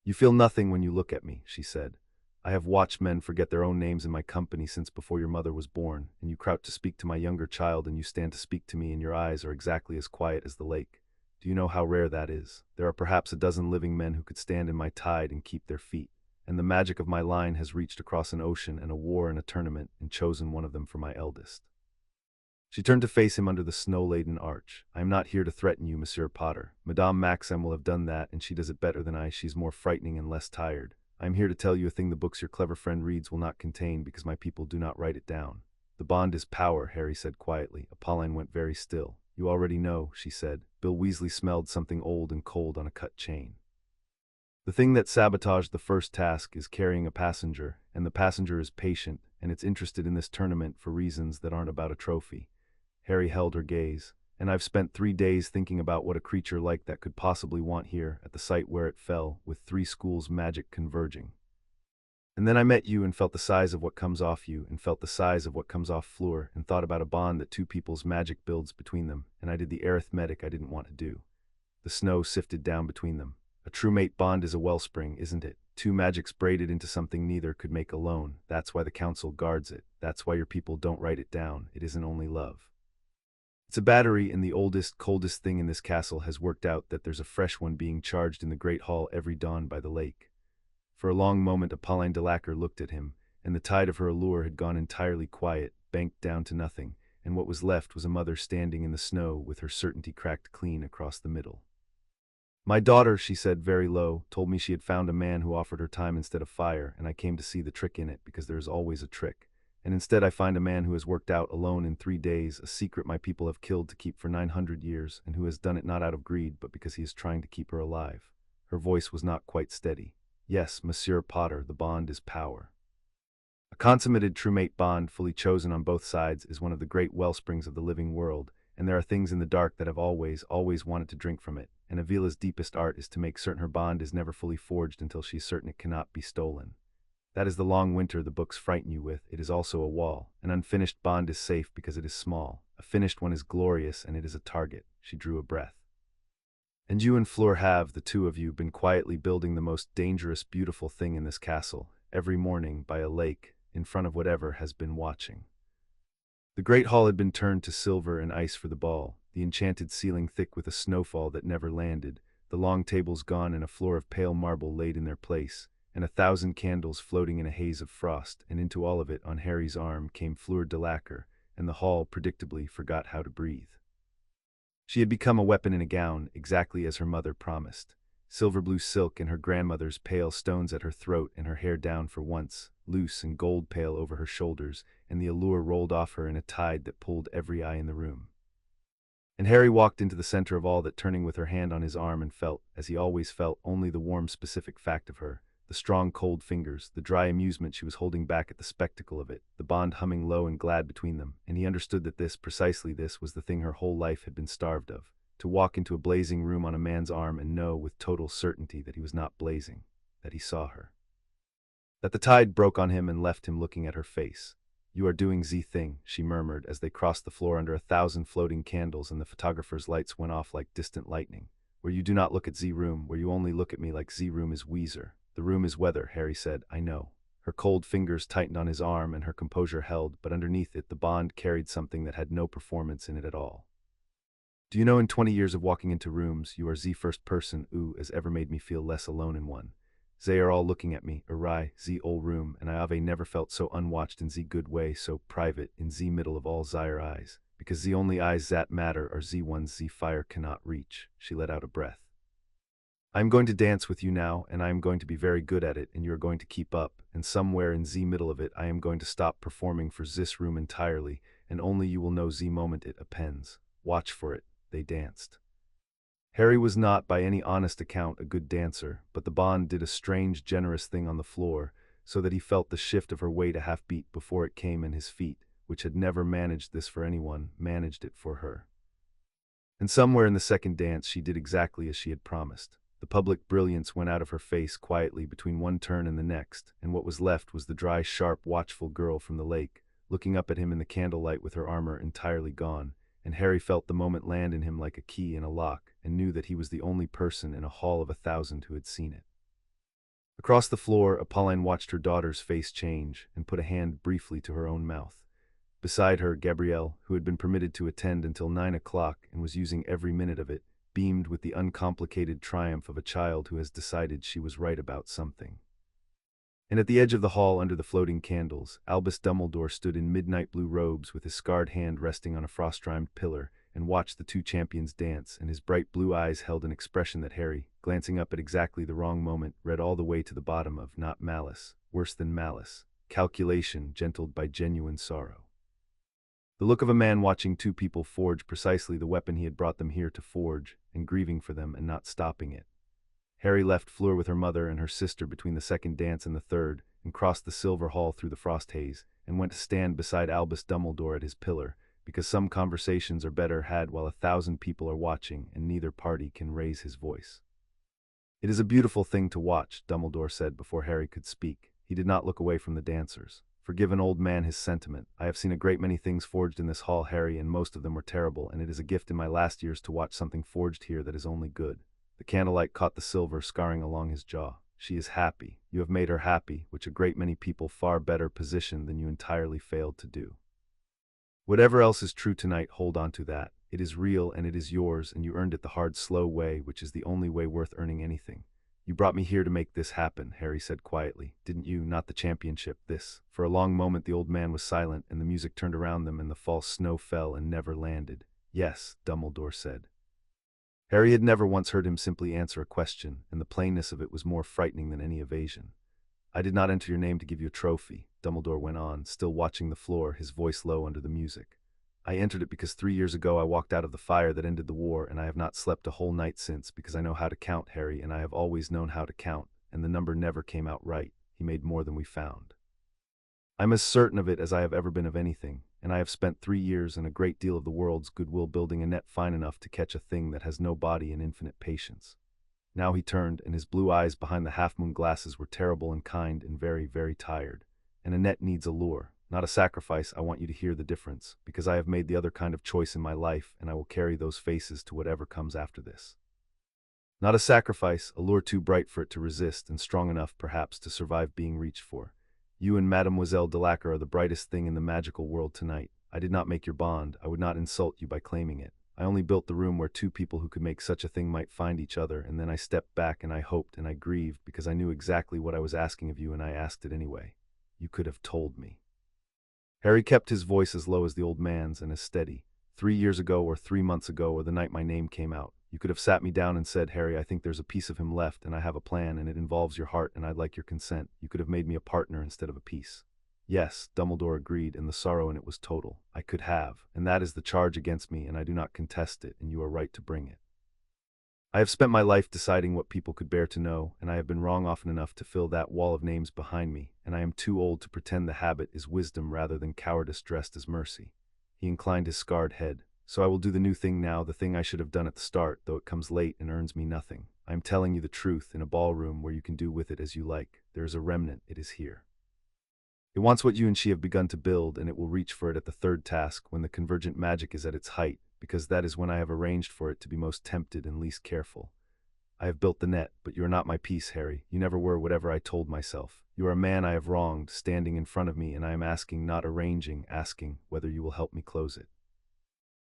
You feel nothing when you look at me, she said. I have watched men forget their own names in my company since before your mother was born, and you crouch to speak to my younger child and you stand to speak to me and your eyes are exactly as quiet as the lake. Do you know how rare that is? There are perhaps a dozen living men who could stand in my tide and keep their feet, and the magic of my line has reached across an ocean and a war and a tournament and chosen one of them for my eldest. She turned to face him under the snow-laden arch. I am not here to threaten you, Monsieur Potter. Madame Maxime will have done that, and she does it better than I. She's more frightening and less tired. I am here to tell you a thing the books your clever friend reads will not contain because my people do not write it down. The bond is power, Harry said quietly. Apolline went very still. You already know, she said. Bill Weasley smelled something old and cold on a cut chain. The thing that sabotaged the first task is carrying a passenger, and the passenger is patient, and it's interested in this tournament for reasons that aren't about a trophy. Harry held her gaze. And I've spent 3 days thinking about what a creature like that could possibly want here at the site where it fell, with 3 schools' magic converging. And then I met you and felt the size of what comes off you, and felt the size of what comes off Fleur, and thought about a bond that 2 people's magic builds between them, and I did the arithmetic I didn't want to do. The snow sifted down between them. A true mate bond is a wellspring, isn't it? 2 magics braided into something neither could make alone. That's why the council guards it. That's why your people don't write it down. It isn't only love. It's a battery, and the oldest, coldest thing in this castle has worked out that there's a fresh one being charged in the Great Hall every dawn by the lake. For a long moment Fleur Delacour looked at him, and the tide of her allure had gone entirely quiet, banked down to nothing, and what was left was a mother standing in the snow with her certainty cracked clean across the middle. My daughter, she said very low, told me she had found a man who offered her time instead of fire, and I came to see the trick in it, because there is always a trick. And instead I find a man who has worked out alone in 3 days a secret my people have killed to keep for 900 years, and who has done it not out of greed but because he is trying to keep her alive. Her voice was not quite steady. Yes, Monsieur Potter, the bond is power. A consummated true mate bond, fully chosen on both sides, is one of the great wellsprings of the living world, and there are things in the dark that have always wanted to drink from it, and Veela's deepest art is to make certain her bond is never fully forged until she is certain it cannot be stolen. That is the long winter the books frighten you with. It is also a wall. An unfinished bond is safe because it is small. A finished one is glorious, and it is a target. She drew a breath. And you and Fleur have, the 2 of you, been quietly building the most dangerous, beautiful thing in this castle, every morning by a lake, in front of whatever has been watching. The great hall had been turned to silver and ice for the ball, the enchanted ceiling thick with a snowfall that never landed, the long tables gone and a floor of pale marble laid in their place, and 1,000 candles floating in a haze of frost, and into all of it, on Harry's arm, came Fleur Delacour, and the hall, predictably, forgot how to breathe. She had become a weapon in a gown, exactly as her mother promised. Silver blue silk and her grandmother's pale stones at her throat, and her hair down for once, loose and gold pale over her shoulders, and the allure rolled off her in a tide that pulled every eye in the room. And Harry walked into the center of all that, turning with her hand on his arm, and felt, as he always felt, only the warm specific fact of her, the strong cold fingers, the dry amusement she was holding back at the spectacle of it, the bond humming low and glad between them, and he understood that this, precisely this, was the thing her whole life had been starved of, to walk into a blazing room on a man's arm and know with total certainty that he was not blazing, that he saw her. That the tide broke on him and left him looking at her face. You are doing the thing, she murmured as they crossed the floor under 1,000 floating candles and the photographer's lights went off like distant lightning. Where you do not look at the room, where you only look at me like the room is Weezer. The room is weather, Harry said. I know. Her cold fingers tightened on his arm and her composure held, but underneath it the bond carried something that had no performance in it at all. Do you know, in 20 years of walking into rooms, you are the first person who has ever made me feel less alone in one. They are all looking at me, the old room, and I have never felt so unwatched in the good way, so private, in the middle of all their eyes, because the only eyes that matter are the ones the fire cannot reach. She let out a breath. I am going to dance with you now, and I am going to be very good at it, and you are going to keep up, and somewhere in the middle of it I am going to stop performing for this room entirely, and only you will know the moment it appends. Watch for it. They danced. Harry was not, by any honest account, a good dancer, but the bond did a strange, generous thing on the floor, so that he felt the shift of her weight a half-beat before it came, and his feet, which had never managed this for anyone, managed it for her. And somewhere in the second dance she did exactly as she had promised. The public brilliance went out of her face quietly between one turn and the next, and what was left was the dry, sharp, watchful girl from the lake, looking up at him in the candlelight with her armor entirely gone, and Harry felt the moment land in him like a key in a lock, and knew that he was the only person in a hall of 1,000 who had seen it. Across the floor, Apolline watched her daughter's face change, and put a hand briefly to her own mouth. Beside her, Gabrielle, who had been permitted to attend until 9 o'clock and was using every minute of it, beamed with the uncomplicated triumph of a child who has decided she was right about something. And at the edge of the hall, under the floating candles, Albus Dumbledore stood in midnight blue robes with his scarred hand resting on a frost-rimed pillar, and watched the 2 champions dance, and his bright blue eyes held an expression that Harry, glancing up at exactly the wrong moment, read all the way to the bottom of not malice, worse than malice, calculation gentled by genuine sorrow. The look of a man watching two people forge precisely the weapon he had brought them here to forge, and grieving for them and not stopping it. Harry left Fleur with her mother and her sister between the second dance and the third, and crossed the silver hall through the frost haze, and went to stand beside Albus Dumbledore at his pillar, because some conversations are better had while 1,000 people are watching, and neither party can raise his voice. "It is a beautiful thing to watch," Dumbledore said before Harry could speak. He did not look away from the dancers. "Forgive an old man his sentiment. I have seen a great many things forged in this hall, Harry, and most of them were terrible, and it is a gift in my last years to watch something forged here that is only good." The candlelight caught the silver scarring along his jaw. "She is happy. You have made her happy, which a great many people far better positioned than you entirely failed to do. Whatever else is true tonight, hold on to that. It is real and it is yours, and you earned it the hard, slow way, which is the only way worth earning anything. You brought me here to make this happen," Harry said quietly. "Didn't you? Not the championship, this." For a long moment the old man was silent, and the music turned around them, and the false snow fell and never landed. "Yes," Dumbledore said. Harry had never once heard him simply answer a question, and the plainness of it was more frightening than any evasion. "I did not enter your name to give you a trophy," Dumbledore went on, still watching the floor, his voice low under the music. "I entered it because 3 years ago I walked out of the fire that ended the war, and I have not slept a whole night since, because I know how to count, Harry, and I have always known how to count, and the number never came out right. He made more than we found. I'm as certain of it as I have ever been of anything, and I have spent 3 years and a great deal of the world's goodwill building a net fine enough to catch a thing that has no body and infinite patience." Now he turned, and his blue eyes behind the half-moon glasses were terrible and kind and very, very tired. "And a net needs a lure, not a sacrifice. I want you to hear the difference, because I have made the other kind of choice in my life, and I will carry those faces to whatever comes after this. Not a sacrifice, a lure too bright for it to resist, and strong enough, perhaps, to survive being reached for. You and Mademoiselle Delacour are the brightest thing in the magical world tonight. I did not make your bond. I would not insult you by claiming it. I only built the room where two people who could make such a thing might find each other, and then I stepped back and I hoped and I grieved because I knew exactly what I was asking of you, and I asked it anyway. You could have told me." Harry kept his voice as low as the old man's and as steady. 3 years ago, or 3 months ago, or the night my name came out, you could have sat me down and said, "Harry, I think there's a piece of him left, and I have a plan, and it involves your heart, and I'd like your consent." You could have made me a partner instead of a piece. "Yes," Dumbledore agreed, and the sorrow in it was total. "I could have, and that is the charge against me, and I do not contest it, and you are right to bring it. I have spent my life deciding what people could bear to know, and I have been wrong often enough to fill that wall of names behind me, and I am too old to pretend the habit is wisdom rather than cowardice dressed as mercy." He inclined his scarred head. "So I will do the new thing now, the thing I should have done at the start, though it comes late and earns me nothing. I am telling you the truth in a ballroom where you can do with it as you like. There is a remnant, it is here. It wants what you and she have begun to build, and it will reach for it at the third task, when the convergent magic is at its height, because that is when I have arranged for it to be most tempted and least careful. I have built the net, but you are not my piece, Harry. You never were, whatever I told myself. You are a man I have wronged, standing in front of me, and I am asking, not arranging, asking whether you will help me close it."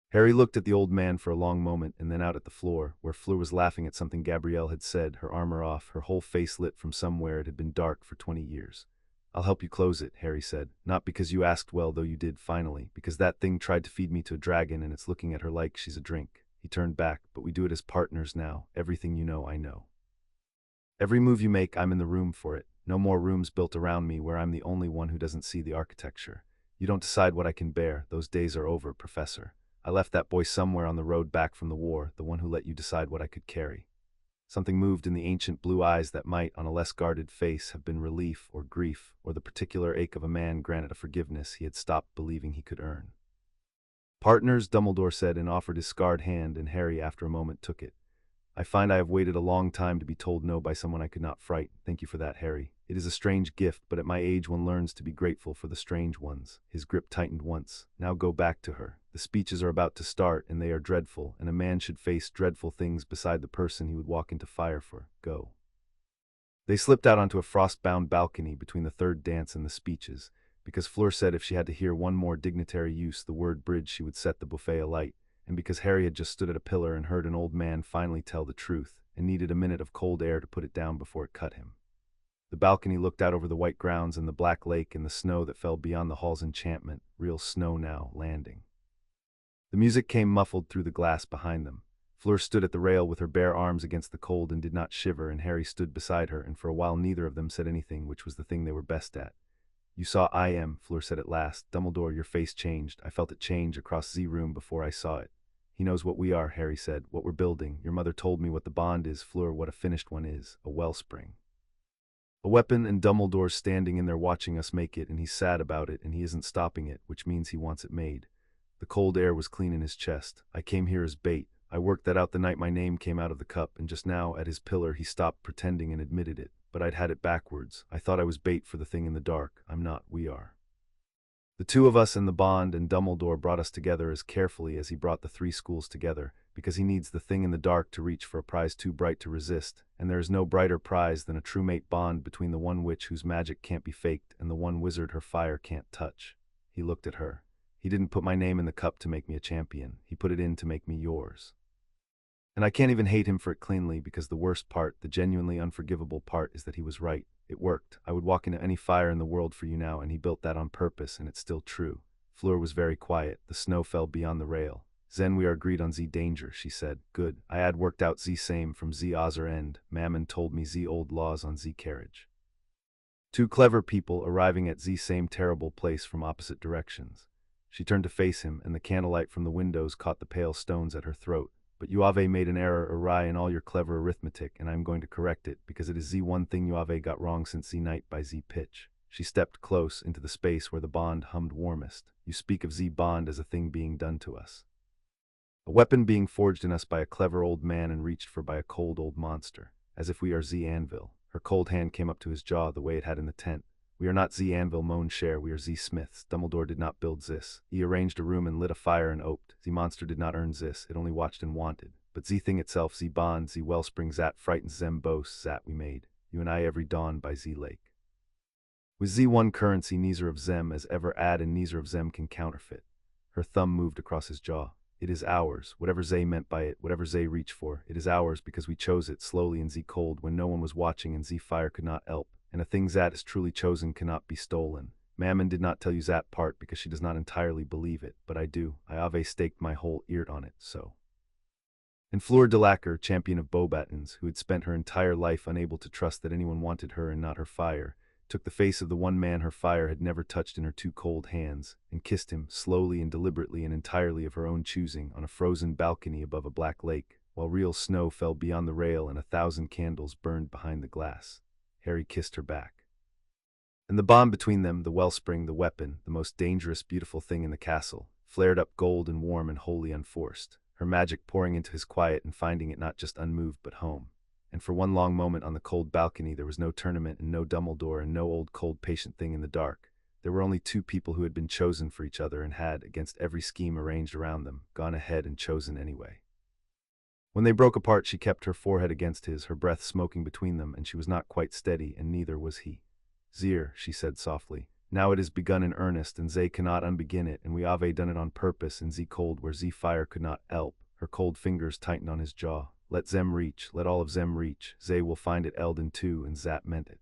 Harry looked at the old man for a long moment, and then out at the floor, where Fleur was laughing at something Gabrielle had said, her armor off, her whole face lit from somewhere it had been dark for 20 years. "I'll help you close it," Harry said, "not because you asked well, though you did finally, because that thing tried to feed me to a dragon, and it's looking at her like she's a drink." He turned back. "But we do it as partners now. Everything you know, I know. Every move you make, I'm in the room for it. No more rooms built around me where I'm the only one who doesn't see the architecture. You don't decide what I can bear. Those days are over, Professor. I left that boy somewhere on the road back from the war, the one who let you decide what I could carry." Something moved in the ancient blue eyes that might, on a less guarded face, have been relief or grief, or the particular ache of a man granted a forgiveness he had stopped believing he could earn. "Partners," Dumbledore said, and offered his scarred hand, and Harry, after a moment, took it. "I find I have waited a long time to be told no by someone I could not fright. Thank you for that, Harry. It is a strange gift, but at my age one learns to be grateful for the strange ones." His grip tightened once. "Now go back to her. The speeches are about to start, and they are dreadful, and a man should face dreadful things beside the person he would walk into fire for. Go." They slipped out onto a frost-bound balcony between the third dance and the speeches, because Fleur said if she had to hear one more dignitary use the word bridge she would set the buffet alight, and because Harry had just stood at a pillar and heard an old man finally tell the truth, and needed a minute of cold air to put it down before it cut him. The balcony looked out over the white grounds and the black lake and the snow that fell beyond the hall's enchantment, real snow now, landing. The music came muffled through the glass behind them. Fleur stood at the rail with her bare arms against the cold and did not shiver, and Harry stood beside her, and for a while neither of them said anything, which was the thing they were best at. You saw I am, Fleur said at last. Dumbledore, your face changed. I felt it change across Z room before I saw it. He knows what we are, Harry said, what we're building. Your mother told me what the bond is, Fleur, what a finished one is, a wellspring. A weapon, and Dumbledore's standing in there watching us make it, and he's sad about it, and he isn't stopping it, which means he wants it made. The cold air was clean in his chest. I came here as bait. I worked that out the night my name came out of the cup, and just now, at his pillar, he stopped pretending and admitted it. But I'd had it backwards. I thought I was bait for the thing in the dark. I'm not, we are. The two of us and the bond and Dumbledore brought us together as carefully as he brought the three schools together, because he needs the thing in the dark to reach for a prize too bright to resist, and there is no brighter prize than a true mate bond between the one witch whose magic can't be faked and the one wizard her fire can't touch. He looked at her. He didn't put my name in the cup to make me a champion. He put it in to make me yours. And I can't even hate him for it cleanly, because the worst part, the genuinely unforgivable part, is that he was right. It worked. I would walk into any fire in the world for you now, and he built that on purpose, and it's still true. Fleur was very quiet. The snow fell beyond the rail. Zen, we are agreed on Z danger, she said. Good. I had worked out Z same from Z Ozer end. Mammon told me Z old laws on Z carriage. Two clever people arriving at Z same terrible place from opposite directions. She turned to face him, and the candlelight from the windows caught the pale stones at her throat. But you have made an error awry in all your clever arithmetic, and I am going to correct it, because it is Z one thing you have got wrong since Z night by Z pitch. She stepped close into the space where the bond hummed warmest. You speak of Z bond as a thing being done to us. A weapon being forged in us by a clever old man and reached for by a cold old monster, as if we are Z anvil. Her cold hand came up to his jaw the way it had in the tent. We are not Z anvil moan share, we are Z smiths. Dumbledore did not build this. He arranged a room and lit a fire and oped. Z monster did not earn this, it only watched and wanted. But Z thing itself, Z bond, Z wellspring, Zat frightens Zem boast, Zat we made. You and I every dawn by Z lake. With Z one currency, neither of Zem as ever add and neither of Zem can counterfeit. Her thumb moved across his jaw. It is ours, whatever Zay meant by it, whatever Zay reached for. It is ours because we chose it slowly in Z cold when no one was watching and Z fire could not help. And a thing Zat is truly chosen cannot be stolen. Mammon did not tell you Zat part because she does not entirely believe it, but I do. I have staked my whole eart on it, so. And Fleur Delacour, champion of Beauxbatons, who had spent her entire life unable to trust that anyone wanted her and not her fire, took the face of the one man her fire had never touched in her two cold hands, and kissed him, slowly and deliberately and entirely of her own choosing, on a frozen balcony above a black lake, while real snow fell beyond the rail and 1,000 candles burned behind the glass. Harry kissed her back. And the bond between them, the wellspring, the weapon, the most dangerous, beautiful thing in the castle, flared up gold and warm and wholly unforced, her magic pouring into his quiet and finding it not just unmoved but home. And for one long moment on the cold balcony there was no tournament and no Dumbledore and no old cold patient thing in the dark. There were only two people who had been chosen for each other and had, against every scheme arranged around them, gone ahead and chosen anyway. When they broke apart she kept her forehead against his, her breath smoking between them, and she was not quite steady, and neither was he. Zir, she said softly, now it is begun in earnest, and Zay cannot unbegin it, and we have done it on purpose in Z cold where Z fire could not help. Her cold fingers tightened on his jaw. Let Zem reach, let all of Zem reach, Zay will find it Elden too, and Zat meant it.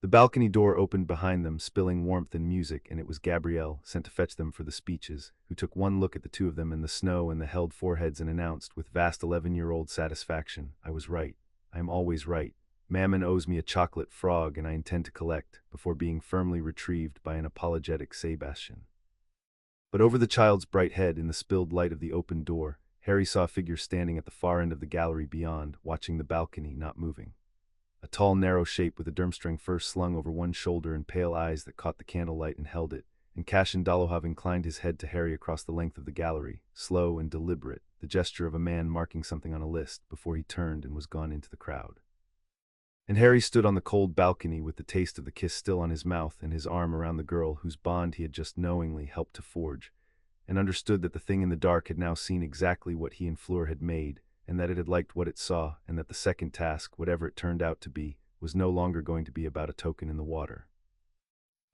The balcony door opened behind them, spilling warmth and music, and it was Gabrielle, sent to fetch them for the speeches, who took one look at the two of them in the snow and the held foreheads and announced, with vast 11-year-old satisfaction, I was right. I am always right. Mammon owes me a chocolate frog, and I intend to collect, before being firmly retrieved by an apologetic Sebastian. But over the child's bright head, in the spilled light of the open door, Harry saw a figure standing at the far end of the gallery beyond, watching the balcony, not moving. A tall, narrow shape with a Durmstrang first slung over one shoulder and pale eyes that caught the candlelight and held it, and Cashin Dolohov inclined his head to Harry across the length of the gallery, slow and deliberate, the gesture of a man marking something on a list, before he turned and was gone into the crowd. And Harry stood on the cold balcony with the taste of the kiss still on his mouth and his arm around the girl whose bond he had just knowingly helped to forge, and understood that the thing in the dark had now seen exactly what he and Fleur had made, and that it had liked what it saw, and that the second task, whatever it turned out to be, was no longer going to be about a token in the water.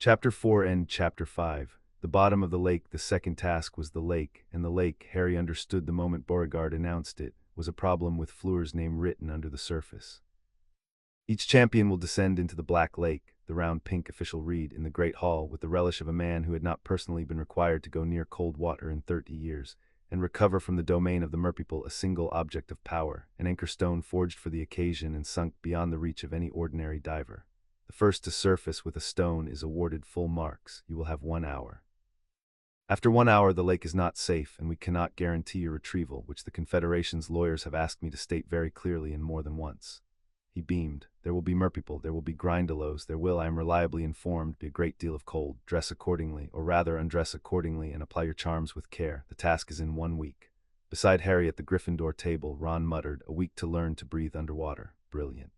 Chapter 4 and Chapter 5. The bottom of the lake. The second task was the lake, and the lake, Harry understood the moment Beauregard announced it, was a problem with Fleur's name written under the surface. Each champion will descend into the Black Lake, the round pink official read, in the Great Hall, with the relish of a man who had not personally been required to go near cold water in 30 years, and recover from the domain of the merpeople a single object of power, an anchor stone forged for the occasion and sunk beyond the reach of any ordinary diver. The first to surface with a stone is awarded full marks. You will have 1 hour. After 1 hour, the lake is not safe, and we cannot guarantee your retrieval, which the Confederation's lawyers have asked me to state very clearly and more than once." He beamed. "There will be merpeople, there will be grindelows, there will, I am reliably informed, be a great deal of cold. Dress accordingly, or rather undress accordingly, and apply your charms with care. The task is in 1 week." Beside Harry at the Gryffindor table, Ron muttered, "A week to learn to breathe underwater. Brilliant.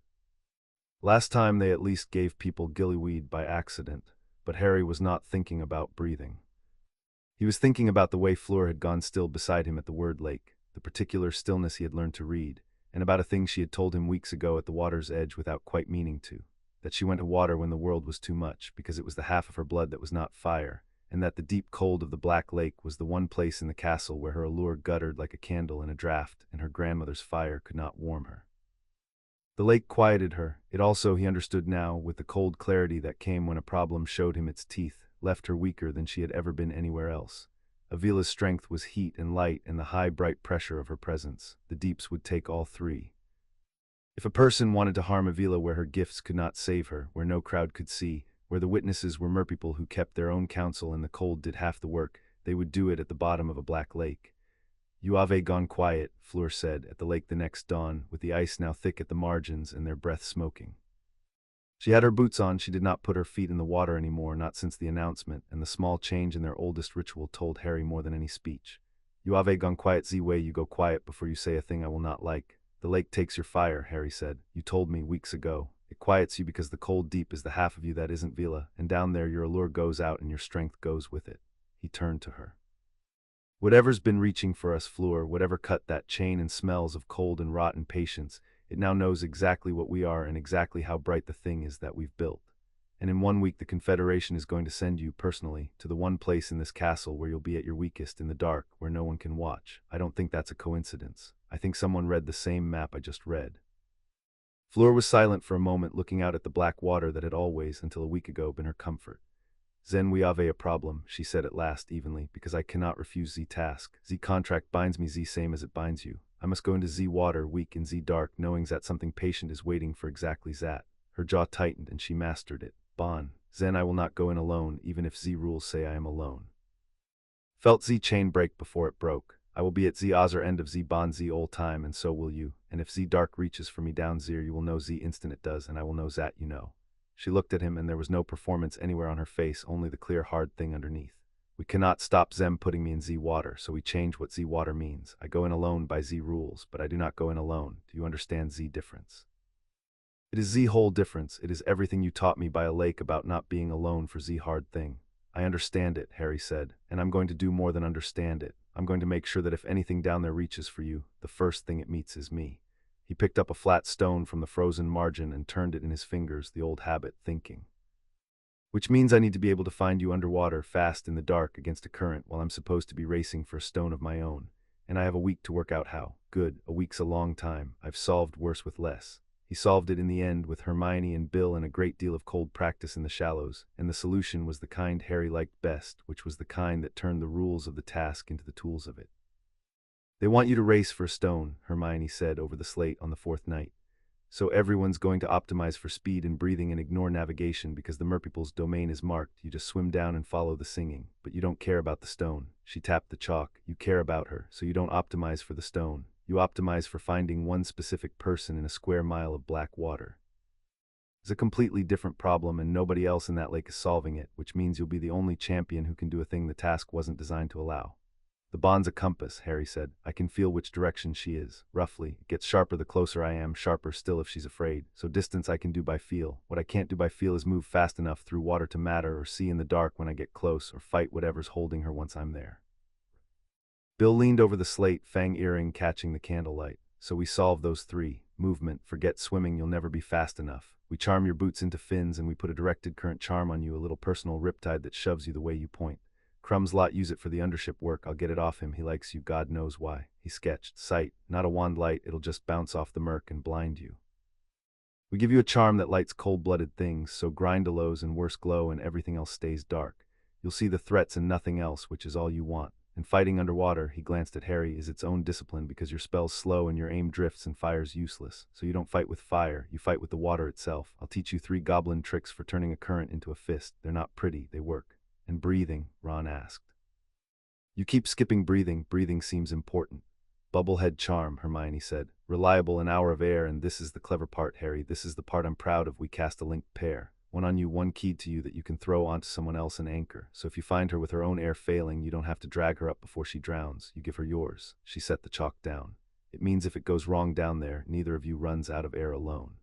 Last time they at least gave people gillyweed by accident," but Harry was not thinking about breathing. He was thinking about the way Fleur had gone still beside him at the word lake, the particular stillness he had learned to read, and about a thing she had told him weeks ago at the water's edge without quite meaning to, that she went to water when the world was too much, because it was the half of her blood that was not fire, and that the deep cold of the Black Lake was the one place in the castle where her allure guttered like a candle in a draught, and her grandmother's fire could not warm her. The lake quieted her. It also, he understood now, with the cold clarity that came when a problem showed him its teeth, left her weaker than she had ever been anywhere else. Veela's strength was heat and light and the high, bright pressure of her presence. The deeps would take all three. If a person wanted to harm Veela where her gifts could not save her, where no crowd could see, where the witnesses were merpeople who kept their own counsel and the cold did half the work, they would do it at the bottom of a black lake. "You have gone quiet," Fleur said, at the lake the next dawn, with the ice now thick at the margins and their breath smoking. She had her boots on. She did not put her feet in the water anymore, not since the announcement, and the small change in their oldest ritual told Harry more than any speech. "You have gone quiet the way you go quiet before you say a thing I will not like. The lake takes your fire," Harry said. "You told me weeks ago. It quiets you because the cold deep is the half of you that isn't Veela, and down there your allure goes out and your strength goes with it." He turned to her. "Whatever's been reaching for us, Fleur, whatever cut that chain and smells of cold and rotten patience, it now knows exactly what we are and exactly how bright the thing is that we've built. And in 1 week the Confederation is going to send you, personally, to the one place in this castle where you'll be at your weakest, in the dark, where no one can watch. I don't think that's a coincidence. I think someone read the same map I just read." Fleur was silent for a moment, looking out at the black water that had always, until a week ago, been her comfort. "Then we have a problem," she said at last, evenly, "because I cannot refuse the task. The contract binds me the same as it binds you. I must go into the water, weak in the dark, knowing that something patient is waiting for exactly that." Her jaw tightened and she mastered it. "Bon. Then I will not go in alone, even if the rules say I am alone. Felt the chain break before it broke. I will be at the other end of the bond the whole time, and so will you. And if the dark reaches for me down there, you will know the instant it does, and I will know that you know." She looked at him, and there was no performance anywhere on her face, only the clear, hard thing underneath. "We cannot stop them putting me in the water, so we change what the water means. I go in alone by the rules, but I do not go in alone. Do you understand the difference?" "It is the whole difference. It is everything you taught me by a lake about not being alone for the hard thing." "I understand it," Harry said, "and I'm going to do more than understand it. I'm going to make sure that if anything down there reaches for you, the first thing it meets is me." He picked up a flat stone from the frozen margin and turned it in his fingers, the old habit, thinking. "Which means I need to be able to find you underwater, fast in the dark, against a current, while I'm supposed to be racing for a stone of my own. And I have a week to work out how." "Good, a week's a long time. I've solved worse with less." He solved it in the end with Hermione and Bill and a great deal of cold practice in the shallows, and the solution was the kind Harry liked best, which was the kind that turned the rules of the task into the tools of it. "They want you to race for a stone," Hermione said over the slate on the fourth night. "So everyone's going to optimize for speed and breathing and ignore navigation because the merpeople's domain is marked. You just swim down and follow the singing, but you don't care about the stone." She tapped the chalk. "You care about her, so you don't optimize for the stone. You optimize for finding one specific person in a square mile of black water. It's a completely different problem, and nobody else in that lake is solving it, which means you'll be the only champion who can do a thing the task wasn't designed to allow." "The bond's a compass," Harry said. "I can feel which direction she is, roughly. It gets sharper the closer I am, sharper still if she's afraid. So distance I can do by feel. What I can't do by feel is move fast enough through water to matter, or see in the dark when I get close, or fight whatever's holding her once I'm there." Bill leaned over the slate, fang earring catching the candlelight. "So we solve those three. Movement, forget swimming, you'll never be fast enough. We charm your boots into fins, and we put a directed current charm on you, a little personal riptide that shoves you the way you point. Crumb's lot use it for the undership work. I'll get it off him. He likes you, God knows why." He sketched. "Sight, not a wand light, it'll just bounce off the murk and blind you. We give you a charm that lights cold-blooded things, so grindelows and worse glow and everything else stays dark. You'll see the threats and nothing else, which is all you want. And fighting underwater, he glanced at Harry, is its own discipline because your spell's slow and your aim drifts and fire's useless. So you don't fight with fire, you fight with the water itself. I'll teach you 3 goblin tricks for turning a current into a fist. They're not pretty, they work. And breathing, Ron asked. You keep skipping breathing, breathing seems important. Bubblehead charm, Hermione said. Reliable, an hour of air, and this is the clever part, Harry. This is the part I'm proud of. We cast a linked pair. One on you, one keyed to you that you can throw onto someone else and anchor. So if you find her with her own air failing, you don't have to drag her up before she drowns. You give her yours. She set the chalk down. It means if it goes wrong down there, neither of you runs out of air alone.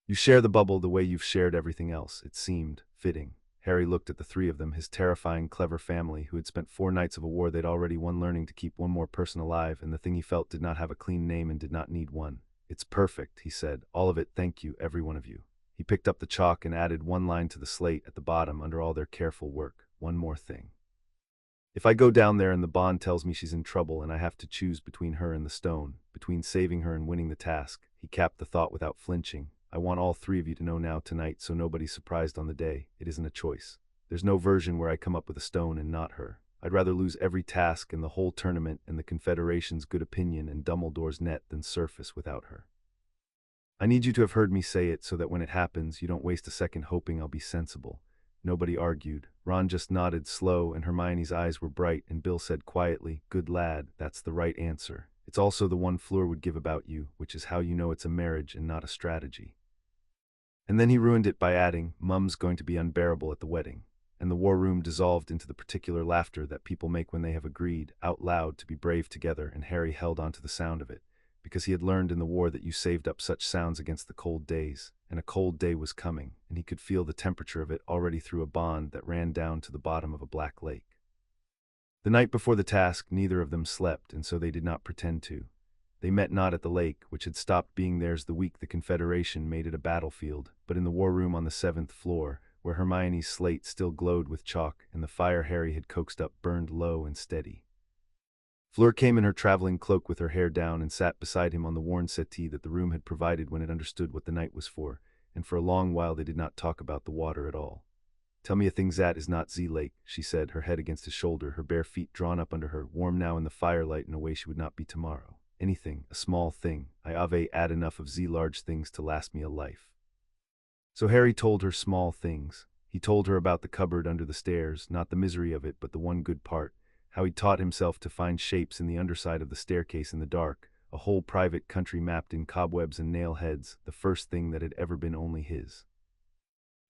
You share the bubble the way you've shared everything else. It seemed fitting. Harry looked at the 3 of them, his terrifying, clever family, who had spent 4 nights of a war they'd already won learning to keep one more person alive, and the thing he felt did not have a clean name and did not need one. It's perfect, he said. All of it, thank you, every one of you. He picked up the chalk and added 1 line to the slate at the bottom under all their careful work. One more thing. If I go down there and the bond tells me she's in trouble and I have to choose between her and the stone, between saving her and winning the task, he capped the thought without flinching. I want all 3 of you to know now tonight so nobody's surprised on the day. It isn't a choice. There's no version where I come up with a stone and not her. I'd rather lose every task and the whole tournament and the Confederation's good opinion and Dumbledore's net than surface without her. I need you to have heard me say it so that when it happens, you don't waste a second hoping I'll be sensible. Nobody argued. Ron just nodded slow and Hermione's eyes were bright and Bill said quietly, "Good lad, that's the right answer. It's also the one Fleur would give about you, which is how you know it's a marriage and not a strategy." And then he ruined it by adding, "Mum's going to be unbearable at the wedding." And the war room dissolved into the particular laughter that people make when they have agreed, out loud, to be brave together, and Harry held on to the sound of it, because he had learned in the war that you saved up such sounds against the cold days, and a cold day was coming, and he could feel the temperature of it already through a bond that ran down to the bottom of a black lake. The night before the task, neither of them slept, and so they did not pretend to. They met not at the lake, which had stopped being theirs the week the Confederation made it a battlefield, but in the war room on the 7th floor, where Hermione's slate still glowed with chalk, and the fire Harry had coaxed up burned low and steady. Fleur came in her traveling cloak with her hair down and sat beside him on the worn settee that the room had provided when it understood what the night was for, and for a long while they did not talk about the water at all. "Tell me a thing that is not Z Lake," she said, her head against his shoulder, her bare feet drawn up under her, warm now in the firelight in a way she would not be tomorrow. "Anything, a small thing. I ave add enough of Z large things to last me a life." So Harry told her small things. He told her about the cupboard under the stairs, not the misery of it, but the one good part, how he taught himself to find shapes in the underside of the staircase in the dark, a whole private country mapped in cobwebs and nail heads, the first thing that had ever been only his.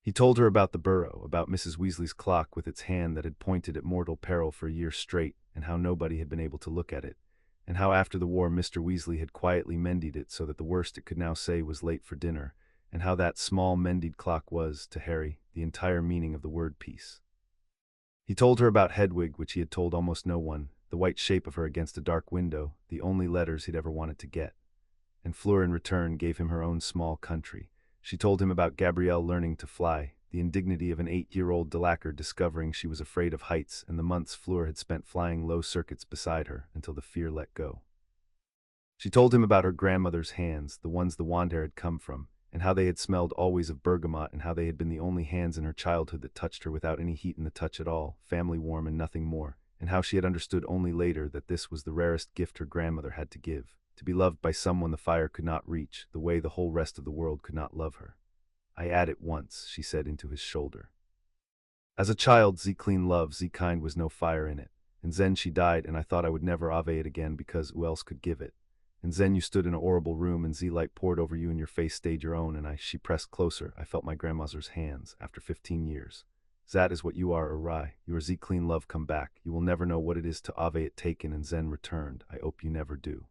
He told her about the burrow, about Mrs. Weasley's clock with its hand that had pointed at mortal peril for a year straight, and how nobody had been able to look at it, and how after the war Mr. Weasley had quietly mended it so that the worst it could now say was late for dinner, and how that small mended clock was, to Harry, the entire meaning of the word peace. He told her about Hedwig, which he had told almost no one, the white shape of her against a dark window, the only letters he'd ever wanted to get. And Fleur in return gave him her own small country. She told him about Gabrielle learning to fly, the indignity of an 8-year-old Delacour discovering she was afraid of heights, and the months Fleur had spent flying low circuits beside her until the fear let go. She told him about her grandmother's hands, the ones the wand hair had come from, and how they had smelled always of bergamot, and how they had been the only hands in her childhood that touched her without any heat in the touch at all, family warm and nothing more, and how she had understood only later that this was the rarest gift her grandmother had to give, to be loved by someone the fire could not reach, the way the whole rest of the world could not love her. "I add it once," she said into his shoulder. "As a child, ze clean love, ze kind was no fire in it, and then she died, and I thought I would never ave it again because who else could give it. And then you stood in a horrible room and Z light poured over you and your face stayed your own and she pressed closer. I felt my grandmother's hands after 15 years. That is what you are, awry. You are Z clean love come back. You will never know what it is to ave it taken and Zen returned. I hope you never do.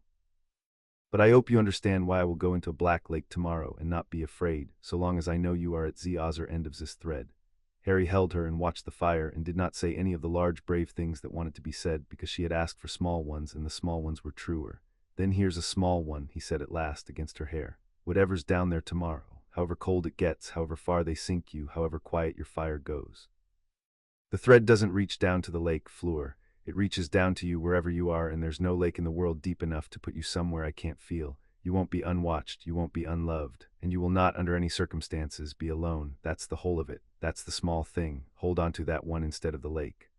But I hope you understand why I will go into a black lake tomorrow and not be afraid, so long as I know you are at the other end of this thread." Harry held her and watched the fire and did not say any of the large brave things that wanted to be said because she had asked for small ones and the small ones were truer. "Then here's a small one," he said at last against her hair. "Whatever's down there tomorrow, however cold it gets, however far they sink you, however quiet your fire goes. The thread doesn't reach down to the lake, Fleur. It reaches down to you wherever you are, and there's no lake in the world deep enough to put you somewhere I can't feel. You won't be unwatched, you won't be unloved, and you will not under any circumstances be alone. That's the whole of it. That's the small thing. Hold on to that one instead of the lake."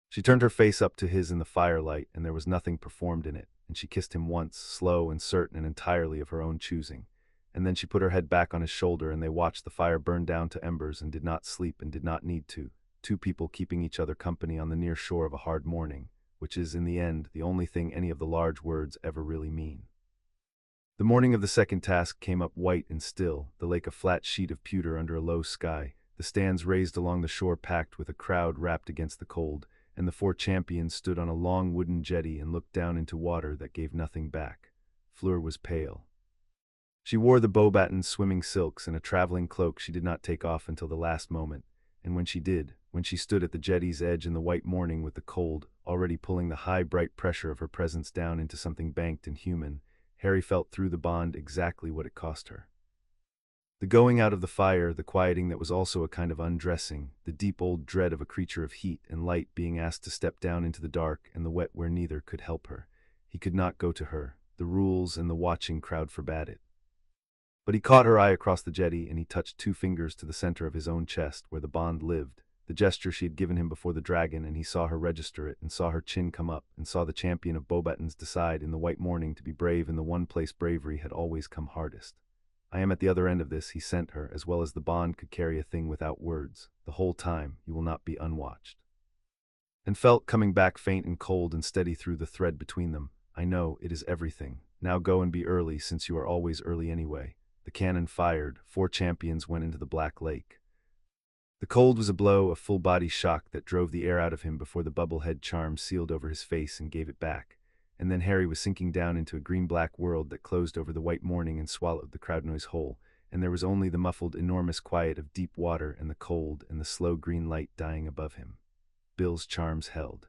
She turned her face up to his in the firelight, and there was nothing performed in it, and she kissed him once, slow and certain and entirely of her own choosing. And then she put her head back on his shoulder, and they watched the fire burn down to embers and did not sleep and did not need to. Two people keeping each other company on the near shore of a hard morning, which is, in the end, the only thing any of the large words ever really mean. The morning of the second task came up white and still, the lake a flat sheet of pewter under a low sky, the stands raised along the shore packed with a crowd wrapped against the cold, and the four champions stood on a long wooden jetty and looked down into water that gave nothing back. Fleur was pale. She wore the Beauxbatons swimming silks and a traveling cloak she did not take off until the last moment, and when she did, when she stood at the jetty's edge in the white morning with the cold, already pulling the high bright pressure of her presence down into something banked and human, Harry felt through the bond exactly what it cost her. The going out of the fire, the quieting that was also a kind of undressing, the deep old dread of a creature of heat and light being asked to step down into the dark and the wet where neither could help her. He could not go to her. The rules and the watching crowd forbade it. But he caught her eye across the jetty, and he touched two fingers to the center of his own chest where the bond lived, the gesture she had given him before the dragon, and he saw her register it, and saw her chin come up, and saw the champion of Beauxbatons decide in the white morning to be brave in the one place bravery had always come hardest. I am at the other end of this, he sent her, as well as the bond could carry a thing without words. The whole time, you will not be unwatched. And felt coming back faint and cold and steady through the thread between them. I know, it is everything. Now go and be early, since you are always early anyway. The cannon fired. 4 champions went into the black lake. The cold was a blow, a full-body shock that drove the air out of him before the bubblehead charm sealed over his face and gave it back. And then Harry was sinking down into a green-black world that closed over the white morning and swallowed the crowd noise whole, and there was only the muffled, enormous quiet of deep water and the cold and the slow green light dying above him. Bill's charms held.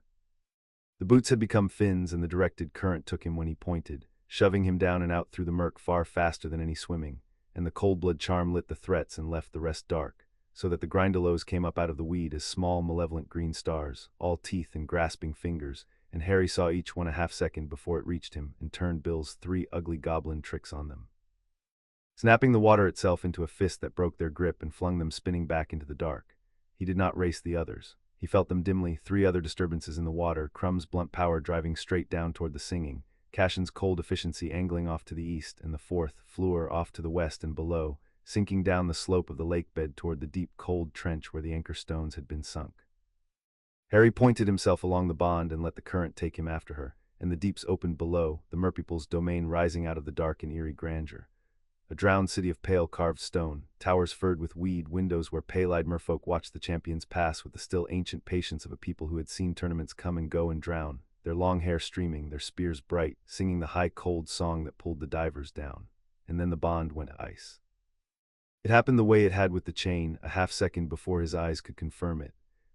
The boots had become fins, and the directed current took him when he pointed, shoving him down and out through the murk far faster than any swimming, and the cold blood charm lit the threats and left the rest dark, so that the grindelows came up out of the weed as small, malevolent green stars, all teeth and grasping fingers, and Harry saw each one a half-second before it reached him and turned Bill's 3 ugly goblin tricks on them, snapping the water itself into a fist that broke their grip and flung them spinning back into the dark. He did not race the others. He felt them dimly, 3 other disturbances in the water, Crumb's blunt power driving straight down toward the singing, Cashin's cold efficiency angling off to the east, and the 4th, Fleur, off to the west and below, sinking down the slope of the lake bed toward the deep, cold trench where the anchor stones had been sunk. Harry pointed himself along the bond and let the current take him after her, and the deeps opened below, the merpeople's domain rising out of the dark in eerie grandeur. A drowned city of pale carved stone, towers furred with weed, windows where pale-eyed merfolk watched the champions pass with the still ancient patience of a people who had seen tournaments come and go and drown, their long hair streaming, their spears bright, singing the high cold song that pulled the divers down. And then the bond went ice. It happened the way it had with the chain, a half-second before his eyes could confirm it.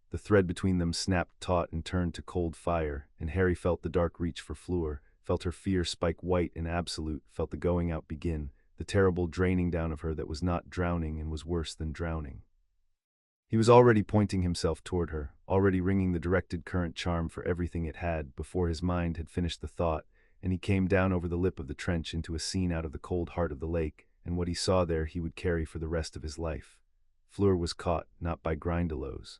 The thread between them snapped taut and turned to cold fire, and Harry felt the dark reach for Fleur, felt her fear spike white and absolute, felt the going out begin, the terrible draining down of her that was not drowning and was worse than drowning. He was already pointing himself toward her, already ringing the directed current charm for everything it had, before his mind had finished the thought, and he came down over the lip of the trench into a scene out of the cold heart of the lake, and what he saw there he would carry for the rest of his life. Fleur was caught, not by grindelows.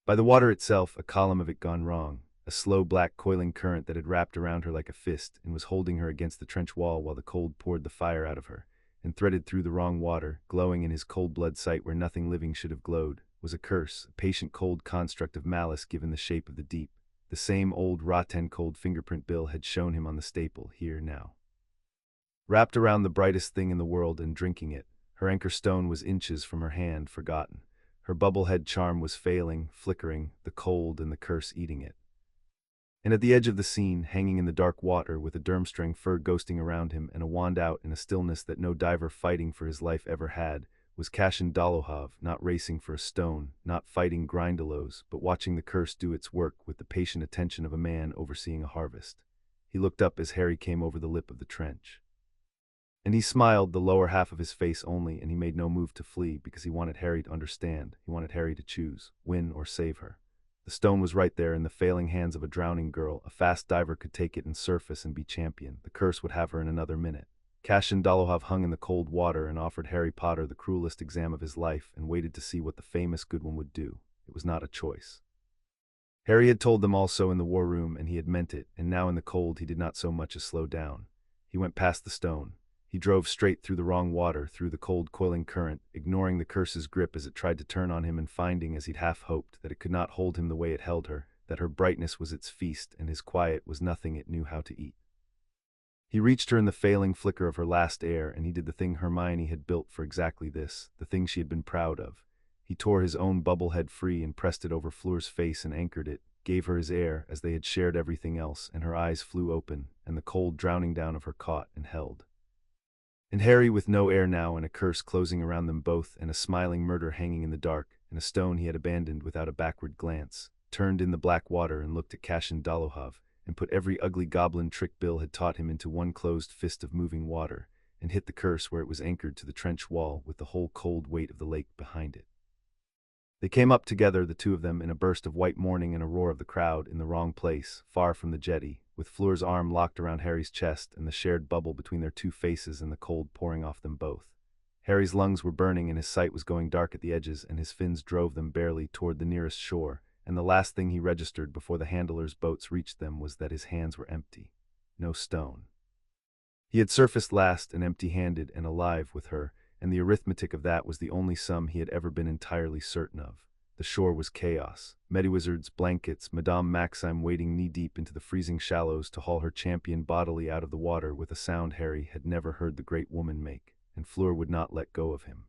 By the water itself, a column of it gone wrong, a slow black coiling current that had wrapped around her like a fist and was holding her against the trench wall while the cold poured the fire out of her, and threaded through the wrong water, glowing in his cold blood sight where nothing living should have glowed, was a curse, a patient cold construct of malice given the shape of the deep. The same old rotten cold fingerprint Bill had shown him on the staple, here now. Wrapped around the brightest thing in the world and drinking it, her anchor stone was inches from her hand, forgotten. Her bubblehead charm was failing, flickering, the cold and the curse eating it. And at the edge of the scene, hanging in the dark water with a Durmstrang fur ghosting around him and a wand out in a stillness that no diver fighting for his life ever had, was Cashin Dolohov, not racing for a stone, not fighting grindelows, but watching the curse do its work with the patient attention of a man overseeing a harvest. He looked up as Harry came over the lip of the trench. And he smiled, the lower half of his face only, and he made no move to flee because he wanted Harry to understand. He wanted Harry to choose, win or save her. The stone was right there in the failing hands of a drowning girl. A fast diver could take it and surface and be champion. The curse would have her in another minute. Cashin Dolohov hung in the cold water and offered Harry Potter the cruelest exam of his life and waited to see what the famous good one would do. It was not a choice. Harry had told them all so in the war room, and he had meant it, and now in the cold he did not so much as slow down. He went past the stone. He drove straight through the wrong water, through the cold coiling current, ignoring the curse's grip as it tried to turn on him and finding, as he'd half hoped, that it could not hold him the way it held her, that her brightness was its feast and his quiet was nothing it knew how to eat. He reached her in the failing flicker of her last air, and he did the thing Hermione had built for exactly this, the thing she had been proud of. He tore his own bubble head free and pressed it over Fleur's face and anchored it, gave her his air, as they had shared everything else, and her eyes flew open, and the cold drowning down of her caught and held. And Harry, with no air now, and a curse closing around them both, and a smiling murder hanging in the dark, and a stone he had abandoned without a backward glance, turned in the black water and looked at Cashin Dolohov, and put every ugly goblin trick Bill had taught him into one closed fist of moving water, and hit the curse where it was anchored to the trench wall, with the whole cold weight of the lake behind it. They came up together, the two of them, in a burst of white morning and a roar of the crowd, in the wrong place, far from the jetty, with Fleur's arm locked around Harry's chest and the shared bubble between their two faces and the cold pouring off them both. Harry's lungs were burning and his sight was going dark at the edges, and his fins drove them barely toward the nearest shore, and the last thing he registered before the handlers' boats reached them was that his hands were empty. No stone. He had surfaced last and empty-handed and alive with her, and the arithmetic of that was the only sum he had ever been entirely certain of. The shore was chaos. Mediwizards, blankets, Madame Maxime wading knee-deep into the freezing shallows to haul her champion bodily out of the water with a sound Harry had never heard the great woman make, and Fleur would not let go of him.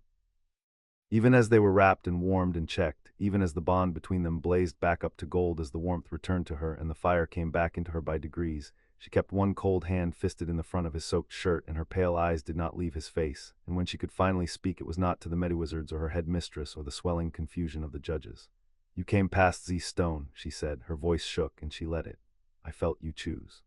Even as they were wrapped and warmed and checked, even as the bond between them blazed back up to gold as the warmth returned to her and the fire came back into her by degrees, she kept one cold hand fisted in the front of his soaked shirt, and her pale eyes did not leave his face, and when she could finally speak it was not to the Mediwizards or her head mistress or the swelling confusion of the judges. "You came past Z Stone," she said. Her voice shook, and she let it. "I felt you choose.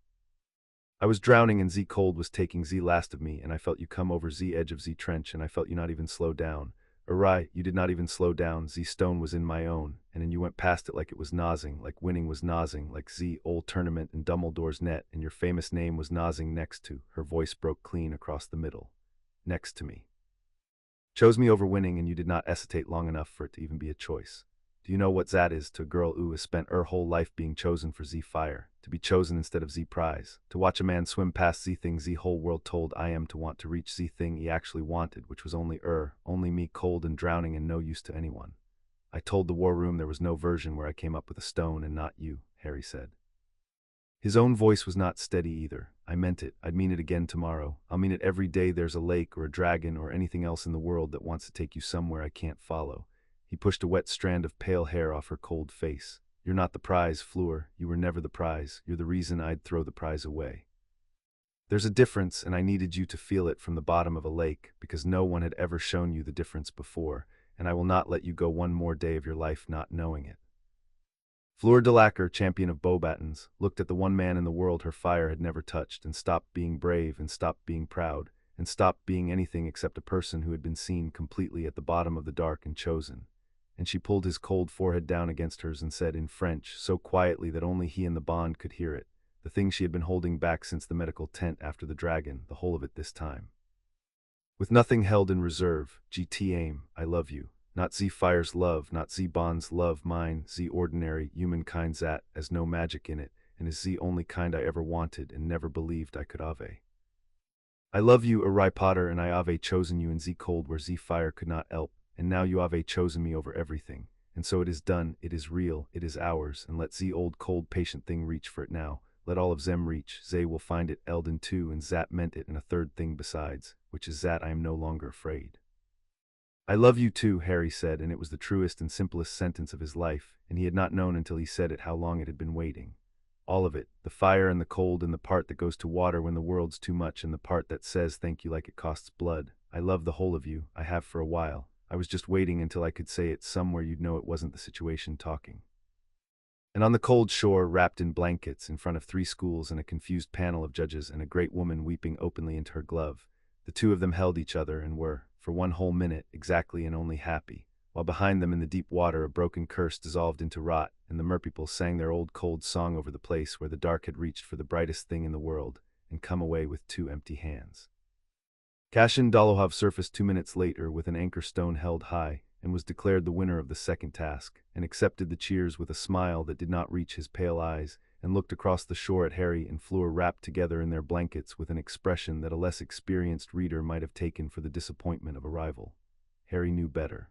I was drowning and Z Cold was taking Z last of me, and I felt you come over Z edge of Z Trench, and I felt you not even slow down. Right, you did not even slow down. Z Stone was in my own, and then you went past it like it was nosing, like winning was nosing, like Z old tournament and Dumbledore's net, and your famous name was nosing next to." Her voice broke clean across the middle. "Next to me. Chose me over winning, and you did not hesitate long enough for it to even be a choice. Do you know what that is to a girl who has spent her whole life being chosen for Z Fire, to be chosen instead of Z Prize, to watch a man swim past Z thing Z whole world told I am to want to reach Z thing he actually wanted, which was only me, cold and drowning and no use to anyone. I told the war room there was no version where I came up with a stone and not you," Harry said. His own voice was not steady either. "I meant it. I'd mean it again tomorrow. I'll mean it every day there's a lake or a dragon or anything else in the world that wants to take you somewhere I can't follow." He pushed a wet strand of pale hair off her cold face. "You're not the prize, Fleur. You were never the prize. You're the reason I'd throw the prize away. There's a difference, and I needed you to feel it from the bottom of a lake, because no one had ever shown you the difference before, and I will not let you go one more day of your life not knowing it." Fleur Delacour, champion of Beauxbatons, looked at the one man in the world her fire had never touched, and stopped being brave, and stopped being proud, and stopped being anything except a person who had been seen completely at the bottom of the dark and chosen. And she pulled his cold forehead down against hers and said in French, so quietly that only he and the bond could hear it, the thing she had been holding back since the medical tent after the dragon, the whole of it this time. "With nothing held in reserve, GT aim, I love you. Not Z Fire's love, not Z Bond's love, mine, Z ordinary, humankind that, as no magic in it, and is Z only kind I ever wanted and never believed I could ave. I love you, Harry Potter, and I ave chosen you in Z Cold where Z Fire could not help, and now you ave chosen me over everything. And so it is done, it is real, it is ours, and let Z old cold patient thing reach for it now. Let all of them reach, Zay will find it, Elden too, and Zat meant it, and a third thing besides, which is that I am no longer afraid." "I love you too," Harry said, and it was the truest and simplest sentence of his life, and he had not known until he said it how long it had been waiting. All of it, the fire and the cold and the part that goes to water when the world's too much and the part that says thank you like it costs blood. "I love the whole of you, I have for a while. I was just waiting until I could say it somewhere you'd know it wasn't the situation talking." And on the cold shore, wrapped in blankets, in front of 3 schools and a confused panel of judges and a great woman weeping openly into her glove, the two of them held each other and were, for one whole minute, exactly and only happy, while behind them in the deep water a broken curse dissolved into rot, and the merpeople sang their old cold song over the place where the dark had reached for the brightest thing in the world, and come away with 2 empty hands. Cashin Dolohov surfaced 2 minutes later with an anchor stone held high, and was declared the winner of the second task, and accepted the cheers with a smile that did not reach his pale eyes, and looked across the shore at Harry and Fleur wrapped together in their blankets with an expression that a less experienced reader might have taken for the disappointment of a rival. Harry knew better.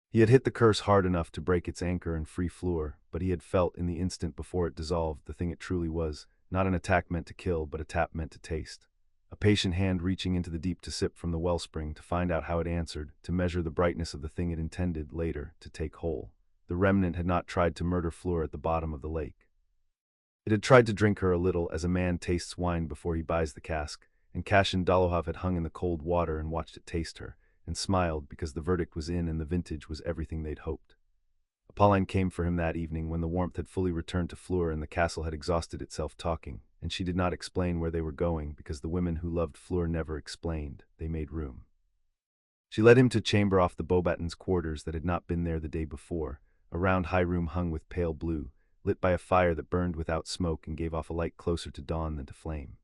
He had hit the curse hard enough to break its anchor and free Fleur, but he had felt in the instant before it dissolved the thing it truly was, not an attack meant to kill, but a tap meant to taste. A patient hand reaching into the deep to sip from the wellspring to find out how it answered, to measure the brightness of the thing it intended, later, to take whole. The remnant had not tried to murder Fleur at the bottom of the lake. It had tried to drink her a little as a man tastes wine before he buys the cask, and Cashin Dolohov had hung in the cold water and watched it taste her, and smiled because the verdict was in and the vintage was everything they'd hoped. Apolline came for him that evening when the warmth had fully returned to Fleur and the castle had exhausted itself talking, and she did not explain where they were going because the women who loved Fleur never explained, they made room. She led him to a chamber off the Beauxbatons' quarters that had not been there the day before, a round high room hung with pale blue, lit by a fire that burned without smoke and gave off a light closer to dawn than to flame.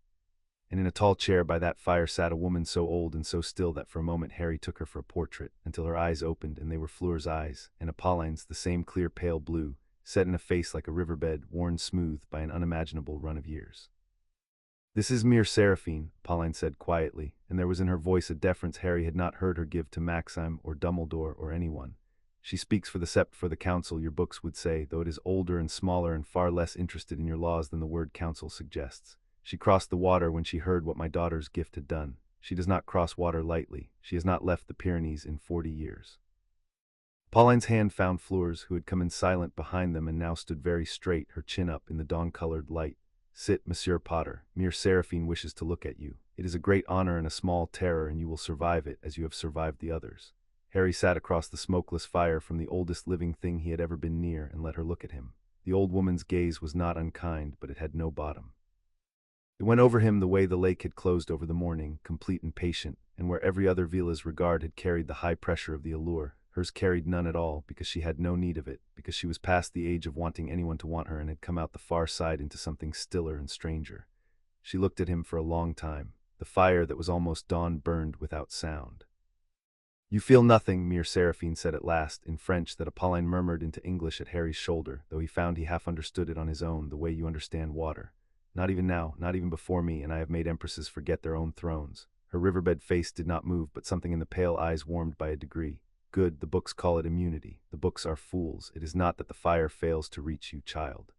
And in a tall chair by that fire sat a woman so old and so still that for a moment Harry took her for a portrait, until her eyes opened and they were Fleur's eyes, and Apolline's the same clear pale blue, set in a face like a riverbed worn smooth by an unimaginable run of years. "This is mere Seraphine," Apolline said quietly, and there was in her voice a deference Harry had not heard her give to Maxime or Dumbledore or anyone. "She speaks for the sept for the council, your books would say, though it is older and smaller and far less interested in your laws than the word council suggests. She crossed the water when she heard what my daughter's gift had done. She does not cross water lightly. She has not left the Pyrenees in 40 years. Pauline's hand found Fleur's, who had come in silent behind them and now stood very straight, her chin up in the dawn-colored light. "Sit, Monsieur Potter. Mere Seraphine wishes to look at you. It is a great honor and a small terror, and you will survive it as you have survived the others." Harry sat across the smokeless fire from the oldest living thing he had ever been near and let her look at him. The old woman's gaze was not unkind, but it had no bottom. It went over him the way the lake had closed over the morning, complete and patient, and where every other Veela's regard had carried the high pressure of the allure, hers carried none at all, because she had no need of it, because she was past the age of wanting anyone to want her and had come out the far side into something stiller and stranger. She looked at him for a long time. The fire that was almost dawn burned without sound. "You feel nothing," Mere Seraphine said at last, in French that Apolline murmured into English at Harry's shoulder, though he found he half understood it on his own, the way you understand water. "Not even now, not even before me, and I have made empresses forget their own thrones." Her riverbed face did not move, but something in the pale eyes warmed by a degree. "Good, the books call it immunity. The books are fools. It is not that the fire fails to reach you, child.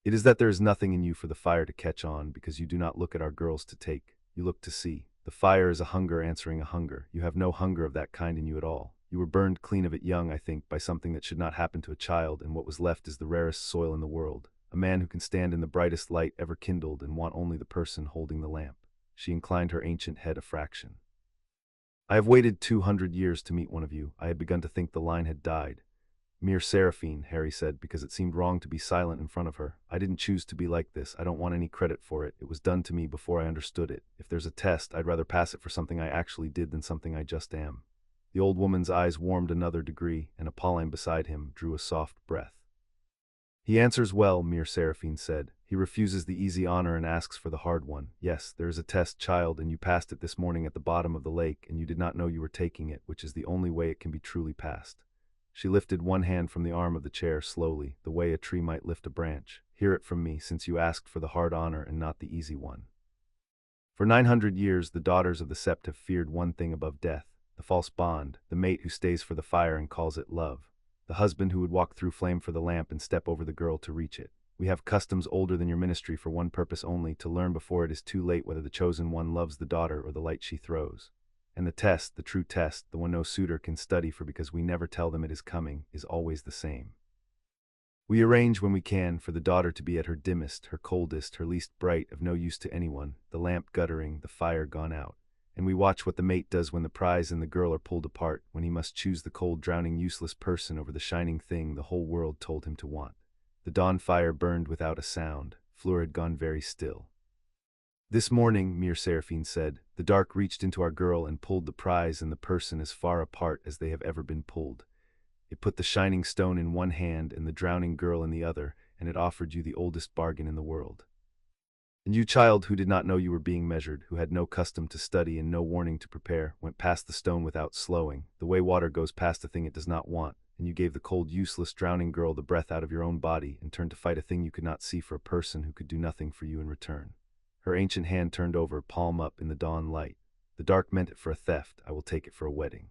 It is that there is nothing in you for the fire to catch on, because you do not look at our girls to take. You look to see. The fire is a hunger answering a hunger. You have no hunger of that kind in you at all. You were burned clean of it young, I think, by something that should not happen to a child, and what was left is the rarest soil in the world. A man who can stand in the brightest light ever kindled and want only the person holding the lamp." She inclined her ancient head a fraction. "I have waited 200 years to meet one of you. I had begun to think the line had died." "Mere Seraphine," Harry said, because it seemed wrong to be silent in front of her. "I didn't choose to be like this. I don't want any credit for it. It was done to me before I understood it. If there's a test, I'd rather pass it for something I actually did than something I just am." The old woman's eyes warmed another degree, and Apolline beside him drew a soft breath. "He answers well," Mere Seraphine said. "He refuses the easy honor and asks for the hard one. Yes, there is a test, child, and you passed it this morning at the bottom of the lake, and you did not know you were taking it, which is the only way it can be truly passed." She lifted one hand from the arm of the chair slowly, the way a tree might lift a branch. "Hear it from me, since you asked for the hard honor and not the easy one. For 900 years the daughters of the sept have feared one thing above death, the false bond, the mate who stays for the fire and calls it love, the husband who would walk through flame for the lamp and step over the girl to reach it. We have customs older than your ministry for one purpose only, to learn before it is too late whether the chosen one loves the daughter or the light she throws. And the test, the true test, the one no suitor can study for because we never tell them it is coming, is always the same. We arrange when we can for the daughter to be at her dimmest, her coldest, her least bright, of no use to anyone, the lamp guttering, the fire gone out. And we watch what the mate does when the prize and the girl are pulled apart, when he must choose the cold, drowning, useless person over the shining thing the whole world told him to want. The dawn fire burned without a sound. Fleur had gone very still. "This morning," Mere Seraphine said, "the dark reached into our girl and pulled the prize and the person as far apart as they have ever been pulled. It put the shining stone in one hand and the drowning girl in the other, and it offered you the oldest bargain in the world." And you, child, who did not know you were being measured, who had no custom to study and no warning to prepare, went past the stone without slowing, the way water goes past a thing it does not want, and you gave the cold, useless, drowning girl the breath out of your own body and turned to fight a thing you could not see for a person who could do nothing for you in return. Her ancient hand turned over, palm up, in the dawn light. The dark meant it for a theft, I will take it for a wedding.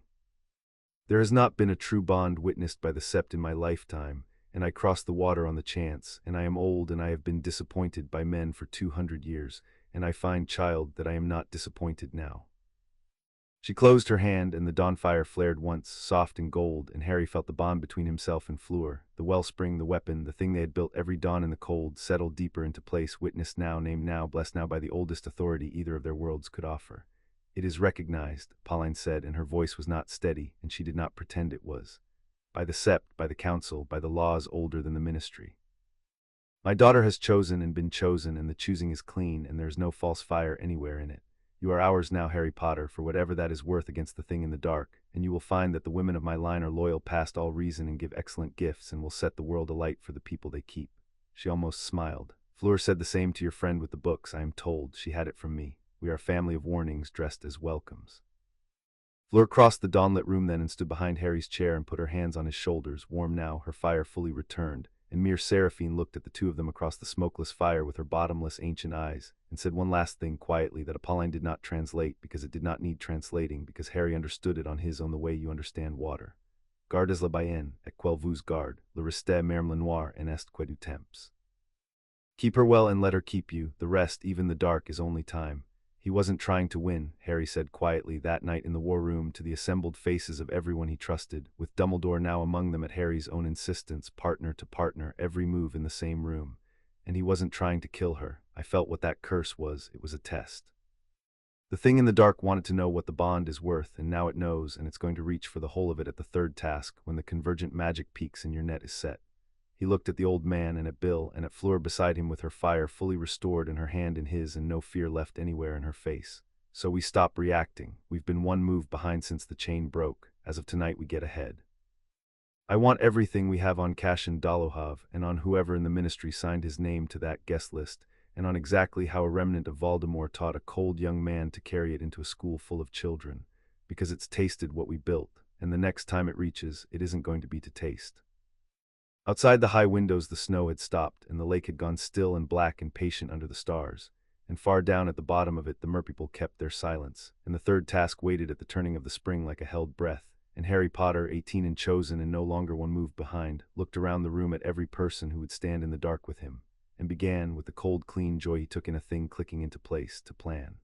There has not been a true bond witnessed by the sept in my lifetime, and I crossed the water on the chance, and I am old, and I have been disappointed by men for 200 years, and I find, child, that I am not disappointed now. She closed her hand, and the dawn fire flared once, soft and gold, and Harry felt the bond between himself and Fleur, the wellspring, the weapon, the thing they had built every dawn in the cold, settled deeper into place, witnessed now, named now, blessed now by the oldest authority either of their worlds could offer. It is recognized, Pauline said, and her voice was not steady, and she did not pretend it was. By the sept, by the council, by the laws older than the ministry. My daughter has chosen and been chosen, and the choosing is clean, and there is no false fire anywhere in it. You are ours now, Harry Potter, for whatever that is worth against the thing in the dark, and you will find that the women of my line are loyal past all reason and give excellent gifts and will set the world alight for the people they keep. She almost smiled. Fleur said the same to your friend with the books, I am told. She had it from me. We are a family of warnings dressed as welcomes. Fleur crossed the dawnlit room then and stood behind Harry's chair and put her hands on his shoulders, warm now, her fire fully returned, and mere Seraphine looked at the two of them across the smokeless fire with her bottomless ancient eyes, and said one last thing quietly that Pauline did not translate because it did not need translating, because Harry understood it on his own the way you understand water. Gardes la Bayenne, et quel vous garde, le reste merme le noir en est que du temps. Keep her well and let her keep you, the rest, even the dark, is only time. He wasn't trying to win, Harry said quietly that night in the war room to the assembled faces of everyone he trusted, with Dumbledore now among them at Harry's own insistence, partner to partner, every move in the same room. And he wasn't trying to kill her. I felt what that curse was. It was a test. The thing in the dark wanted to know what the bond is worth, and now it knows, and it's going to reach for the whole of it at the third task, when the convergent magic peaks and your net is set. He looked at the old man and at Bill and at Fleur beside him with her fire fully restored and her hand in his and no fear left anywhere in her face. So we stop reacting. We've been one move behind since the chain broke. As of tonight we get ahead. I want everything we have on Cassian Dolohov and on whoever in the ministry signed his name to that guest list, and on exactly how a remnant of Voldemort taught a cold young man to carry it into a school full of children, because it's tasted what we built, and the next time it reaches, it isn't going to be to taste. Outside the high windows the snow had stopped, and the lake had gone still and black and patient under the stars, and far down at the bottom of it the merpeople kept their silence, and the third task waited at the turning of the spring like a held breath, and Harry Potter, 18 and chosen and no longer one move behind, looked around the room at every person who would stand in the dark with him, and began, with the cold clean joy he took in a thing clicking into place, to plan.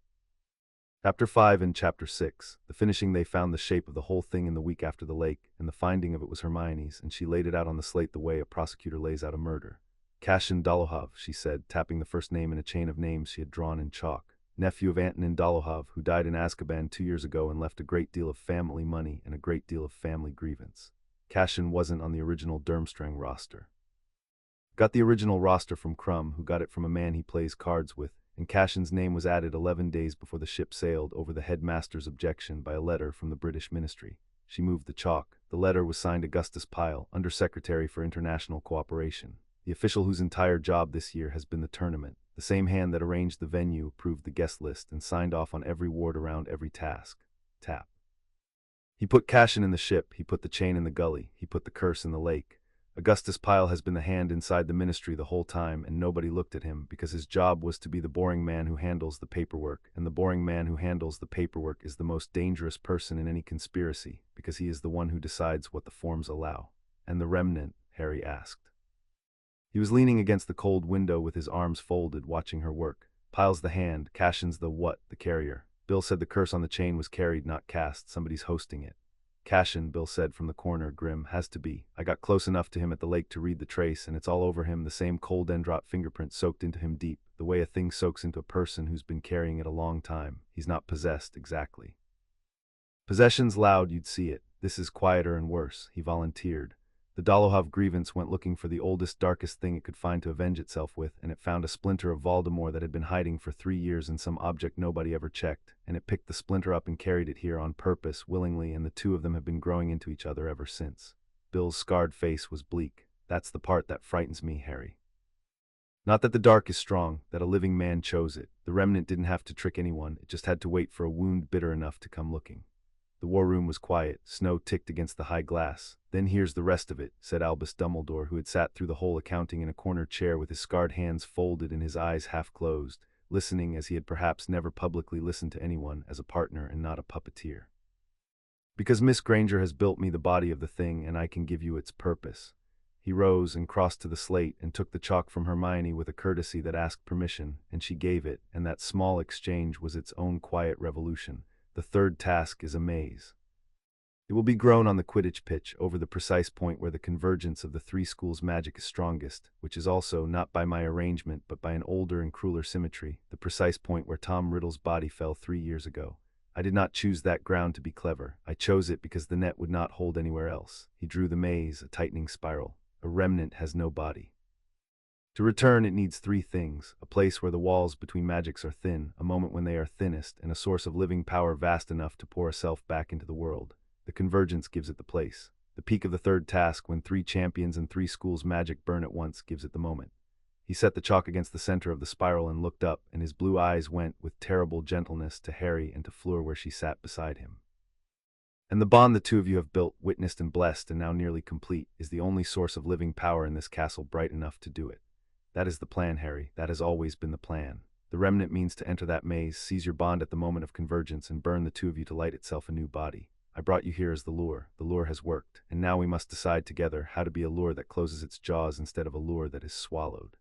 Chapter 5 and Chapter 6. The finishing they found the shape of the whole thing in the week after the lake, and the finding of it was Hermione's, and she laid it out on the slate the way a prosecutor lays out a murder. Cassian Dolohov, she said, tapping the first name in a chain of names she had drawn in chalk. Nephew of Antonin Dolohov, who died in Azkaban 2 years ago and left a great deal of family money and a great deal of family grievance. Cassian wasn't on the original Durmstrang roster. Got the original roster from Crumb, who got it from a man he plays cards with, and Cassian's name was added 11 days before the ship sailed over the headmaster's objection by a letter from the British ministry. She moved the chalk. The letter was signed Augustus Pyle, Undersecretary for International Cooperation, the official whose entire job this year has been the tournament. The same hand that arranged the venue, approved the guest list, and signed off on every ward around every task. Tap. He put Cassian in the ship, he put the chain in the gully, he put the curse in the lake. Augustus Pyle has been the hand inside the ministry the whole time, and nobody looked at him, because his job was to be the boring man who handles the paperwork, and the boring man who handles the paperwork is the most dangerous person in any conspiracy, because he is the one who decides what the forms allow. And the remnant? Harry asked. He was leaning against the cold window with his arms folded, watching her work. Pyle's the hand, Cassian's the what, the carrier. Bill said the curse on the chain was carried, not cast. Somebody's hosting it. Cassian, Bill said from the corner, grim, has to be. I got close enough to him at the lake to read the trace, and it's all over him, the same cold Endrot fingerprint soaked into him deep, the way a thing soaks into a person who's been carrying it a long time. He's not possessed, exactly. Possession's loud, you'd see it. This is quieter and worse, he volunteered. The Dolohov grievance went looking for the oldest, darkest thing it could find to avenge itself with, and it found a splinter of Voldemort that had been hiding for 3 years in some object nobody ever checked, and it picked the splinter up and carried it here on purpose, willingly, and the two of them have been growing into each other ever since. Bill's scarred face was bleak. That's the part that frightens me, Harry. Not that the dark is strong, that a living man chose it. The remnant didn't have to trick anyone, it just had to wait for a wound bitter enough to come looking. The war room was quiet, snow ticked against the high glass. "Then here's the rest of it," said Albus Dumbledore, who had sat through the whole accounting in a corner chair with his scarred hands folded and his eyes half closed, listening as he had perhaps never publicly listened to anyone, as a partner and not a puppeteer. "Because Miss Granger has built me the body of the thing, and I can give you its purpose." He rose and crossed to the slate and took the chalk from Hermione with a courtesy that asked permission, and she gave it, and that small exchange was its own quiet revolution. "The third task is a maze. It will be grown on the Quidditch pitch, over the precise point where the convergence of the three schools' magic is strongest, which is also, not by my arrangement but by an older and crueler symmetry, the precise point where Tom Riddle's body fell 3 years ago. I did not choose that ground to be clever. I chose it because the net would not hold anywhere else." He drew the maze, a tightening spiral. "A remnant has no body. To return, it needs 3 things: a place where the walls between magics are thin, a moment when they are thinnest, and a source of living power vast enough to pour a self back into the world. The convergence gives it the place. The peak of the third task, when 3 champions and 3 schools' magic burn at once, gives it the moment." He set the chalk against the center of the spiral and looked up, and his blue eyes went with terrible gentleness to Harry and to Fleur where she sat beside him. "And the bond the two of you have built, witnessed and blessed, and now nearly complete, is the only source of living power in this castle bright enough to do it. That is the plan, Harry. That has always been the plan. The remnant means to enter that maze, seize your bond at the moment of convergence, and burn the two of you to light itself a new body. I brought you here as the lure. The lure has worked, and now we must decide together how to be a lure that closes its jaws instead of a lure that is swallowed."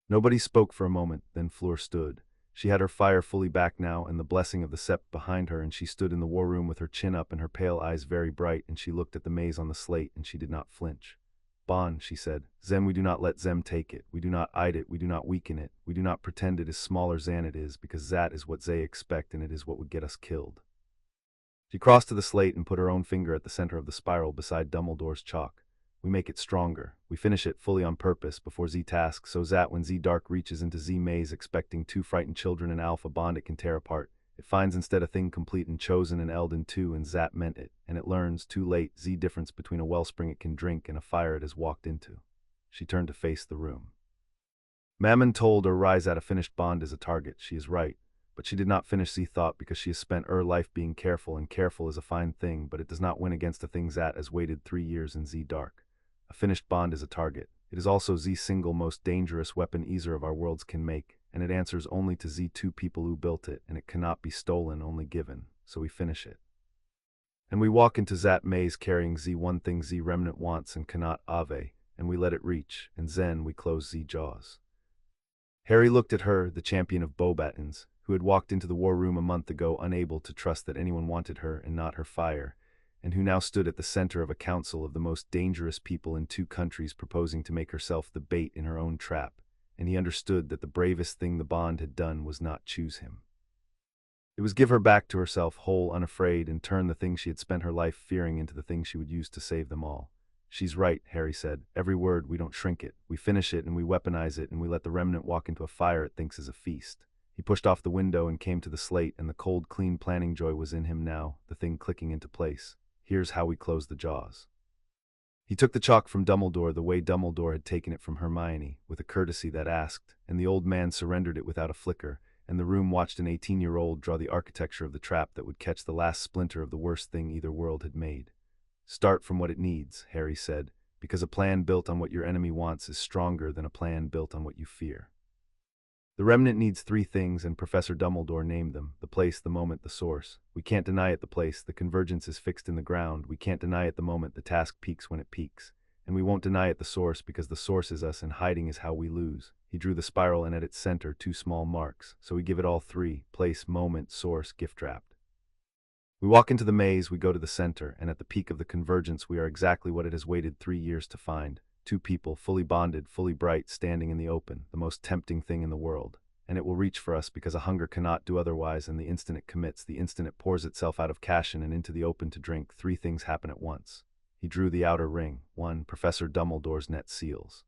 Nobody spoke for a moment, then Fleur stood. She had her fire fully back now, and the blessing of the sept behind her, and she stood in the war room with her chin up and her pale eyes very bright, and she looked at the maze on the slate, and she did not flinch. "Bond," she said. "Zem, we do not let Zem take it. We do not hide it. We do not weaken it. We do not pretend it is smaller than it is, because that is what they expect, and it is what would get us killed." She crossed to the slate and put her own finger at the center of the spiral beside Dumbledore's chalk. "We make it stronger. We finish it fully on purpose before Z task, so that when Z dark reaches into Z maze expecting 2 frightened children and alpha bond it can tear apart, it finds instead a thing complete and chosen and eld in 2, and Zat meant it, and it learns, too late, Z difference between a wellspring it can drink and a fire it has walked into." She turned to face the room. "Mammon told her rise at a finished bond is a target. She is right. But she did not finish Z thought because she has spent her life being careful, and careful is a fine thing, but it does not win against a thing that has waited 3 years in Z dark. A finished bond is a target. It is also Z's single most dangerous weapon either of our worlds can make, and it answers only to Z2 people who built it, and it cannot be stolen, only given, so we finish it. And we walk into Zat maze carrying Z one thing Z remnant wants and cannot ave, and we let it reach, and then we close Z jaws." Harry looked at her, the champion of Beauxbatons, who had walked into the war room a month ago unable to trust that anyone wanted her and not her fire, and who now stood at the center of a council of the most dangerous people in 2 countries proposing to make herself the bait in her own trap, and he understood that the bravest thing the bond had done was not choose him. It was give her back to herself, whole, unafraid, and turn the thing she had spent her life fearing into the thing she would use to save them all. "She's right," Harry said. "Every word, we don't shrink it. We finish it and we weaponize it, and we let the remnant walk into a fire it thinks is a feast." He pushed off the window and came to the slate, and the cold, clean planning joy was in him now, the thing clicking into place. "Here's how we close the jaws." He took the chalk from Dumbledore the way Dumbledore had taken it from Hermione, with a courtesy that asked, and the old man surrendered it without a flicker, and the room watched an 18-year-old draw the architecture of the trap that would catch the last splinter of the worst thing either world had made. "Start from what it needs," Harry said, "because a plan built on what your enemy wants is stronger than a plan built on what you fear. The remnant needs 3 things, and Professor Dumbledore named them: the place, the moment, the source. We can't deny it the place, the convergence is fixed in the ground. We can't deny it the moment, the task peaks when it peaks. And we won't deny it the source, because the source is us, and hiding is how we lose." He drew the spiral, and at its center 2 small marks, so we give it all 3: place, moment, source, gift-wrapped. We walk into the maze, we go to the center, and at the peak of the convergence we are exactly what it has waited 3 years to find: 2 people, fully bonded, fully bright, standing in the open, the most tempting thing in the world. And it will reach for us because a hunger cannot do otherwise, and the instant it commits, the instant it pours itself out of Cashin and into the open to drink, 3 things happen at once. He drew the outer ring. 1. Professor Dumbledore's net seals.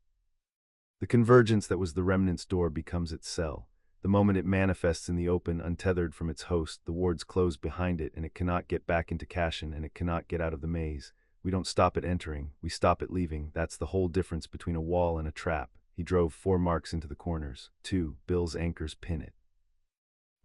The convergence that was the remnant's door becomes its cell. The moment it manifests in the open, untethered from its host, the wards close behind it, and it cannot get back into Cashin, and it cannot get out of the maze. We don't stop it entering, we stop it leaving. That's the whole difference between a wall and a trap. He drove 4 marks into the corners. 2. Bill's anchors pin it.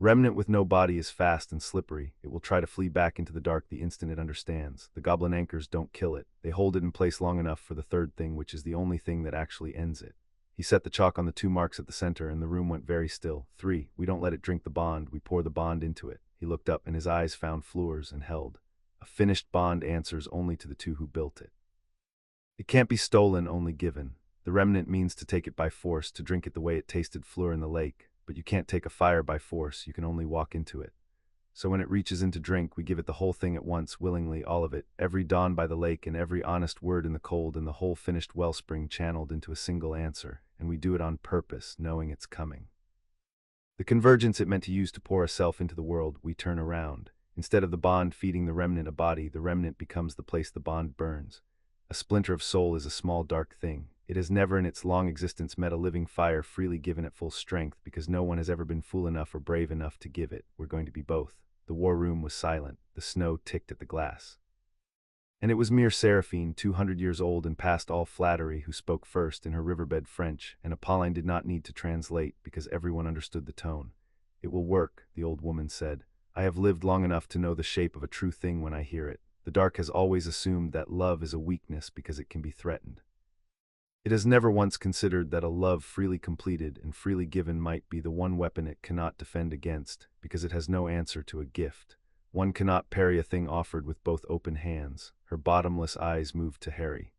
Remnant with no body is fast and slippery. It will try to flee back into the dark the instant it understands. The goblin anchors don't kill it. They hold it in place long enough for the third thing, which is the only thing that actually ends it. He set the chalk on the 2 marks at the center, and the room went very still. 3. We don't let it drink the bond, we pour the bond into it. He looked up, and his eyes found Fleur's and held. A finished bond answers only to the 2 who built it. It can't be stolen, only given. The remnant means to take it by force, to drink it the way it tasted Fleur in the lake. But you can't take a fire by force, you can only walk into it. So when it reaches in to drink, we give it the whole thing at once, willingly, all of it, every dawn by the lake and every honest word in the cold and the whole finished wellspring channeled into a single answer, and we do it on purpose, knowing it's coming. The convergence it meant to use to pour a self into the world, we turn around. Instead of the bond feeding the remnant a body, the remnant becomes the place the bond burns. A splinter of soul is a small dark thing. It has never in its long existence met a living fire freely given at full strength, because no one has ever been fool enough or brave enough to give it. We're going to be both. The war room was silent. The snow ticked at the glass. And it was mere Seraphine, 200 years old and past all flattery, who spoke first in her riverbed French, and Apolline did not need to translate, because everyone understood the tone. It will work, the old woman said. I have lived long enough to know the shape of a true thing when I hear it. The dark has always assumed that love is a weakness because it can be threatened. It has never once considered that a love freely completed and freely given might be the one weapon it cannot defend against, because it has no answer to a gift. One cannot parry a thing offered with both open hands. Her bottomless eyes moved to Harry.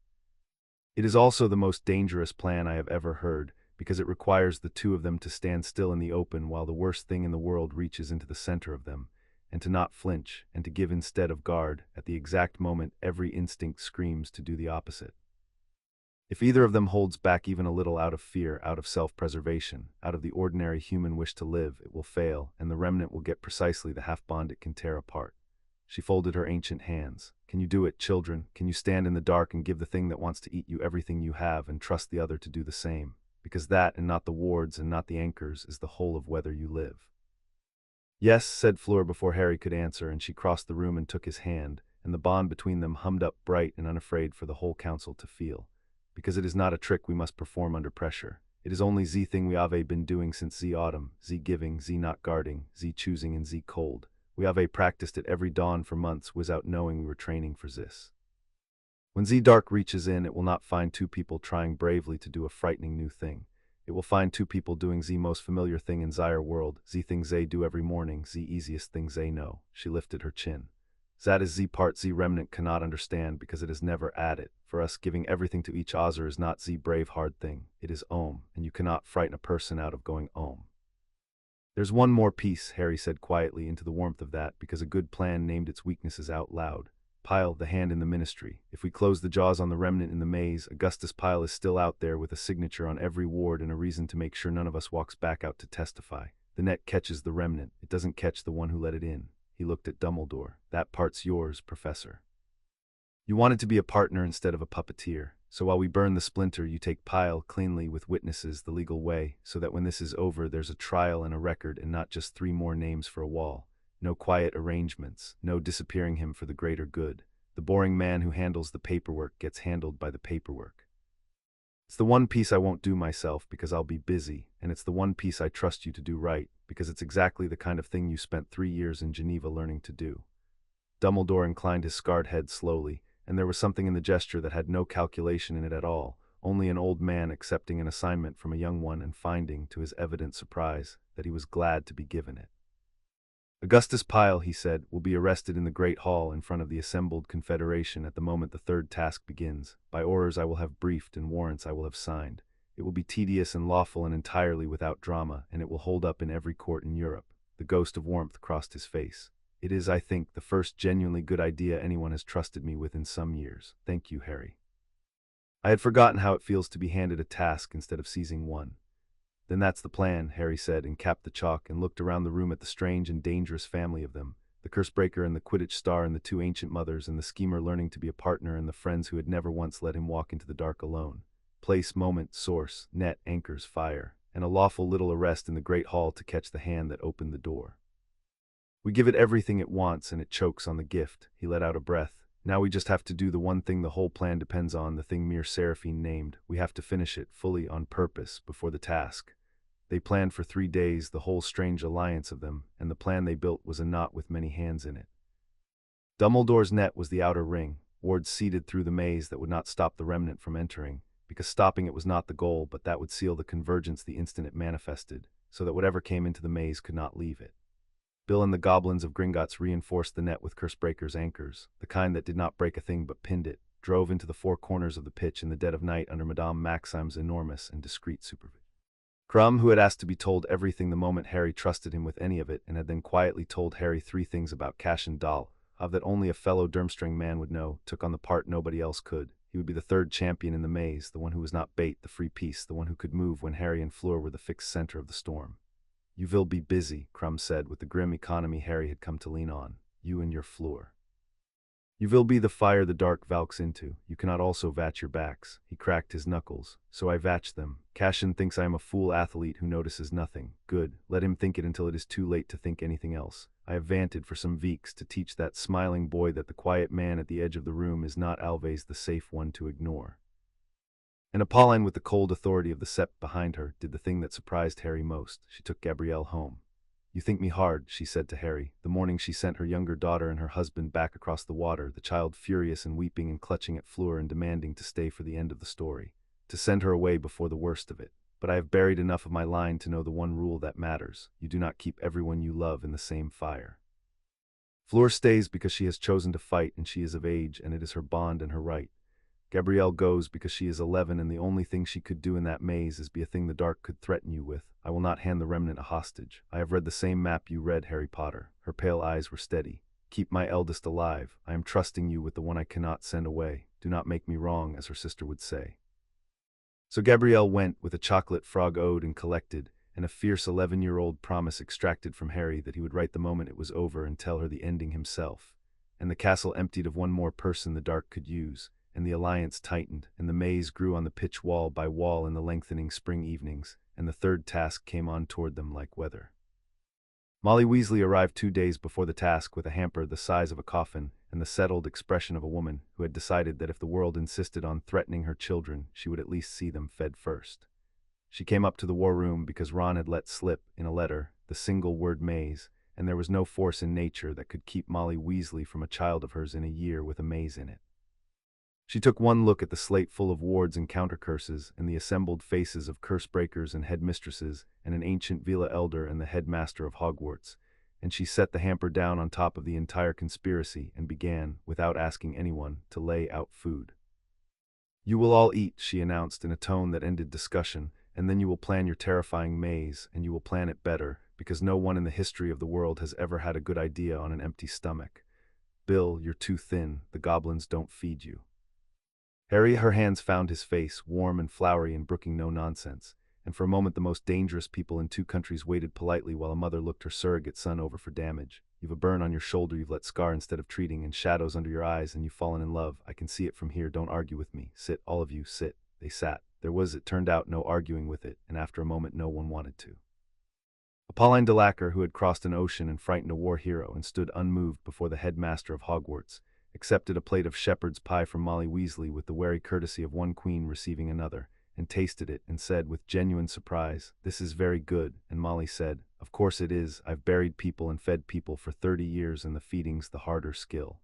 It is also the most dangerous plan I have ever heard, because it requires the 2 of them to stand still in the open while the worst thing in the world reaches into the center of them, and to not flinch, and to give instead of guard, at the exact moment every instinct screams to do the opposite. If either of them holds back even a little out of fear, out of self-preservation, out of the ordinary human wish to live, it will fail, and the remnant will get precisely the half-bond it can tear apart. She folded her ancient hands. Can you do it, children? Can you stand in the dark and give the thing that wants to eat you everything you have and trust the other to do the same? Because that, and not the wards and not the anchors, is the whole of whether you live. Yes, said Fleur before Harry could answer, and she crossed the room and took his hand, and the bond between them hummed up bright and unafraid for the whole council to feel. Because it is not a trick we must perform under pressure. It is only the thing we have been doing since the autumn, the giving, the not guarding, the choosing and the cold. We have practiced it every dawn for months without knowing we were training for this. When the dark reaches in, it will not find 2 people trying bravely to do a frightening new thing. It will find 2 people doing the most familiar thing in their world, the things they do every morning, the easiest things they know. She lifted her chin. That is the part the remnant cannot understand, because it is never at it. For us, giving everything to each other is not the brave hard thing. It is and you cannot frighten a person out of going There's one more piece, Harry said quietly into the warmth of that, because a good plan named its weaknesses out loud. Pyle, the hand in the ministry. If we close the jaws on the remnant in the maze, Augustus Pyle is still out there with a signature on every ward and a reason to make sure none of us walks back out to testify. The net catches the remnant. It doesn't catch the one who let it in. He looked at Dumbledore. That part's yours, Professor. You wanted to be a partner instead of a puppeteer. So while we burn the splinter, you take Pyle cleanly with witnesses the legal way, so that when this is over, there's a trial and a record and not just 3 more names for a wall. No quiet arrangements, no disappearing him for the greater good. The boring man who handles the paperwork gets handled by the paperwork. It's the one piece I won't do myself because I'll be busy, and it's the one piece I trust you to do right, because it's exactly the kind of thing you spent 3 years in Geneva learning to do. Dumbledore inclined his scarred head slowly, and there was something in the gesture that had no calculation in it at all, only an old man accepting an assignment from a young one and finding, to his evident surprise, that he was glad to be given it. Augustus Pyle, he said, will be arrested in the Great Hall in front of the assembled Confederation at the moment the 3rd task begins. By orders I will have briefed and warrants I will have signed. It will be tedious and lawful and entirely without drama, and it will hold up in every court in Europe. The ghost of warmth crossed his face. It is, I think, the first genuinely good idea anyone has trusted me with in some years. Thank you, Harry. I had forgotten how it feels to be handed a task instead of seizing one. Then that's the plan, Harry said, and capped the chalk and looked around the room at the strange and dangerous family of them, the Cursebreaker and the Quidditch star and the 2 ancient mothers and the schemer learning to be a partner and the friends who had never once let him walk into the dark alone. Place, moment, source, net, anchors, fire, and a lawful little arrest in the Great Hall to catch the hand that opened the door. We give it everything it wants and it chokes on the gift. He let out a breath. Now we just have to do the one thing the whole plan depends on, the thing mere Seraphine named. We have to finish it, fully on purpose, before the task. They planned for 3 days, the whole strange alliance of them, and the plan they built was a knot with many hands in it. Dumbledore's net was the outer ring, wards seeded through the maze that would not stop the remnant from entering, because stopping it was not the goal, but that would seal the convergence the instant it manifested, so that whatever came into the maze could not leave it. Bill and the goblins of Gringotts reinforced the net with Cursebreaker's anchors, the kind that did not break a thing but pinned it, drove into the 4 corners of the pitch in the dead of night under Madame Maxime's enormous and discreet supervision. Crumb, who had asked to be told everything the moment Harry trusted him with any of it, and had then quietly told Harry 3 things about Cash and Doll, of that only a fellow Durmstrang man would know, took on the part nobody else could. He would be the 3rd champion in the maze, the one who was not bait, the free piece, the one who could move when Harry and Fleur were the fixed center of the storm. "You will be busy," Crumb said, with the grim economy Harry had come to lean on. "You and your Fleur. You will be the fire the dark valks into. You cannot also vatch your backs." He cracked his knuckles. "So I vatch them. Cashin thinks I am a fool athlete who notices nothing. Good, let him think it until it is too late to think anything else. I have vanted for some weeks to teach that smiling boy that the quiet man at the edge of the room is not always the safe one to ignore." And Apolline, with the cold authority of the sept behind her, did the thing that surprised Harry most. She took Gabrielle home. "You think me hard," she said to Harry, the morning she sent her younger daughter and her husband back across the water, the child furious and weeping and clutching at Fleur and demanding to stay for the end of the story, to send her away before the worst of it. "But I have buried enough of my line to know the one rule that matters. You do not keep everyone you love in the same fire. Fleur stays because she has chosen to fight and she is of age, and it is her bond and her right. Gabrielle goes because she is 11 and the only thing she could do in that maze is be a thing the dark could threaten you with. I will not hand the remnant a hostage. I have read the same map you read, Harry Potter." Her pale eyes were steady. "Keep my eldest alive. I am trusting you with the one I cannot send away. Do not make me wrong, as her sister would say." So Gabrielle went, with a chocolate frog owed and collected, and a fierce 11-year-old promise extracted from Harry that he would write the moment it was over and tell her the ending himself. And the castle emptied of one more person the dark could use, and the alliance tightened, and the maze grew on the pitch wall by wall in the lengthening spring evenings, and the 3rd task came on toward them like weather. Molly Weasley arrived 2 days before the task with a hamper the size of a coffin and the settled expression of a woman who had decided that if the world insisted on threatening her children, she would at least see them fed first. She came up to the war room because Ron had let slip, in a letter, the single word maze, and there was no force in nature that could keep Molly Weasley from a child of hers in a year with a maze in it. She took one look at the slate full of wards and counter-curses, and the assembled faces of curse-breakers and headmistresses, and an ancient Veela elder and the headmaster of Hogwarts, and she set the hamper down on top of the entire conspiracy and began, without asking anyone, to lay out food. "You will all eat," she announced in a tone that ended discussion, "and then you will plan your terrifying maze, and you will plan it better, because no one in the history of the world has ever had a good idea on an empty stomach. Bill, you're too thin. The goblins don't feed you." Harry, her hands found his face, warm and flowery and brooking no nonsense, and for a moment the most dangerous people in 2 countries waited politely while a mother looked her surrogate son over for damage. "You've a burn on your shoulder you've let scar instead of treating, and shadows under your eyes, and you've fallen in love. I can see it from here. Don't argue with me. Sit, all of you, sit." They sat. There was, it turned out, no arguing with it, and after a moment no one wanted to. Fleur Delacour, who had crossed an ocean and frightened a war hero and stood unmoved before the headmaster of Hogwarts, accepted a plate of shepherd's pie from Molly Weasley with the wary courtesy of one queen receiving another, and tasted it and said with genuine surprise, "This is very good." And Molly said, "Of course it is. I've buried people and fed people for 30 years and the feeding's the harder skill."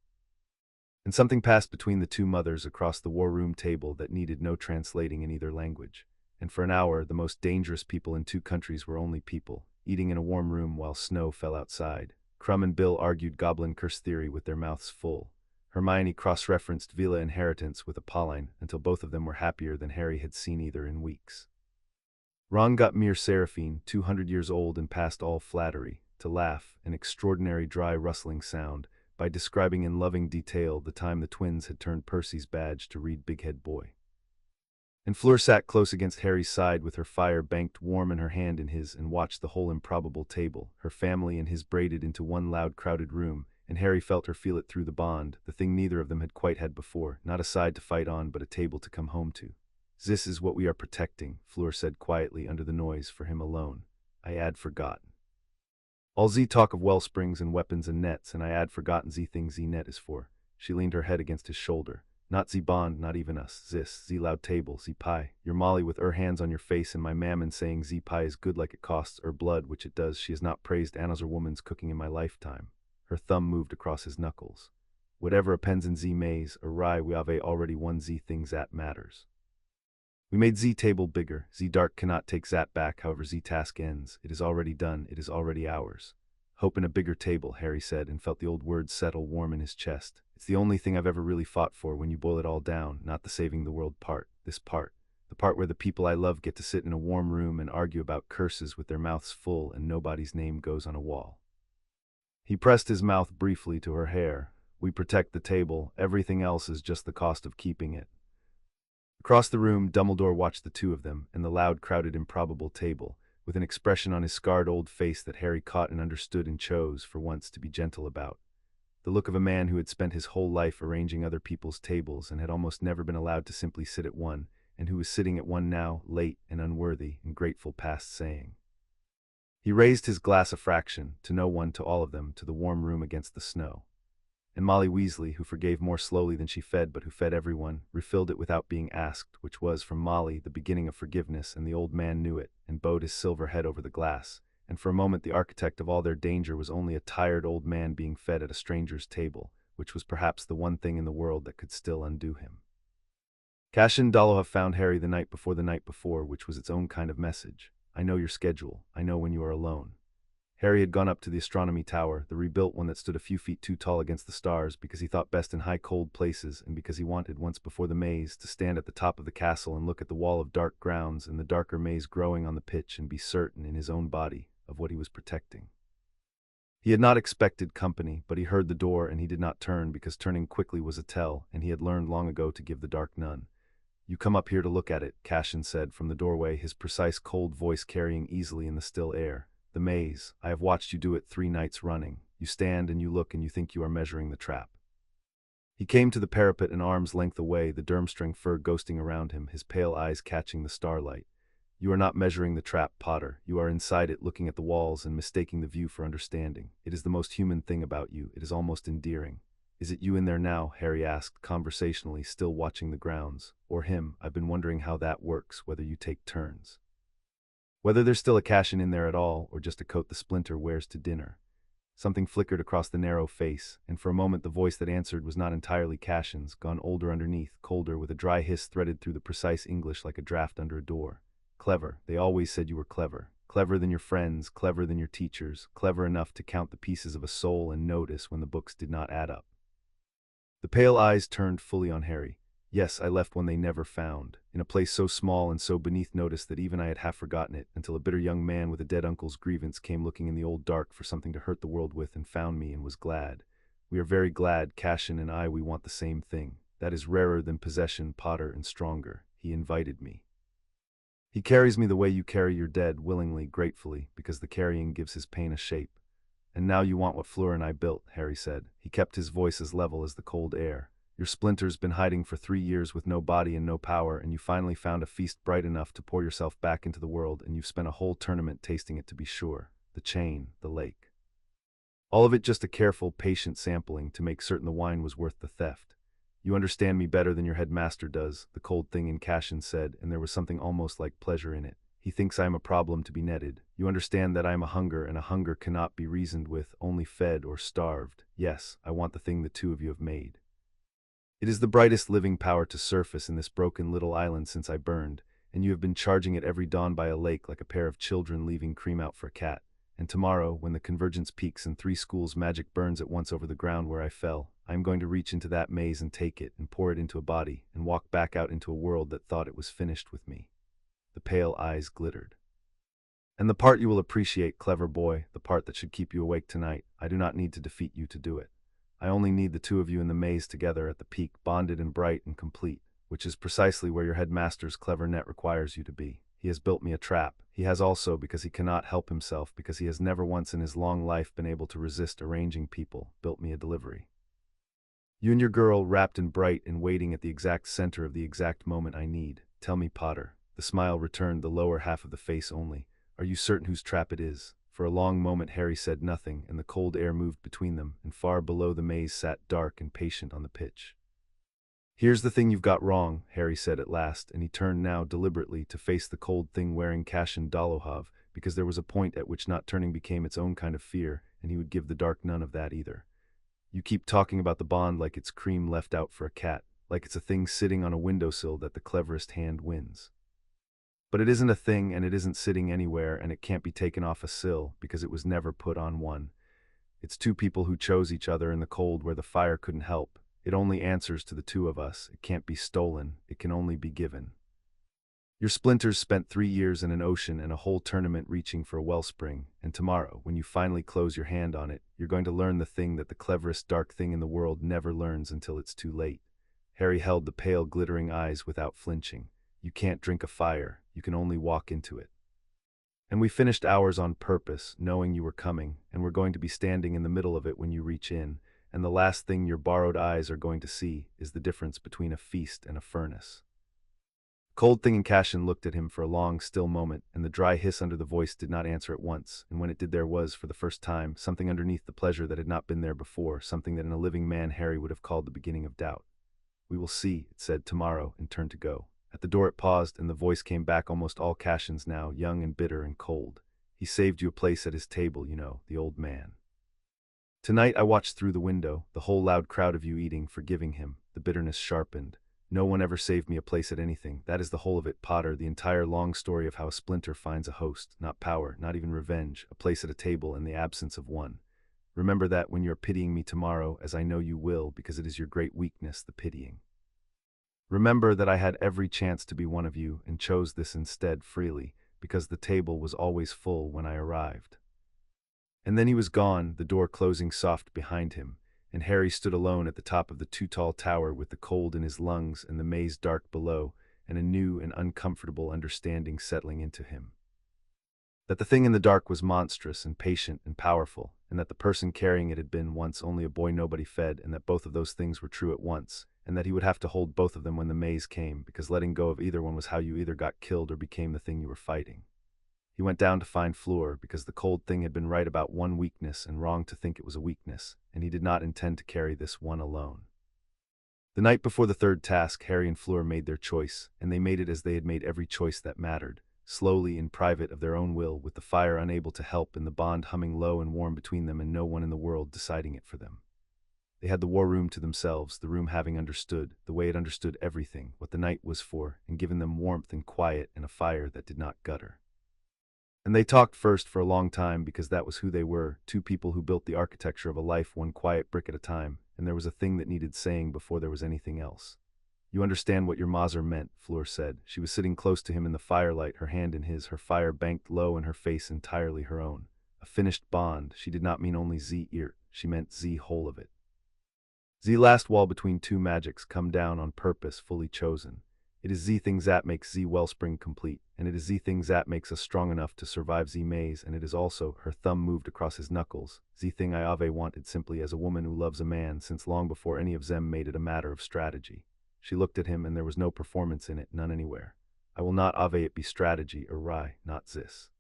And something passed between the 2 mothers across the war room table that needed no translating in either language. And for an hour the most dangerous people in 2 countries were only people, eating in a warm room while snow fell outside. Crumb and Bill argued goblin curse theory with their mouths full. Hermione cross-referenced Veela inheritance with Apolline until both of them were happier than Harry had seen either in weeks. Ron got mere Seraphine, 200 years old and past all flattery, to laugh, an extraordinary dry rustling sound, by describing in loving detail the time the twins had turned Percy's badge to read Big Head Boy. And Fleur sat close against Harry's side with her fire banked warm and her hand in his and watched the whole improbable table, her family and his braided into one loud crowded room, and Harry felt her feel it through the bond, the thing neither of them had quite had before, not a side to fight on but a table to come home to. "This is what we are protecting," Fleur said quietly under the noise for him alone. "I had forgotten. All ze talk of wellsprings and weapons and nets, and I had forgotten ze thing ze net is for." She leaned her head against his shoulder. Not ze bond, not even us, zis, ze loud table, ze pie. Your Molly with her hands on your face and my mammon saying ze pie is good like it costs her blood, which it does. She has not praised Anna's or woman's cooking in my lifetime. Her thumb moved across his knuckles. Whatever appends in ze maze, or rye we have already won ze things that matters. We made ze table bigger. Ze dark cannot take zat back, however ze task ends. It is already done, it is already ours. Hope in a bigger table, Harry said, and felt the old words settle warm in his chest. It's the only thing I've ever really fought for when you boil it all down, not the saving the world part. This part. The part where the people I love get to sit in a warm room and argue about curses with their mouths full and nobody's name goes on a wall. He pressed his mouth briefly to her hair. We protect the table, everything else is just the cost of keeping it. Across the room, Dumbledore watched the two of them and the loud, crowded, improbable table, with an expression on his scarred old face that Harry caught and understood and chose, for once, to be gentle about. The look of a man who had spent his whole life arranging other people's tables and had almost never been allowed to simply sit at one, and who was sitting at one now, late and unworthy and grateful past saying. He raised his glass a fraction, to no one, to all of them, to the warm room against the snow. And Molly Weasley, who forgave more slowly than she fed but who fed everyone, refilled it without being asked, which was, from Molly, the beginning of forgiveness, and the old man knew it, and bowed his silver head over the glass, and for a moment the architect of all their danger was only a tired old man being fed at a stranger's table, which was perhaps the one thing in the world that could still undo him. Cassian Dolohov found Harry the night before, which was its own kind of message. I know your schedule, I know when you are alone. Harry had gone up to the astronomy tower, the rebuilt one that stood a few feet too tall against the stars, because he thought best in high cold places, and because he wanted, once before the maze, to stand at the top of the castle and look at the wall of dark grounds and the darker maze growing on the pitch and be certain, in his own body, of what he was protecting. He had not expected company, but he heard the door and he did not turn, because turning quickly was a tell, and he had learned long ago to give the dark none. You come up here to look at it, Cassian said from the doorway, his precise cold voice carrying easily in the still air. The maze. I have watched you do it 3 nights running. You stand and you look and you think you are measuring the trap. He came to the parapet an arm's length away, the Durmstrang fur ghosting around him, his pale eyes catching the starlight. You are not measuring the trap, Potter. You are inside it, looking at the walls and mistaking the view for understanding. It is the most human thing about you. It is almost endearing. Is it you in there now? Harry asked, conversationally, still watching the grounds. Or him? I've been wondering how that works, whether you take turns. Whether there's still a Cassian in there at all, or just a coat the splinter wears to dinner. Something flickered across the narrow face, and for a moment the voice that answered was not entirely Cassian's, gone older underneath, colder, with a dry hiss threaded through the precise English like a draft under a door. Clever. They always said you were clever. Cleverer than your friends, cleverer than your teachers, clever enough to count the pieces of a soul and notice when the books did not add up. The pale eyes turned fully on Harry. Yes, I left one they never found, in a place so small and so beneath notice that even I had half forgotten it, until a bitter young man with a dead uncle's grievance came looking in the old dark for something to hurt the world with and found me and was glad. We are very glad, Cassian and I, we want the same thing. That is rarer than possession, Potter, and stronger. He invited me. He carries me the way you carry your dead, willingly, gratefully, because the carrying gives his pain a shape. And now you want what Fleur and I built, Harry said. He kept his voice as level as the cold air. Your splinter's been hiding for 3 years with no body and no power, and you finally found a feast bright enough to pour yourself back into the world, and you've spent a whole tournament tasting it to be sure. The chain, the lake. All of it just a careful, patient sampling to make certain the wine was worth the theft. You understand me better than your headmaster does, the cold thing in Cassian said, and there was something almost like pleasure in it. He thinks I am a problem to be netted. You understand that I am a hunger, and a hunger cannot be reasoned with, only fed or starved. Yes, I want the thing the two of you have made. It is the brightest living power to surface in this broken little island since I burned, and you have been charging it every dawn by a lake like a pair of children leaving cream out for a cat. And tomorrow, when the convergence peaks and 3 schools magic burns at once over the ground where I fell, I am going to reach into that maze and take it and pour it into a body and walk back out into a world that thought it was finished with me. The pale eyes glittered. And the part you will appreciate, clever boy, the part that should keep you awake tonight, I do not need to defeat you to do it. I only need the two of you in the maze together at the peak, bonded and bright and complete, which is precisely where your headmaster's clever net requires you to be. He has built me a trap. He has also, because he cannot help himself, because he has never once in his long life been able to resist arranging people, built me a delivery. You and your girl, wrapped in bright and waiting at the exact center of the exact moment I need. Tell me, Potter. The smile returned, the lower half of the face only. Are you certain whose trap it is? For a long moment Harry said nothing, and the cold air moved between them, and far below the maze sat dark and patient on the pitch. "Here's the thing you've got wrong," Harry said at last, and he turned now deliberately to face the cold thing wearing Cashin Dolohov, because there was a point at which not turning became its own kind of fear, and he would give the dark none of that either. "You keep talking about the bond like it's cream left out for a cat, like it's a thing sitting on a windowsill that the cleverest hand wins. But it isn't a thing, and it isn't sitting anywhere, and it can't be taken off a sill, because it was never put on one. It's two people who chose each other in the cold where the fire couldn't help. It only answers to the two of us. It can't be stolen. It can only be given. Your splinters spent 3 years in an ocean and a whole tournament reaching for a wellspring, and tomorrow, when you finally close your hand on it, you're going to learn the thing that the cleverest dark thing in the world never learns until it's too late." Harry held the pale, glittering eyes without flinching. "You can't drink a fire. You can only walk into it. And we finished ours on purpose, knowing you were coming, and we're going to be standing in the middle of it when you reach in, and the last thing your borrowed eyes are going to see is the difference between a feast and a furnace." Cold Thing and Cashin looked at him for a long, still moment, and the dry hiss under the voice did not answer at once, and when it did there was, for the first time, something underneath the pleasure that had not been there before, something that in a living man Harry would have called the beginning of doubt. "We will see," it said, "tomorrow," and turned to go. At the door it paused, and the voice came back almost all Cashin's now, young and bitter and cold. "He saved you a place at his table, you know, the old man. Tonight I watched through the window, the whole loud crowd of you eating, forgiving him." The bitterness sharpened. "No one ever saved me a place at anything. That is the whole of it, Potter, the entire long story of how a splinter finds a host, not power, not even revenge, a place at a table in the absence of one. Remember that when you are pitying me tomorrow, as I know you will, because it is your great weakness, the pitying. Remember that I had every chance to be one of you, and chose this instead freely, because the table was always full when I arrived." And then he was gone, the door closing soft behind him, and Harry stood alone at the top of the too tall tower with the cold in his lungs and the maze dark below, and a new and uncomfortable understanding settling into him. That the thing in the dark was monstrous and patient and powerful, and that the person carrying it had been once only a boy nobody fed, and that both of those things were true at once, and that he would have to hold both of them when the maze came, because letting go of either one was how you either got killed or became the thing you were fighting. He went down to find Fleur, because the cold thing had been right about one weakness and wrong to think it was a weakness, and he did not intend to carry this one alone. The night before the third task, Harry and Fleur made their choice, and they made it as they had made every choice that mattered, slowly, in private, of their own will, with the fire unable to help and the bond humming low and warm between them and no one in the world deciding it for them. They had the war room to themselves, the room having understood, the way it understood everything, what the night was for, and given them warmth and quiet and a fire that did not gutter. And they talked first for a long time, because that was who they were, two people who built the architecture of a life one quiet brick at a time, and there was a thing that needed saying before there was anything else. "You understand what your Mazer meant," Fleur said. She was sitting close to him in the firelight, her hand in his, her fire banked low and her face entirely her own. A finished bond. She did not mean only Z ear, she meant Z whole of it. Z last wall between two magics come down on purpose, fully chosen. It is Z thing that makes Z wellspring complete, and it is Z thing that makes us strong enough to survive Z maze, and it is also, her thumb moved across his knuckles, Z thing I ave wanted simply as a woman who loves a man, since long before any of them made it a matter of strategy. She looked at him, and there was no performance in it, none anywhere. I will not ave it be strategy, or rye, not this.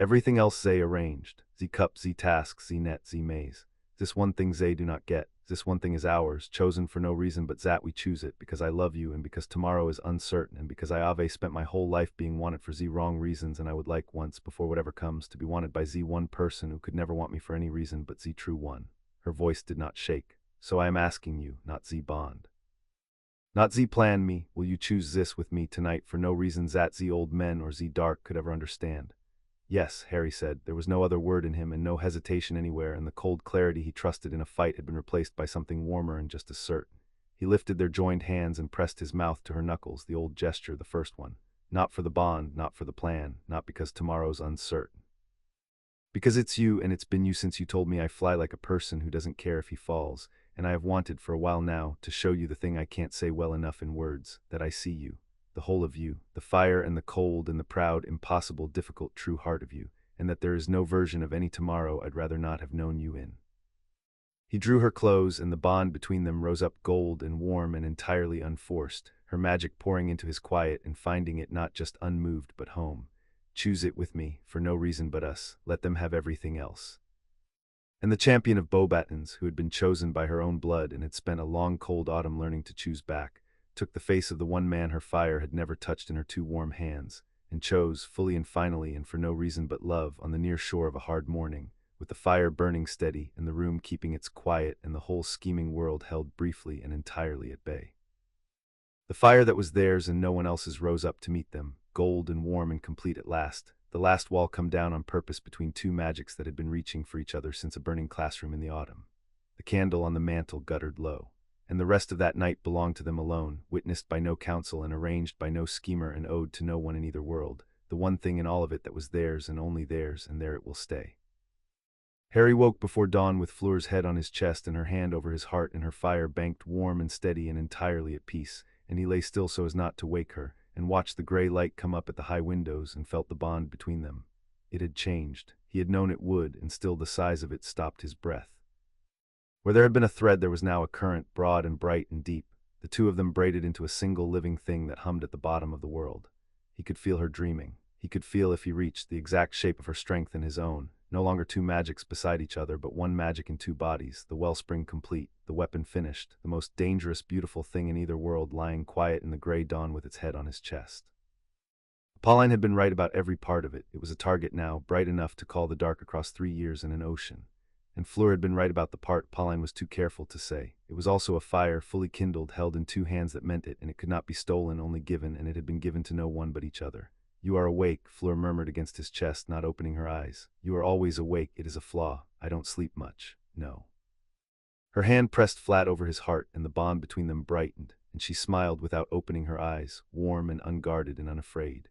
Everything else they arranged, Z cup, Z task, Z net, Z maze. This one thing they do not get. This one thing is ours, chosen for no reason but that we choose it, because I love you and because tomorrow is uncertain, and because I ave spent my whole life being wanted for Z wrong reasons, and I would like once, before whatever comes, to be wanted by Z one person who could never want me for any reason but Z true one. Her voice did not shake. So I am asking you, not Z bond. Not Z plan me, will you choose this with me tonight for no reasons that Z old men or Z dark could ever understand? Yes, Harry said. There was no other word in him and no hesitation anywhere, and the cold clarity he trusted in a fight had been replaced by something warmer and just as certain. He lifted their joined hands and pressed his mouth to her knuckles, the old gesture, the first one. Not for the bond, not for the plan, not because tomorrow's uncertain. Because it's you, and it's been you since you told me I fly like a person who doesn't care if he falls, and I have wanted for a while now to show you the thing I can't say well enough in words, that I see you. The whole of you, the fire and the cold and the proud, impossible, difficult, true heart of you, and that there is no version of any tomorrow I'd rather not have known you in. He drew her close, and the bond between them rose up gold and warm and entirely unforced, her magic pouring into his quiet and finding it not just unmoved but home. Choose it with me, for no reason but us. Let them have everything else. And the champion of Beauxbatons, who had been chosen by her own blood and had spent a long cold autumn learning to choose back, took the face of the one man her fire had never touched in her two warm hands, and chose, fully and finally and for no reason but love, on the near shore of a hard morning, with the fire burning steady and the room keeping its quiet and the whole scheming world held briefly and entirely at bay. The fire that was theirs and no one else's rose up to meet them, gold and warm and complete at last, the last wall come down on purpose between two magics that had been reaching for each other since a burning classroom in the autumn. The candle on the mantel guttered low, and the rest of that night belonged to them alone, witnessed by no council and arranged by no schemer and owed to no one in either world, the one thing in all of it that was theirs and only theirs, and there it will stay. Harry woke before dawn with Fleur's head on his chest and her hand over his heart and her fire banked warm and steady and entirely at peace, and he lay still so as not to wake her, and watched the gray light come up at the high windows and felt the bond between them. It had changed. He had known it would, and still the size of it stopped his breath. Where there had been a thread there was now a current, broad and bright and deep, the two of them braided into a single living thing that hummed at the bottom of the world. He could feel her dreaming. He could feel, if he reached, the exact shape of her strength and his own, no longer two magics beside each other, but one magic in two bodies, the wellspring complete, the weapon finished, the most dangerous, beautiful thing in either world lying quiet in the gray dawn with its head on his chest. Pauline had been right about every part of it. It was a target now, bright enough to call the dark across 3 years and an ocean. And Fleur had been right about the part Pauline was too careful to say. It was also a fire, fully kindled, held in two hands that meant it, and it could not be stolen, only given, and it had been given to no one but each other. "You are awake," Fleur murmured against his chest, not opening her eyes. "You are always awake. It is a flaw. I don't sleep much. No." Her hand pressed flat over his heart, and the bond between them brightened, and she smiled without opening her eyes, warm and unguarded and unafraid.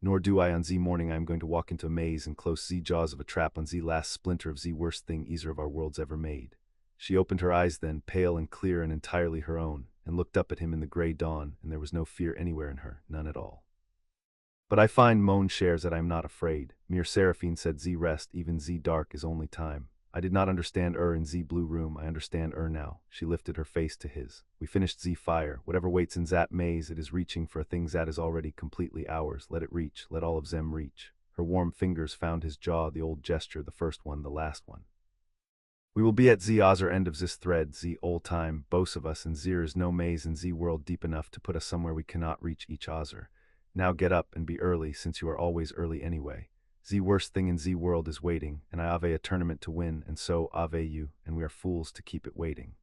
"Nor do I on Z morning I am going to walk into a maze and close Z jaws of a trap on Z last splinter of Z worst thing either of our worlds ever made." She opened her eyes then, pale and clear and entirely her own, and looked up at him in the gray dawn, and there was no fear anywhere in her, none at all. "But I find moan shares that I am not afraid. Mere Seraphine said Z rest, even Z dark is only time. I did not understand in Z blue room, I understand now." She lifted her face to his. "We finished Z fire. Whatever waits in Zat maze, it is reaching for a thing Zat is already completely ours. Let it reach, let all of Zem reach." Her warm fingers found his jaw, the old gesture, the first one, the last one. "We will be at Z other end of this thread, Z old time, both of us, and there is no maze in Z world deep enough to put us somewhere we cannot reach each other. Now get up and be early, since you are always early anyway. Z worst thing in Z world is waiting, and I have a tournament to win, and so have you, and we are fools to keep it waiting."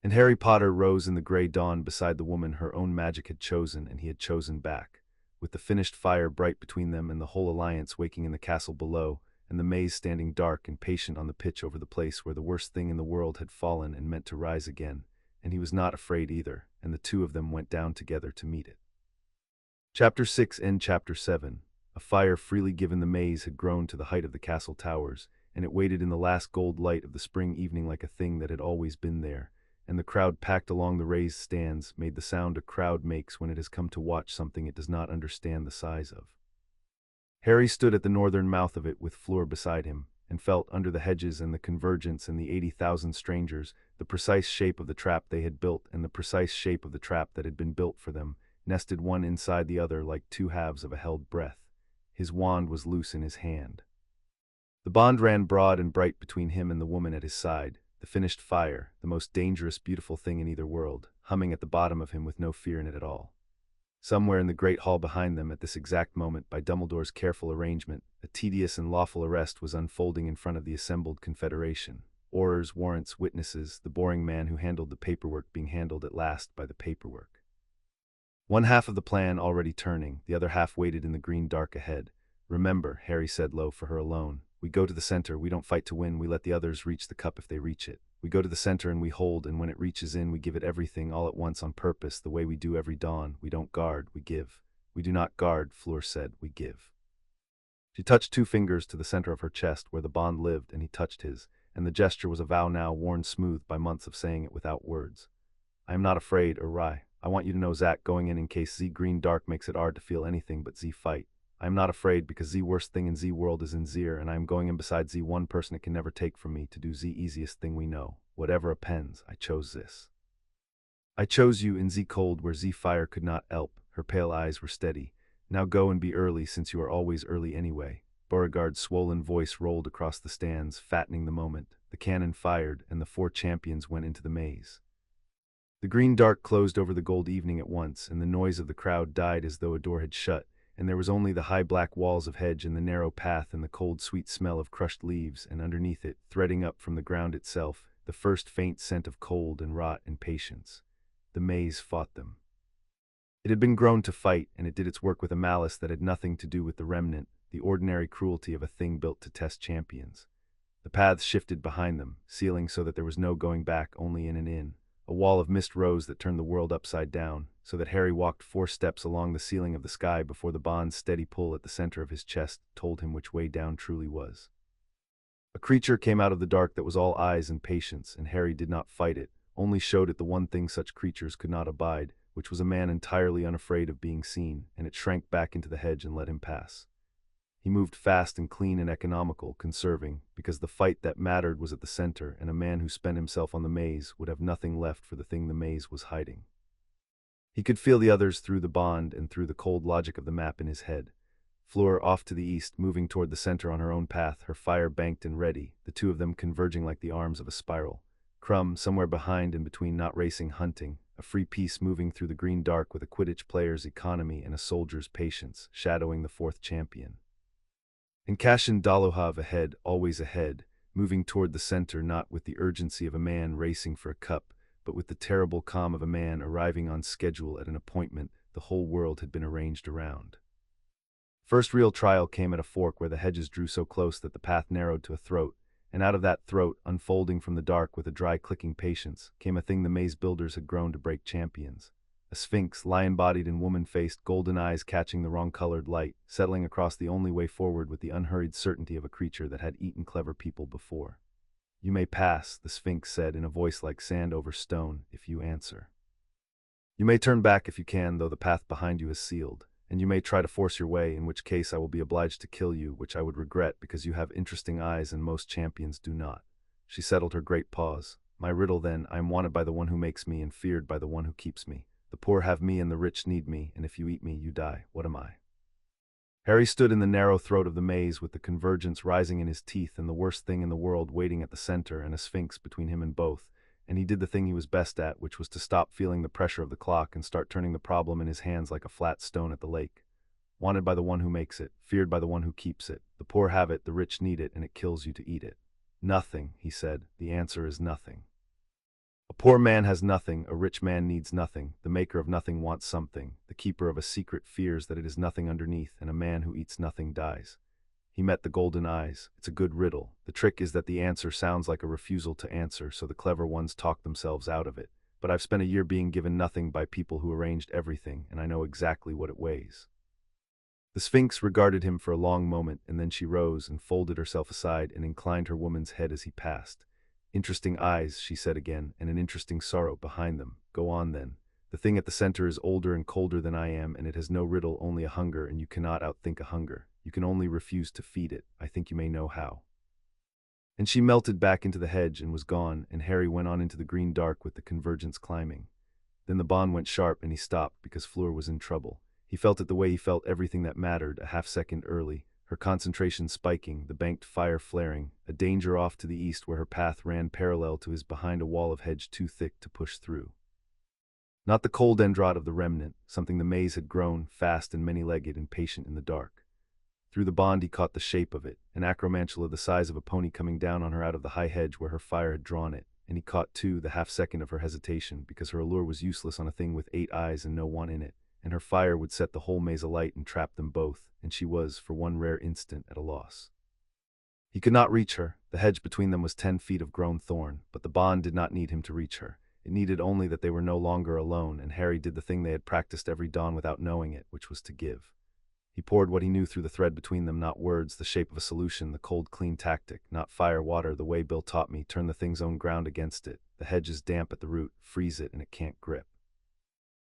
And Harry Potter rose in the gray dawn beside the woman her own magic had chosen and he had chosen back, with the finished fire bright between them and the whole alliance waking in the castle below, and the maze standing dark and patient on the pitch over the place where the worst thing in the world had fallen and meant to rise again, and he was not afraid either, and the two of them went down together to meet it. Chapter 6 and Chapter 7. A fire freely given the maze had grown to the height of the castle towers, and it waited in the last gold light of the spring evening like a thing that had always been there, and the crowd packed along the raised stands made the sound a crowd makes when it has come to watch something it does not understand the size of. Harry stood at the northern mouth of it with Fleur beside him, and felt, under the hedges and the convergence and the 80,000 strangers, the precise shape of the trap they had built and the precise shape of the trap that had been built for them, nested one inside the other like two halves of a held breath. His wand was loose in his hand. The bond ran broad and bright between him and the woman at his side, the finished fire, the most dangerous, beautiful thing in either world, humming at the bottom of him with no fear in it at all. Somewhere in the great hall behind them, at this exact moment, by Dumbledore's careful arrangement, a tedious and lawful arrest was unfolding in front of the assembled confederation. Orders, warrants, witnesses, the boring man who handled the paperwork being handled at last by the paperwork. One half of the plan already turning, the other half waited in the green dark ahead. "Remember," Harry said low for her alone, "we go to the center, we don't fight to win, we let the others reach the cup if they reach it. We go to the center and we hold, and when it reaches in we give it everything all at once on purpose, the way we do every dawn. We don't guard, we give." "We do not guard," Fleur said, "we give." She touched 2 fingers to the center of her chest where the bond lived, and he touched his, and the gesture was a vow now worn smooth by months of saying it without words. "I am not afraid, or Rye. I want you to know Zach going in case Z green dark makes it hard to feel anything but Z fight. I am not afraid because Z worst thing in Z world is in Zir, and I am going in beside Z one person it can never take from me to do Z easiest thing we know. Whatever appends, I chose this. I chose you in Z cold where Z fire could not help." Her pale eyes were steady, Now go and be early, since you are always early anyway. Beauregard's swollen voice rolled across the stands, fattening the moment. The cannon fired, and the 4 champions went into the maze. The green dark closed over the gold evening at once, and the noise of the crowd died as though a door had shut, and there was only the high black walls of hedge and the narrow path and the cold sweet smell of crushed leaves, and underneath it, threading up from the ground itself, the first faint scent of cold and rot and patience. The maze fought them. It had been grown to fight, and it did its work with a malice that had nothing to do with the remnant, the ordinary cruelty of a thing built to test champions. The paths shifted behind them, sealing so that there was no going back, only in and in. A wall of mist rose that turned the world upside down, so that Harry walked 4 steps along the ceiling of the sky before the bond's steady pull at the center of his chest told him which way down truly was. A creature came out of the dark that was all eyes and patience, and Harry did not fight it, only showed it the one thing such creatures could not abide, which was a man entirely unafraid of being seen, and it shrank back into the hedge and let him pass. He moved fast and clean and economical, conserving, because the fight that mattered was at the center, and a man who spent himself on the maze would have nothing left for the thing the maze was hiding. He could feel the others through the bond and through the cold logic of the map in his head. Fleur off to the east, moving toward the center on her own path, her fire banked and ready, the 2 of them converging like the arms of a spiral. Crumb, somewhere behind and between, not racing, hunting, a free piece moving through the green dark with a Quidditch player's economy and a soldier's patience, shadowing the 4th champion. And Cashin Dolohov ahead, always ahead, moving toward the center, not with the urgency of a man racing for a cup, but with the terrible calm of a man arriving on schedule at an appointment the whole world had been arranged around. First real trial came at a fork where the hedges drew so close that the path narrowed to a throat, and out of that throat, unfolding from the dark with a dry clicking patience, came a thing the maze builders had grown to break champions. A sphinx, lion-bodied and woman-faced, golden eyes catching the wrong-colored light, settling across the only way forward with the unhurried certainty of a creature that had eaten clever people before. "You may pass," the sphinx said in a voice like sand over stone, "if you answer. You may turn back if you can, though the path behind you is sealed, and you may try to force your way, in which case I will be obliged to kill you, which I would regret because you have interesting eyes and most champions do not." She settled her great paws. "My riddle, then: I am wanted by the one who makes me and feared by the one who keeps me. The poor have me and the rich need me, and if you eat me, you die. What am I?" Harry stood in the narrow throat of the maze with the convergence rising in his teeth and the worst thing in the world waiting at the center and a sphinx between him and both, and he did the thing he was best at, which was to stop feeling the pressure of the clock and start turning the problem in his hands like a flat stone at the lake. Wanted by the one who makes it, feared by the one who keeps it. The poor have it, the rich need it, and it kills you to eat it. "Nothing," he said. "The answer is nothing. A poor man has nothing, a rich man needs nothing, the maker of nothing wants something, the keeper of a secret fears that it is nothing underneath, and a man who eats nothing dies." He met the golden eyes. "It's a good riddle. The trick is that the answer sounds like a refusal to answer, so the clever ones talk themselves out of it. But I've spent a year being given nothing by people who arranged everything, and I know exactly what it weighs." The Sphinx regarded him for a long moment, and then she rose and folded herself aside and inclined her woman's head as he passed. "Interesting eyes," she said again, "and an interesting sorrow behind them. Go on, then. The thing at the center is older and colder than I am, and it has no riddle, only a hunger, and you cannot outthink a hunger. You can only refuse to feed it. I think you may know how." And she melted back into the hedge and was gone, and Harry went on into the green dark with the convergence climbing. Then the bond went sharp, and he stopped because Fleur was in trouble. He felt it the way he felt everything that mattered, a half-second early, her concentration spiking, the banked fire flaring, a danger off to the east where her path ran parallel to his behind a wall of hedge too thick to push through. Not the cold endrot of the remnant, something the maze had grown, fast and many-legged and patient in the dark. Through the bond he caught the shape of it, an acromantula the size of a pony coming down on her out of the high hedge where her fire had drawn it, and he caught, too, the half-second of her hesitation, because her allure was useless on a thing with 8 eyes and no one in it, and her fire would set the whole maze alight and trap them both, and she was, for one rare instant, at a loss. He could not reach her. The hedge between them was 10 feet of grown thorn, but the bond did not need him to reach her. It needed only that they were no longer alone, and Harry did the thing they had practiced every dawn without knowing it, which was to give. He poured what he knew through the thread between them, not words, the shape of a solution, the cold, clean tactic, not fire, water, the way Bill taught me, turn the thing's own ground against it. The hedge is damp at the root, freeze it, and it can't grip.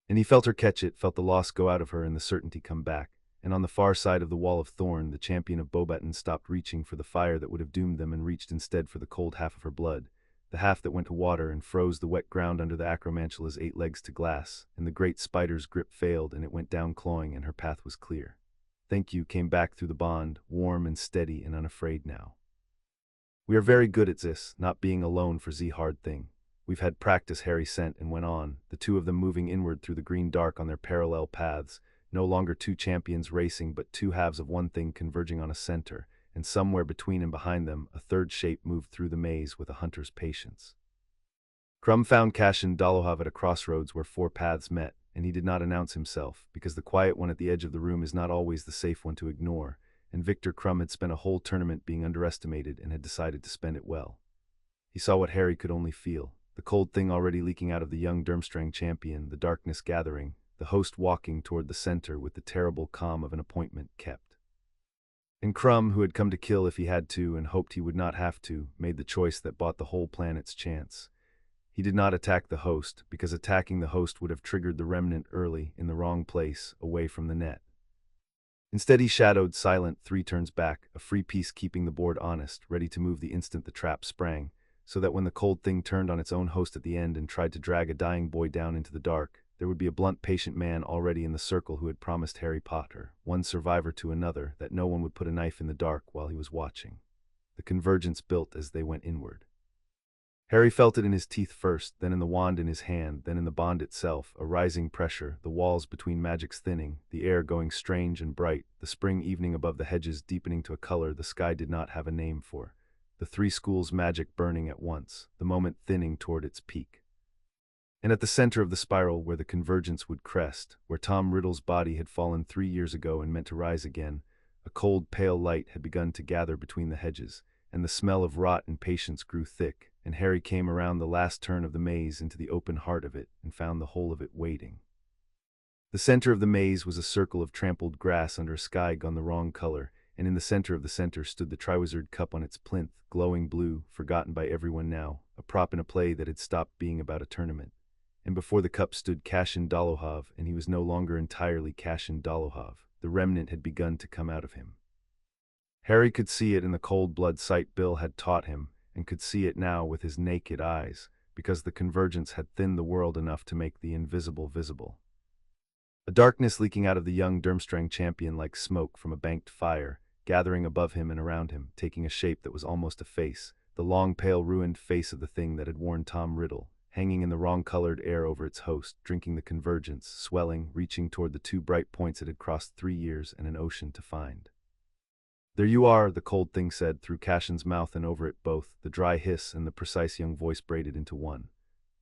And he felt her catch it, felt the loss go out of her and the certainty come back, and on the far side of the wall of thorn, the champion of Beauxbatons stopped reaching for the fire that would have doomed them and reached instead for the cold half of her blood, the half that went to water and froze the wet ground under the acromantula's 8 legs to glass, and the great spider's grip failed and it went down clawing and her path was clear. Thank you came back through the bond, warm and steady and unafraid now. We are very good at this, not being alone for the hard thing. We've had practice, Harry sent and went on, the two of them moving inward through the green dark on their parallel paths, no longer two champions racing but two halves of one thing converging on a center, and somewhere between and behind them, a third shape moved through the maze with a hunter's patience. Krum found Cassian Dolohov at a crossroads where 4 paths met, and he did not announce himself, because the quiet one at the edge of the room is not always the safe one to ignore, and Victor Krum had spent a whole tournament being underestimated and had decided to spend it well. He saw what Harry could only feel, the cold thing already leaking out of the young Durmstrang champion, the darkness gathering, the host walking toward the center with the terrible calm of an appointment kept. And Krum, who had come to kill if he had to and hoped he would not have to, made the choice that bought the whole planet's chance. He did not attack the host, because attacking the host would have triggered the remnant early, in the wrong place, away from the net. Instead he shadowed, silent, 3 turns back, a free piece keeping the board honest, ready to move the instant the trap sprang, so that when the cold thing turned on its own host at the end and tried to drag a dying boy down into the dark, there would be a blunt, patient man already in the circle who had promised Harry Potter, one survivor to another, that no one would put a knife in the dark while he was watching. The convergence built as they went inward. Harry felt it in his teeth first, then in the wand in his hand, then in the bond itself, a rising pressure, the walls between magics thinning, the air going strange and bright, the spring evening above the hedges deepening to a color the sky did not have a name for, the 3 schools' magic burning at once, the moment thinning toward its peak. And at the center of the spiral where the convergence would crest, where Tom Riddle's body had fallen 3 years ago and meant to rise again, a cold, pale light had begun to gather between the hedges, and the smell of rot and patience grew thick, and Harry came around the last turn of the maze into the open heart of it and found the whole of it waiting. The center of the maze was a circle of trampled grass under a sky gone the wrong color, and in the center of the center stood the Triwizard Cup on its plinth, glowing blue, forgotten by everyone now, a prop in a play that had stopped being about a tournament. And before the cup stood Cassian Dolohov, and he was no longer entirely Cassian Dolohov. The remnant had begun to come out of him. Harry could see it in the cold blood sight Bill had taught him, and could see it now with his naked eyes, because the convergence had thinned the world enough to make the invisible visible. A darkness leaking out of the young Durmstrang champion like smoke from a banked fire, gathering above him and around him, taking a shape that was almost a face, the long, pale, ruined face of the thing that had worn Tom Riddle, hanging in the wrong-colored air over its host, drinking the convergence, swelling, reaching toward the 2 bright points it had crossed 3 years and an ocean to find. "There you are," the cold thing said, through Cassian's mouth and over it both, the dry hiss and the precise young voice braided into one.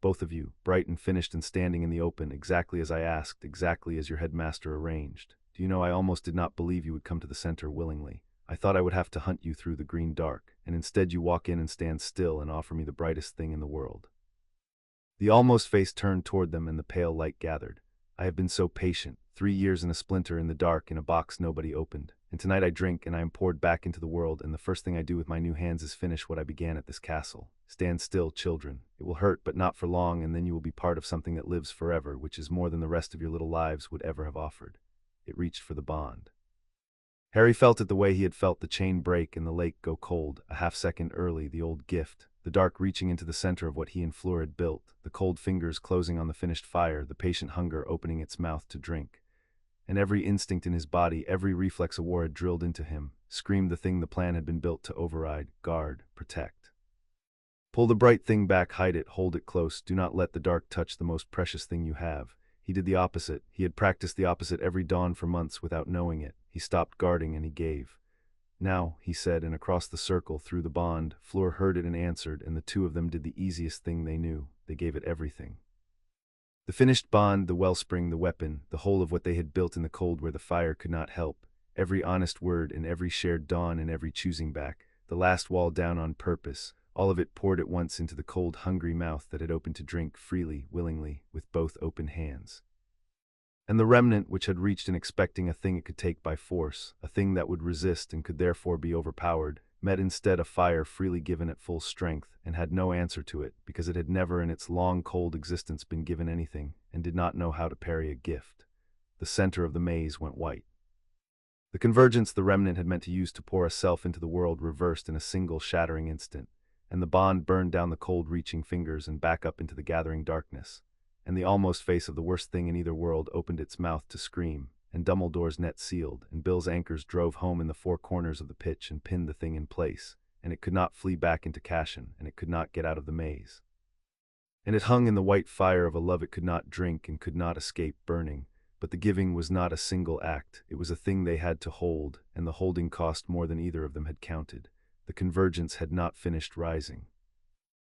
"Both of you, bright and finished and standing in the open, exactly as I asked, exactly as your headmaster arranged. Do you know, I almost did not believe you would come to the center willingly. I thought I would have to hunt you through the green dark, and instead you walk in and stand still and offer me the brightest thing in the world." The almost face turned toward them and the pale light gathered. "I have been so patient, 3 years in a splinter in the dark in a box nobody opened. And tonight I drink and I am poured back into the world, and the first thing I do with my new hands is finish what I began at this castle. Stand still, children. It will hurt, but not for long, and then you will be part of something that lives forever, which is more than the rest of your little lives would ever have offered." It reached for the bond. Harry felt it the way he had felt the chain break and the lake go cold, a half-second early, the old gift, the dark reaching into the center of what he and Fleur had built, the cold fingers closing on the finished fire, the patient hunger opening its mouth to drink. And every instinct in his body, every reflex a war had drilled into him, screamed the thing the plan had been built to override, guard, protect. Pull the bright thing back, hide it, hold it close, do not let the dark touch the most precious thing you have. He did the opposite. He had practiced the opposite every dawn for months without knowing it. He stopped guarding and he gave. "Now," he said, and across the circle, through the bond, Fleur heard it and answered, and the 2 of them did the easiest thing they knew. They gave it everything. The finished bond, the wellspring, the weapon, the whole of what they had built in the cold where the fire could not help, every honest word and every shared dawn and every choosing back, the last wall down on purpose, all of it poured at once into the cold, hungry mouth that had opened to drink freely, willingly, with both open hands. And the remnant, which had reached in expecting a thing it could take by force, a thing that would resist and could therefore be overpowered, met instead a fire freely given at full strength, and had no answer to it, because it had never in its long, cold existence been given anything, and did not know how to parry a gift. The center of the maze went white. The convergence the remnant had meant to use to pour a self into the world reversed in a single shattering instant, and the bond burned down the cold reaching fingers and back up into the gathering darkness. And the almost face of the worst thing in either world opened its mouth to scream, and Dumbledore's net sealed, and Bill's anchors drove home in the four corners of the pitch and pinned the thing in place, and it could not flee back into Cashin, and it could not get out of the maze. And it hung in the white fire of a love it could not drink and could not escape burning. But the giving was not a single act, it was a thing they had to hold, and the holding cost more than either of them had counted. The convergence had not finished rising.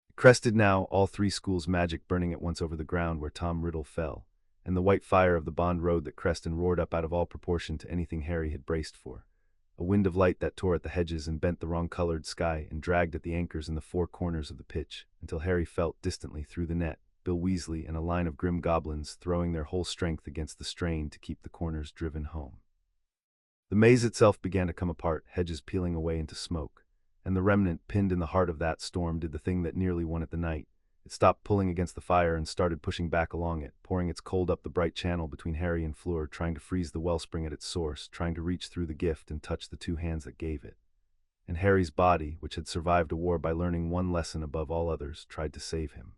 It crested now, all three schools' magic burning at once over the ground where Tom Riddle fell, and the white fire of the bond road that crest and roared up out of all proportion to anything Harry had braced for. A wind of light that tore at the hedges and bent the wrong-colored sky and dragged at the anchors in the four corners of the pitch, until Harry felt distantly through the net Bill Weasley and a line of grim goblins throwing their whole strength against the strain to keep the corners driven home. The maze itself began to come apart, hedges peeling away into smoke, and the remnant, pinned in the heart of that storm, did the thing that nearly won it the night. It stopped pulling against the fire and started pushing back along it, pouring its cold up the bright channel between Harry and Fleur, trying to freeze the wellspring at its source, trying to reach through the gift and touch the two hands that gave it. And Harry's body, which had survived a war by learning one lesson above all others, tried to save him.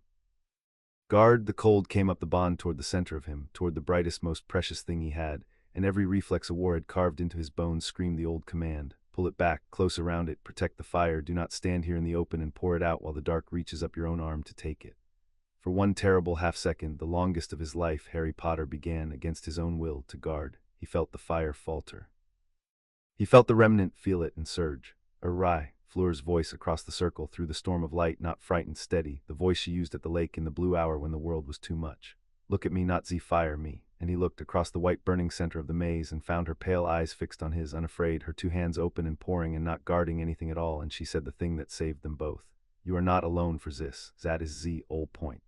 Guard, the cold came up the bond toward the center of him, toward the brightest, most precious thing he had, and every reflex a war had carved into his bones screamed the old command. Pull it back, close around it, protect the fire, do not stand here in the open and pour it out while the dark reaches up your own arm to take it. For one terrible half-second, the longest of his life, Harry Potter began, against his own will, to guard. He felt the fire falter. He felt the remnant feel it and surge. Awry, Fleur's voice across the circle through the storm of light, not frightened, steady, the voice she used at the lake in the blue hour when the world was too much. Look at me, not ze fire me. And he looked across the white burning center of the maze and found her pale eyes fixed on his, unafraid, her two hands open and pouring and not guarding anything at all, and she said the thing that saved them both. You are not alone for this, that is ze ol' point.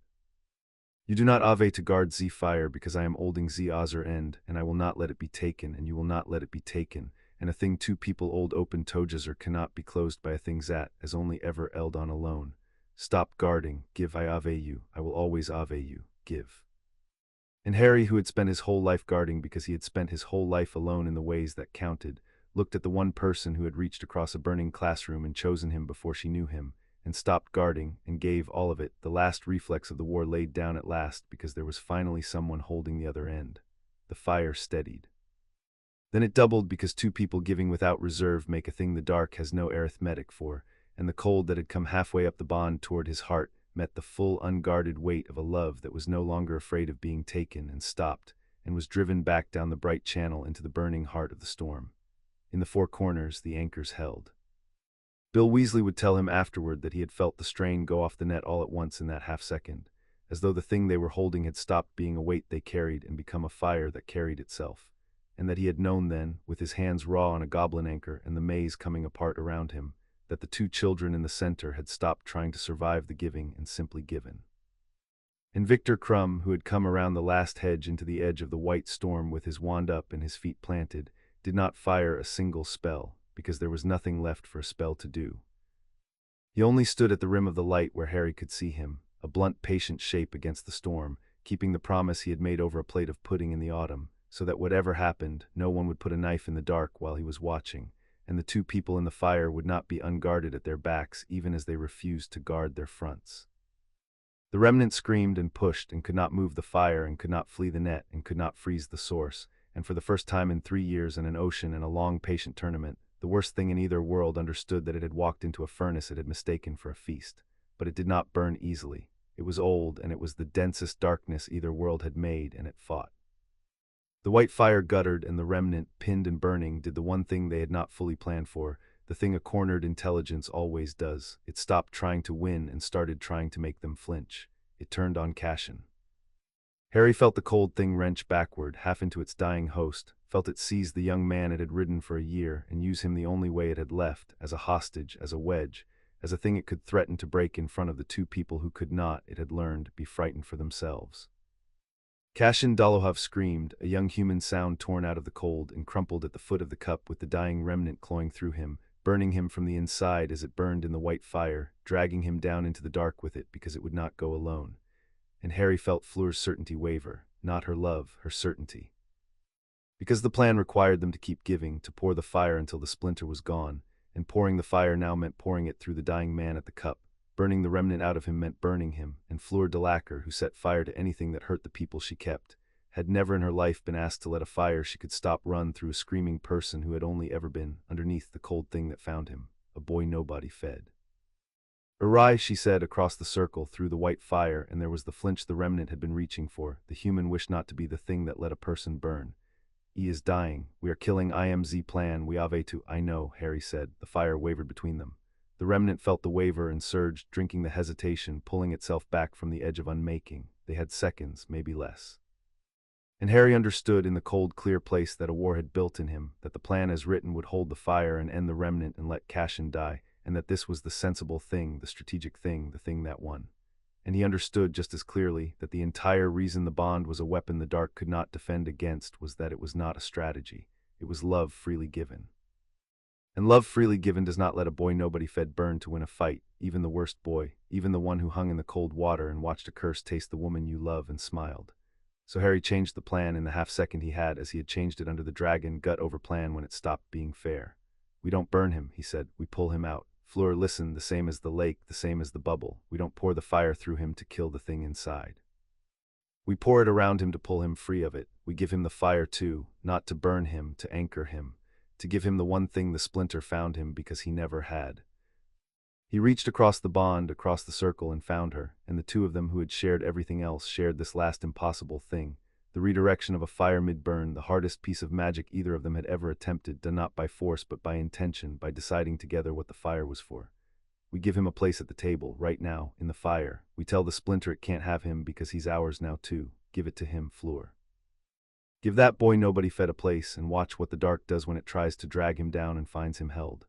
You do not ave to guard ze fire because I am holding ze other end, and I will not let it be taken, and you will not let it be taken. And a thing two people old open tojazer cannot be closed by a thing that, as only ever eld on alone. Stop guarding, give I ave you, I will always ave you, give. And Harry, who had spent his whole life guarding because he had spent his whole life alone in the ways that counted, looked at the one person who had reached across a burning classroom and chosen him before she knew him, and stopped guarding, and gave all of it, the last reflex of the war laid down at last because there was finally someone holding the other end. The fire steadied. Then it doubled because two people giving without reserve make a thing the dark has no arithmetic for, and the cold that had come halfway up the bond toward his heart met the full unguarded weight of a love that was no longer afraid of being taken, and stopped, and was driven back down the bright channel into the burning heart of the storm. In the four corners the anchors held. Bill Weasley would tell him afterward that he had felt the strain go off the net all at once in that half-second, as though the thing they were holding had stopped being a weight they carried and become a fire that carried itself, and that he had known then, with his hands raw on a goblin anchor and the maze coming apart around him, that the two children in the center had stopped trying to survive the giving and simply given. And Victor Crumb, who had come around the last hedge into the edge of the white storm with his wand up and his feet planted, did not fire a single spell, because there was nothing left for a spell to do. He only stood at the rim of the light where Harry could see him, a blunt, patient shape against the storm, keeping the promise he had made over a plate of pudding in the autumn, so that whatever happened, no one would put a knife in the dark while he was watching, and the two people in the fire would not be unguarded at their backs even as they refused to guard their fronts. The remnant screamed and pushed and could not move the fire and could not flee the net and could not freeze the source, and for the first time in 3 years in an ocean and a long patient tournament, the worst thing in either world understood that it had walked into a furnace it had mistaken for a feast. But it did not burn easily. It was old, and it was the densest darkness either world had made, and it fought. The white fire guttered, and the remnant, pinned and burning, did the one thing they had not fully planned for, the thing a cornered intelligence always does. It stopped trying to win and started trying to make them flinch. It turned on Cashin. Harry felt the cold thing wrench backward, half into its dying host, felt it seize the young man it had ridden for a year and use him the only way it had left, as a hostage, as a wedge, as a thing it could threaten to break in front of the two people who could not, it had learned, be frightened for themselves. Cashin Dolohov screamed, a young human sound torn out of the cold and crumpled at the foot of the cup with the dying remnant clawing through him, burning him from the inside as it burned in the white fire, dragging him down into the dark with it because it would not go alone. And Harry felt Fleur's certainty waver, not her love, her certainty. Because the plan required them to keep giving, to pour the fire until the splinter was gone, and pouring the fire now meant pouring it through the dying man at the cup, Burning the remnant out of him meant burning him, and Fleur Delacour, who set fire to anything that hurt the people she kept, had never in her life been asked to let a fire she could stop run through a screaming person who had only ever been underneath the cold thing that found him, a boy nobody fed. "Arise," she said across the circle through the white fire, and there was the flinch the remnant had been reaching for. The human wished not to be the thing that let a person burn. "He is dying. We are killing IMZ plan. We have to." "I know," Harry said. The fire wavered between them. The remnant felt the waver and surged, drinking the hesitation, pulling itself back from the edge of unmaking. They had seconds, maybe less. And Harry understood in the cold, clear place that a war had built in him, that the plan as written would hold the fire and end the remnant and let Cassian die, and that this was the sensible thing, the strategic thing, the thing that won. And he understood just as clearly that the entire reason the bond was a weapon the dark could not defend against was that it was not a strategy. It was love freely given. And love freely given does not let a boy nobody fed burn to win a fight, even the worst boy, even the one who hung in the cold water and watched a curse taste the woman you love and smiled. So Harry changed the plan in the half-second he had, as he had changed it under the dragon gut-over plan when it stopped being fair. "We don't burn him," he said. "We pull him out. Fleur, listen, the same as the lake, the same as the bubble. We don't pour the fire through him to kill the thing inside. We pour it around him to pull him free of it. We give him the fire too, not to burn him, to anchor him, to give him the one thing the splinter found him because he never had." He reached across the bond, across the circle, and found her, and the two of them who had shared everything else shared this last impossible thing, the redirection of a fire mid-burn, the hardest piece of magic either of them had ever attempted, done not by force but by intention, by deciding together what the fire was for. "We give him a place at the table, right now, in the fire. We tell the splinter it can't have him because he's ours now too. Give it to him, Fleur. Give that boy nobody fed a place, and watch what the dark does when it tries to drag him down and finds him held."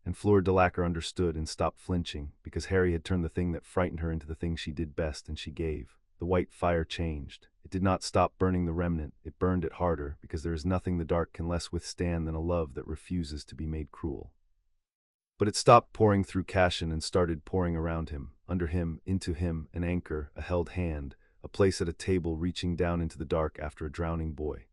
And Fleur Delacour understood and stopped flinching, because Harry had turned the thing that frightened her into the thing she did best, and she gave. The white fire changed. It did not stop burning the remnant, it burned it harder, because there is nothing the dark can less withstand than a love that refuses to be made cruel. But it stopped pouring through Cassian and started pouring around him, under him, into him, an anchor, a held hand, a place at a table reaching down into the dark after a drowning boy.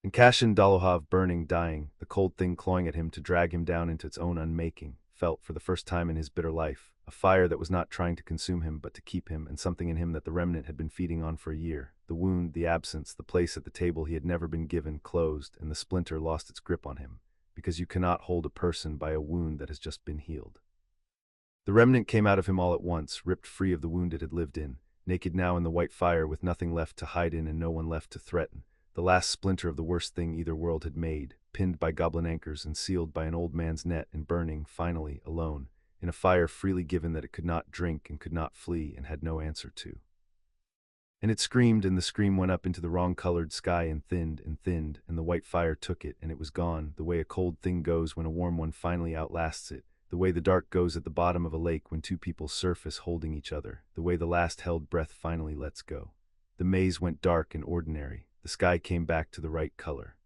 And Cassian Dolohov, burning, dying, the cold thing clawing at him to drag him down into its own unmaking, felt, for the first time in his bitter life, a fire that was not trying to consume him but to keep him, and something in him that the remnant had been feeding on for a year. The wound, the absence, the place at the table he had never been given, closed, and the splinter lost its grip on him, because you cannot hold a person by a wound that has just been healed. The remnant came out of him all at once, ripped free of the wound it had lived in, naked now in the white fire with nothing left to hide in and no one left to threaten. The last splinter of the worst thing either world had made, pinned by goblin anchors and sealed by an old man's net, and burning, finally, alone, in a fire freely given that it could not drink and could not flee and had no answer to. And it screamed, and the scream went up into the wrong-colored sky and thinned, and the white fire took it, and it was gone, the way a cold thing goes when a warm one finally outlasts it, the way the dark goes at the bottom of a lake when two people surface holding each other, the way the last held breath finally lets go. The maze went dark and ordinary. The sky came back to the right color.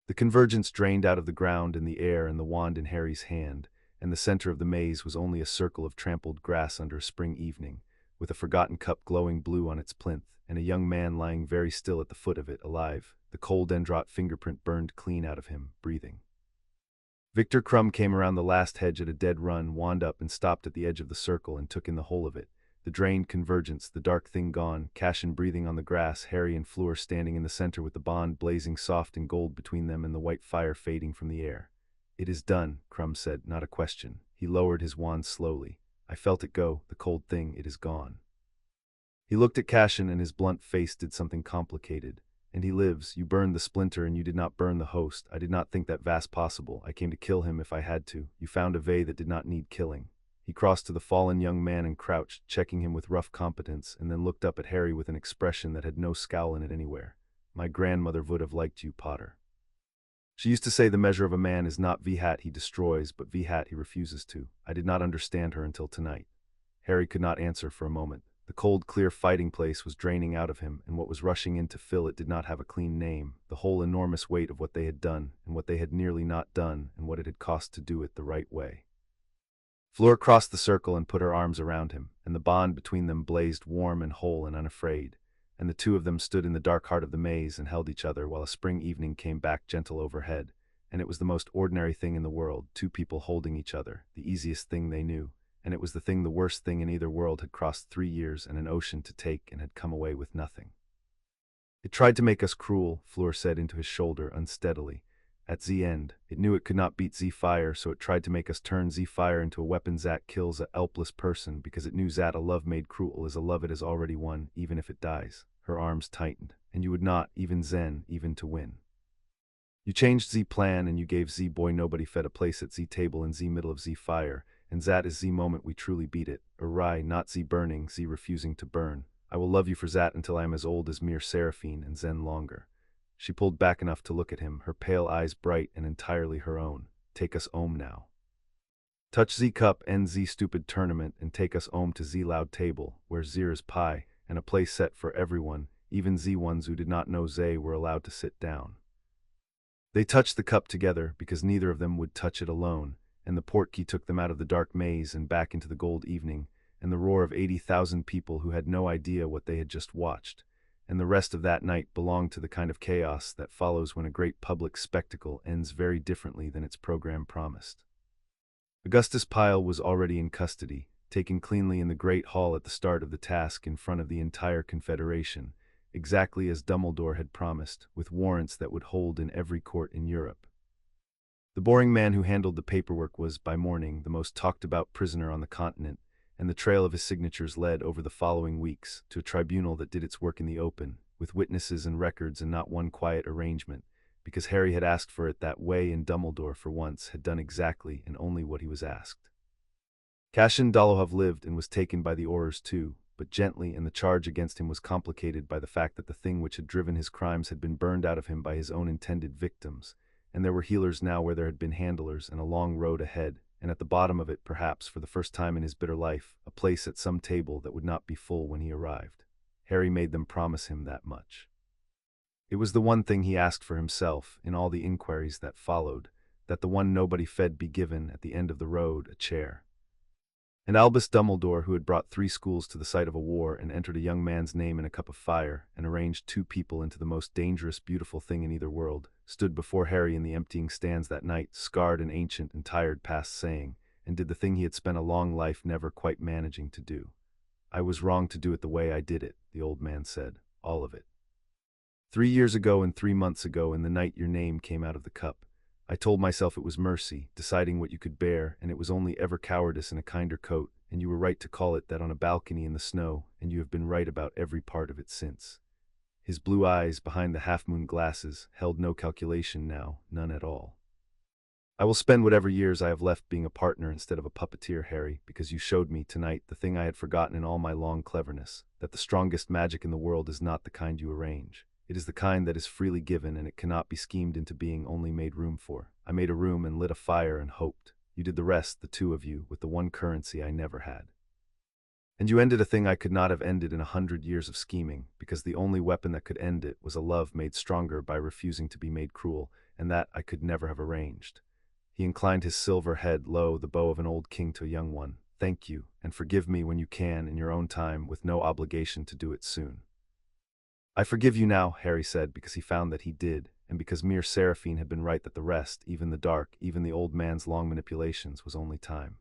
The convergence drained out of the ground and the air and the wand in Harry's hand, and the center of the maze was only a circle of trampled grass under a spring evening, with a forgotten cup glowing blue on its plinth, and a young man lying very still at the foot of it, alive, the cold Endrot fingerprint burned clean out of him, breathing. Victor Crumb came around the last hedge at a dead run, wound up and stopped at the edge of the circle and took in the whole of it. The drained convergence, the dark thing gone, Cassian breathing on the grass, Harry and Fleur standing in the center with the bond blazing soft and gold between them and the white fire fading from the air. "It is done," Crumb said, not a question. He lowered his wand slowly. "I felt it go, the cold thing, it is gone." He looked at Cassian and his blunt face did something complicated. "And he lives. You burned the splinter and you did not burn the host. I did not think that vast possible. I came to kill him if I had to. You found a way that did not need killing." He crossed to the fallen young man and crouched, checking him with rough competence, and then looked up at Harry with an expression that had no scowl in it anywhere. "My grandmother would have liked you, Potter. She used to say the measure of a man is not V-hat he destroys, but V-hat he refuses to. I did not understand her until tonight." Harry could not answer for a moment. The cold, clear fighting place was draining out of him, and what was rushing in to fill it did not have a clean name. The whole enormous weight of what they had done, and what they had nearly not done, and what it had cost to do it the right way. Fleur crossed the circle and put her arms around him, and the bond between them blazed warm and whole and unafraid, and the two of them stood in the dark heart of the maze and held each other while a spring evening came back gentle overhead, and it was the most ordinary thing in the world, two people holding each other, the easiest thing they knew, and it was the worst thing in either world had crossed 3 years and an ocean to take and had come away with nothing. It tried to make us cruel, Fleur said into his shoulder unsteadily. At Z end, it knew it could not beat Z fire, so it tried to make us turn Z fire into a weapon that kills a helpless person because it knew that a love made cruel is a love it has already won, even if it dies. Her arms tightened, and you would not, even Zen, even to win. You changed Z plan and you gave Z boy nobody fed a place at Z table in Z middle of Z fire, and that is Z moment we truly beat it. Awry, not Z burning, Z refusing to burn. I will love you for that until I am as old as mere Seraphine and Zen longer. She pulled back enough to look at him, her pale eyes bright and entirely her own. Take us home now. Touch Z cup, end Z stupid tournament, and take us home to Z loud table, where Z's pie, and a place set for everyone, even Z ones who did not know Z were allowed to sit down. They touched the cup together because neither of them would touch it alone, and the portkey took them out of the dark maze and back into the gold evening, and the roar of 80,000 people who had no idea what they had just watched. And the rest of that night belonged to the kind of chaos that follows when a great public spectacle ends very differently than its program promised. Augustus Pyle was already in custody, taken cleanly in the great hall at the start of the task in front of the entire Confederation, exactly as Dumbledore had promised, with warrants that would hold in every court in Europe. The boring man who handled the paperwork was, by morning, the most talked-about prisoner on the continent, and the trail of his signatures led over the following weeks to a tribunal that did its work in the open, with witnesses and records and not one quiet arrangement, because Harry had asked for it that way and Dumbledore, for once, had done exactly and only what he was asked. Cassian Dolohov lived and was taken by the Aurors too, but gently, and the charge against him was complicated by the fact that the thing which had driven his crimes had been burned out of him by his own intended victims, and there were healers now where there had been handlers, and a long road ahead, and at the bottom of it, perhaps for the first time in his bitter life, a place at some table that would not be full when he arrived. Harry made them promise him that much. It was the one thing he asked for himself in all the inquiries that followed, that the one nobody fed be given, at the end of the road, a chair. And Albus Dumbledore, who had brought 3 schools to the site of a war and entered a young man's name in a cup of fire and arranged 2 people into the most dangerous, beautiful thing in either world, stood before Harry in the emptying stands that night, scarred and ancient and tired past saying, and did the thing he had spent a long life never quite managing to do. I was wrong to do it the way I did it, the old man said, all of it. 3 years ago and 3 months ago, in the night your name came out of the cup, I told myself it was mercy, deciding what you could bear, and it was only ever cowardice in a kinder coat, and you were right to call it that on a balcony in the snow, and you have been right about every part of it since. His blue eyes, behind the half-moon glasses, held no calculation now, none at all. I will spend whatever years I have left being a partner instead of a puppeteer, Harry, because you showed me tonight the thing I had forgotten in all my long cleverness, that the strongest magic in the world is not the kind you arrange. It is the kind that is freely given, and it cannot be schemed into being, only made room for. I made a room and lit a fire and hoped. You did the rest, the 2 of you, with the one currency I never had. And you ended a thing I could not have ended in 100 years of scheming, because the only weapon that could end it was a love made stronger by refusing to be made cruel, and that I could never have arranged. He inclined his silver head low, the bow of an old king to a young one. Thank you, and forgive me when you can, in your own time, with no obligation to do it soon. I forgive you now, Harry said, because he found that he did, and because mere Seraphine had been right that the rest, even the dark, even the old man's long manipulations, was only time.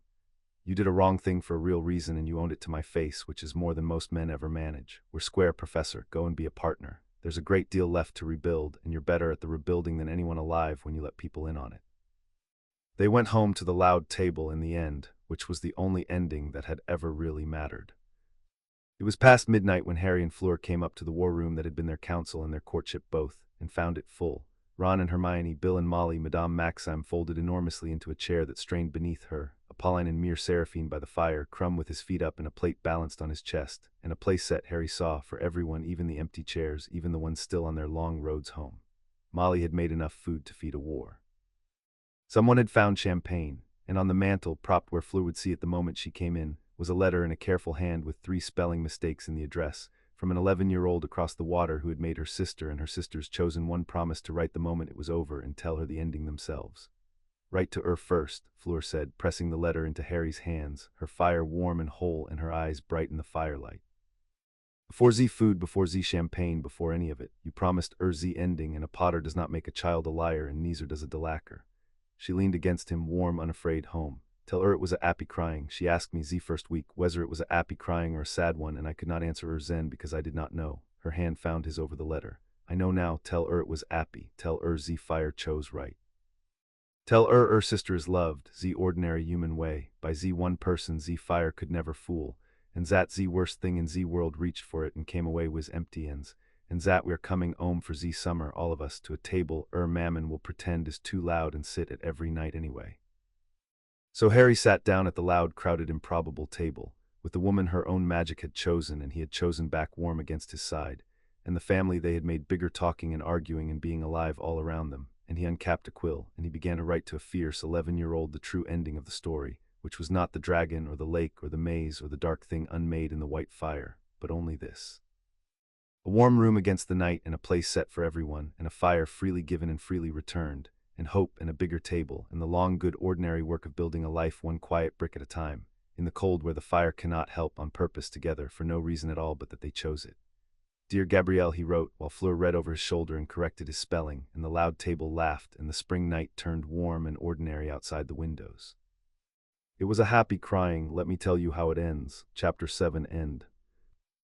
You did a wrong thing for a real reason, and you owned it to my face, which is more than most men ever manage. We're square, Professor. Go and be a partner. There's a great deal left to rebuild, and you're better at the rebuilding than anyone alive when you let people in on it. They went home to the loud table in the end, which was the only ending that had ever really mattered. It was past midnight when Harry and Fleur came up to the war room that had been their council and their courtship both, and found it full. Ron and Hermione, Bill and Molly, Madame Maxime folded enormously into a chair that strained beneath her, Apolline and mere Seraphine by the fire, Crumb with his feet up and a plate balanced on his chest, and a place set, Harry saw, for everyone, even the empty chairs, even the ones still on their long roads home. Molly had made enough food to feed a war. Someone had found champagne, and on the mantel, propped where Fleur would see it the moment she came in, was a letter in a careful hand with 3 spelling mistakes in the address, from an 11-year-old across the water who had made her sister and her sister's chosen one promise to write the moment it was over and tell her the ending themselves. Write to her first, Fleur said, pressing the letter into Harry's hands, her fire warm and whole and her eyes bright in the firelight. Before Z food, before Z champagne, before any of it, you promised Z ending, and a potter does not make a child a liar, and neither does a Delacour. She leaned against him, warm, unafraid, home. Tell her it was a appy crying. She asked me z first week whether it was a appy crying or a sad one, and I could not answer her zen because I did not know. Her hand found his over the letter. I know now. Tell her it was appy. Tell her z fire chose right. Tell her sister is loved, z ordinary human way, by z one person z fire could never fool, and zat z worst thing in z world reached for it and came away was empty ends, and zat we're coming home for z summer, all of us, to a table mammon will pretend is too loud and sit at every night anyway. So Harry sat down at the loud, crowded, improbable table, with the woman her own magic had chosen and he had chosen back warm against his side, and the family they had made bigger talking and arguing and being alive all around them, and he uncapped a quill, and he began to write to a fierce 11-year-old the true ending of the story, which was not the dragon or the lake or the maze or the dark thing unmade in the white fire, but only this. A warm room against the night and a place set for everyone, and a fire freely given and freely returned, and hope and a bigger table, and the long good ordinary work of building a life one quiet brick at a time, in the cold where the fire cannot help on purpose together for no reason at all but that they chose it. Dear Gabrielle, he wrote, while Fleur read over his shoulder and corrected his spelling, and the loud table laughed, and the spring night turned warm and ordinary outside the windows. It was a happy crying. Let me tell you how it ends. Chapter 7 End.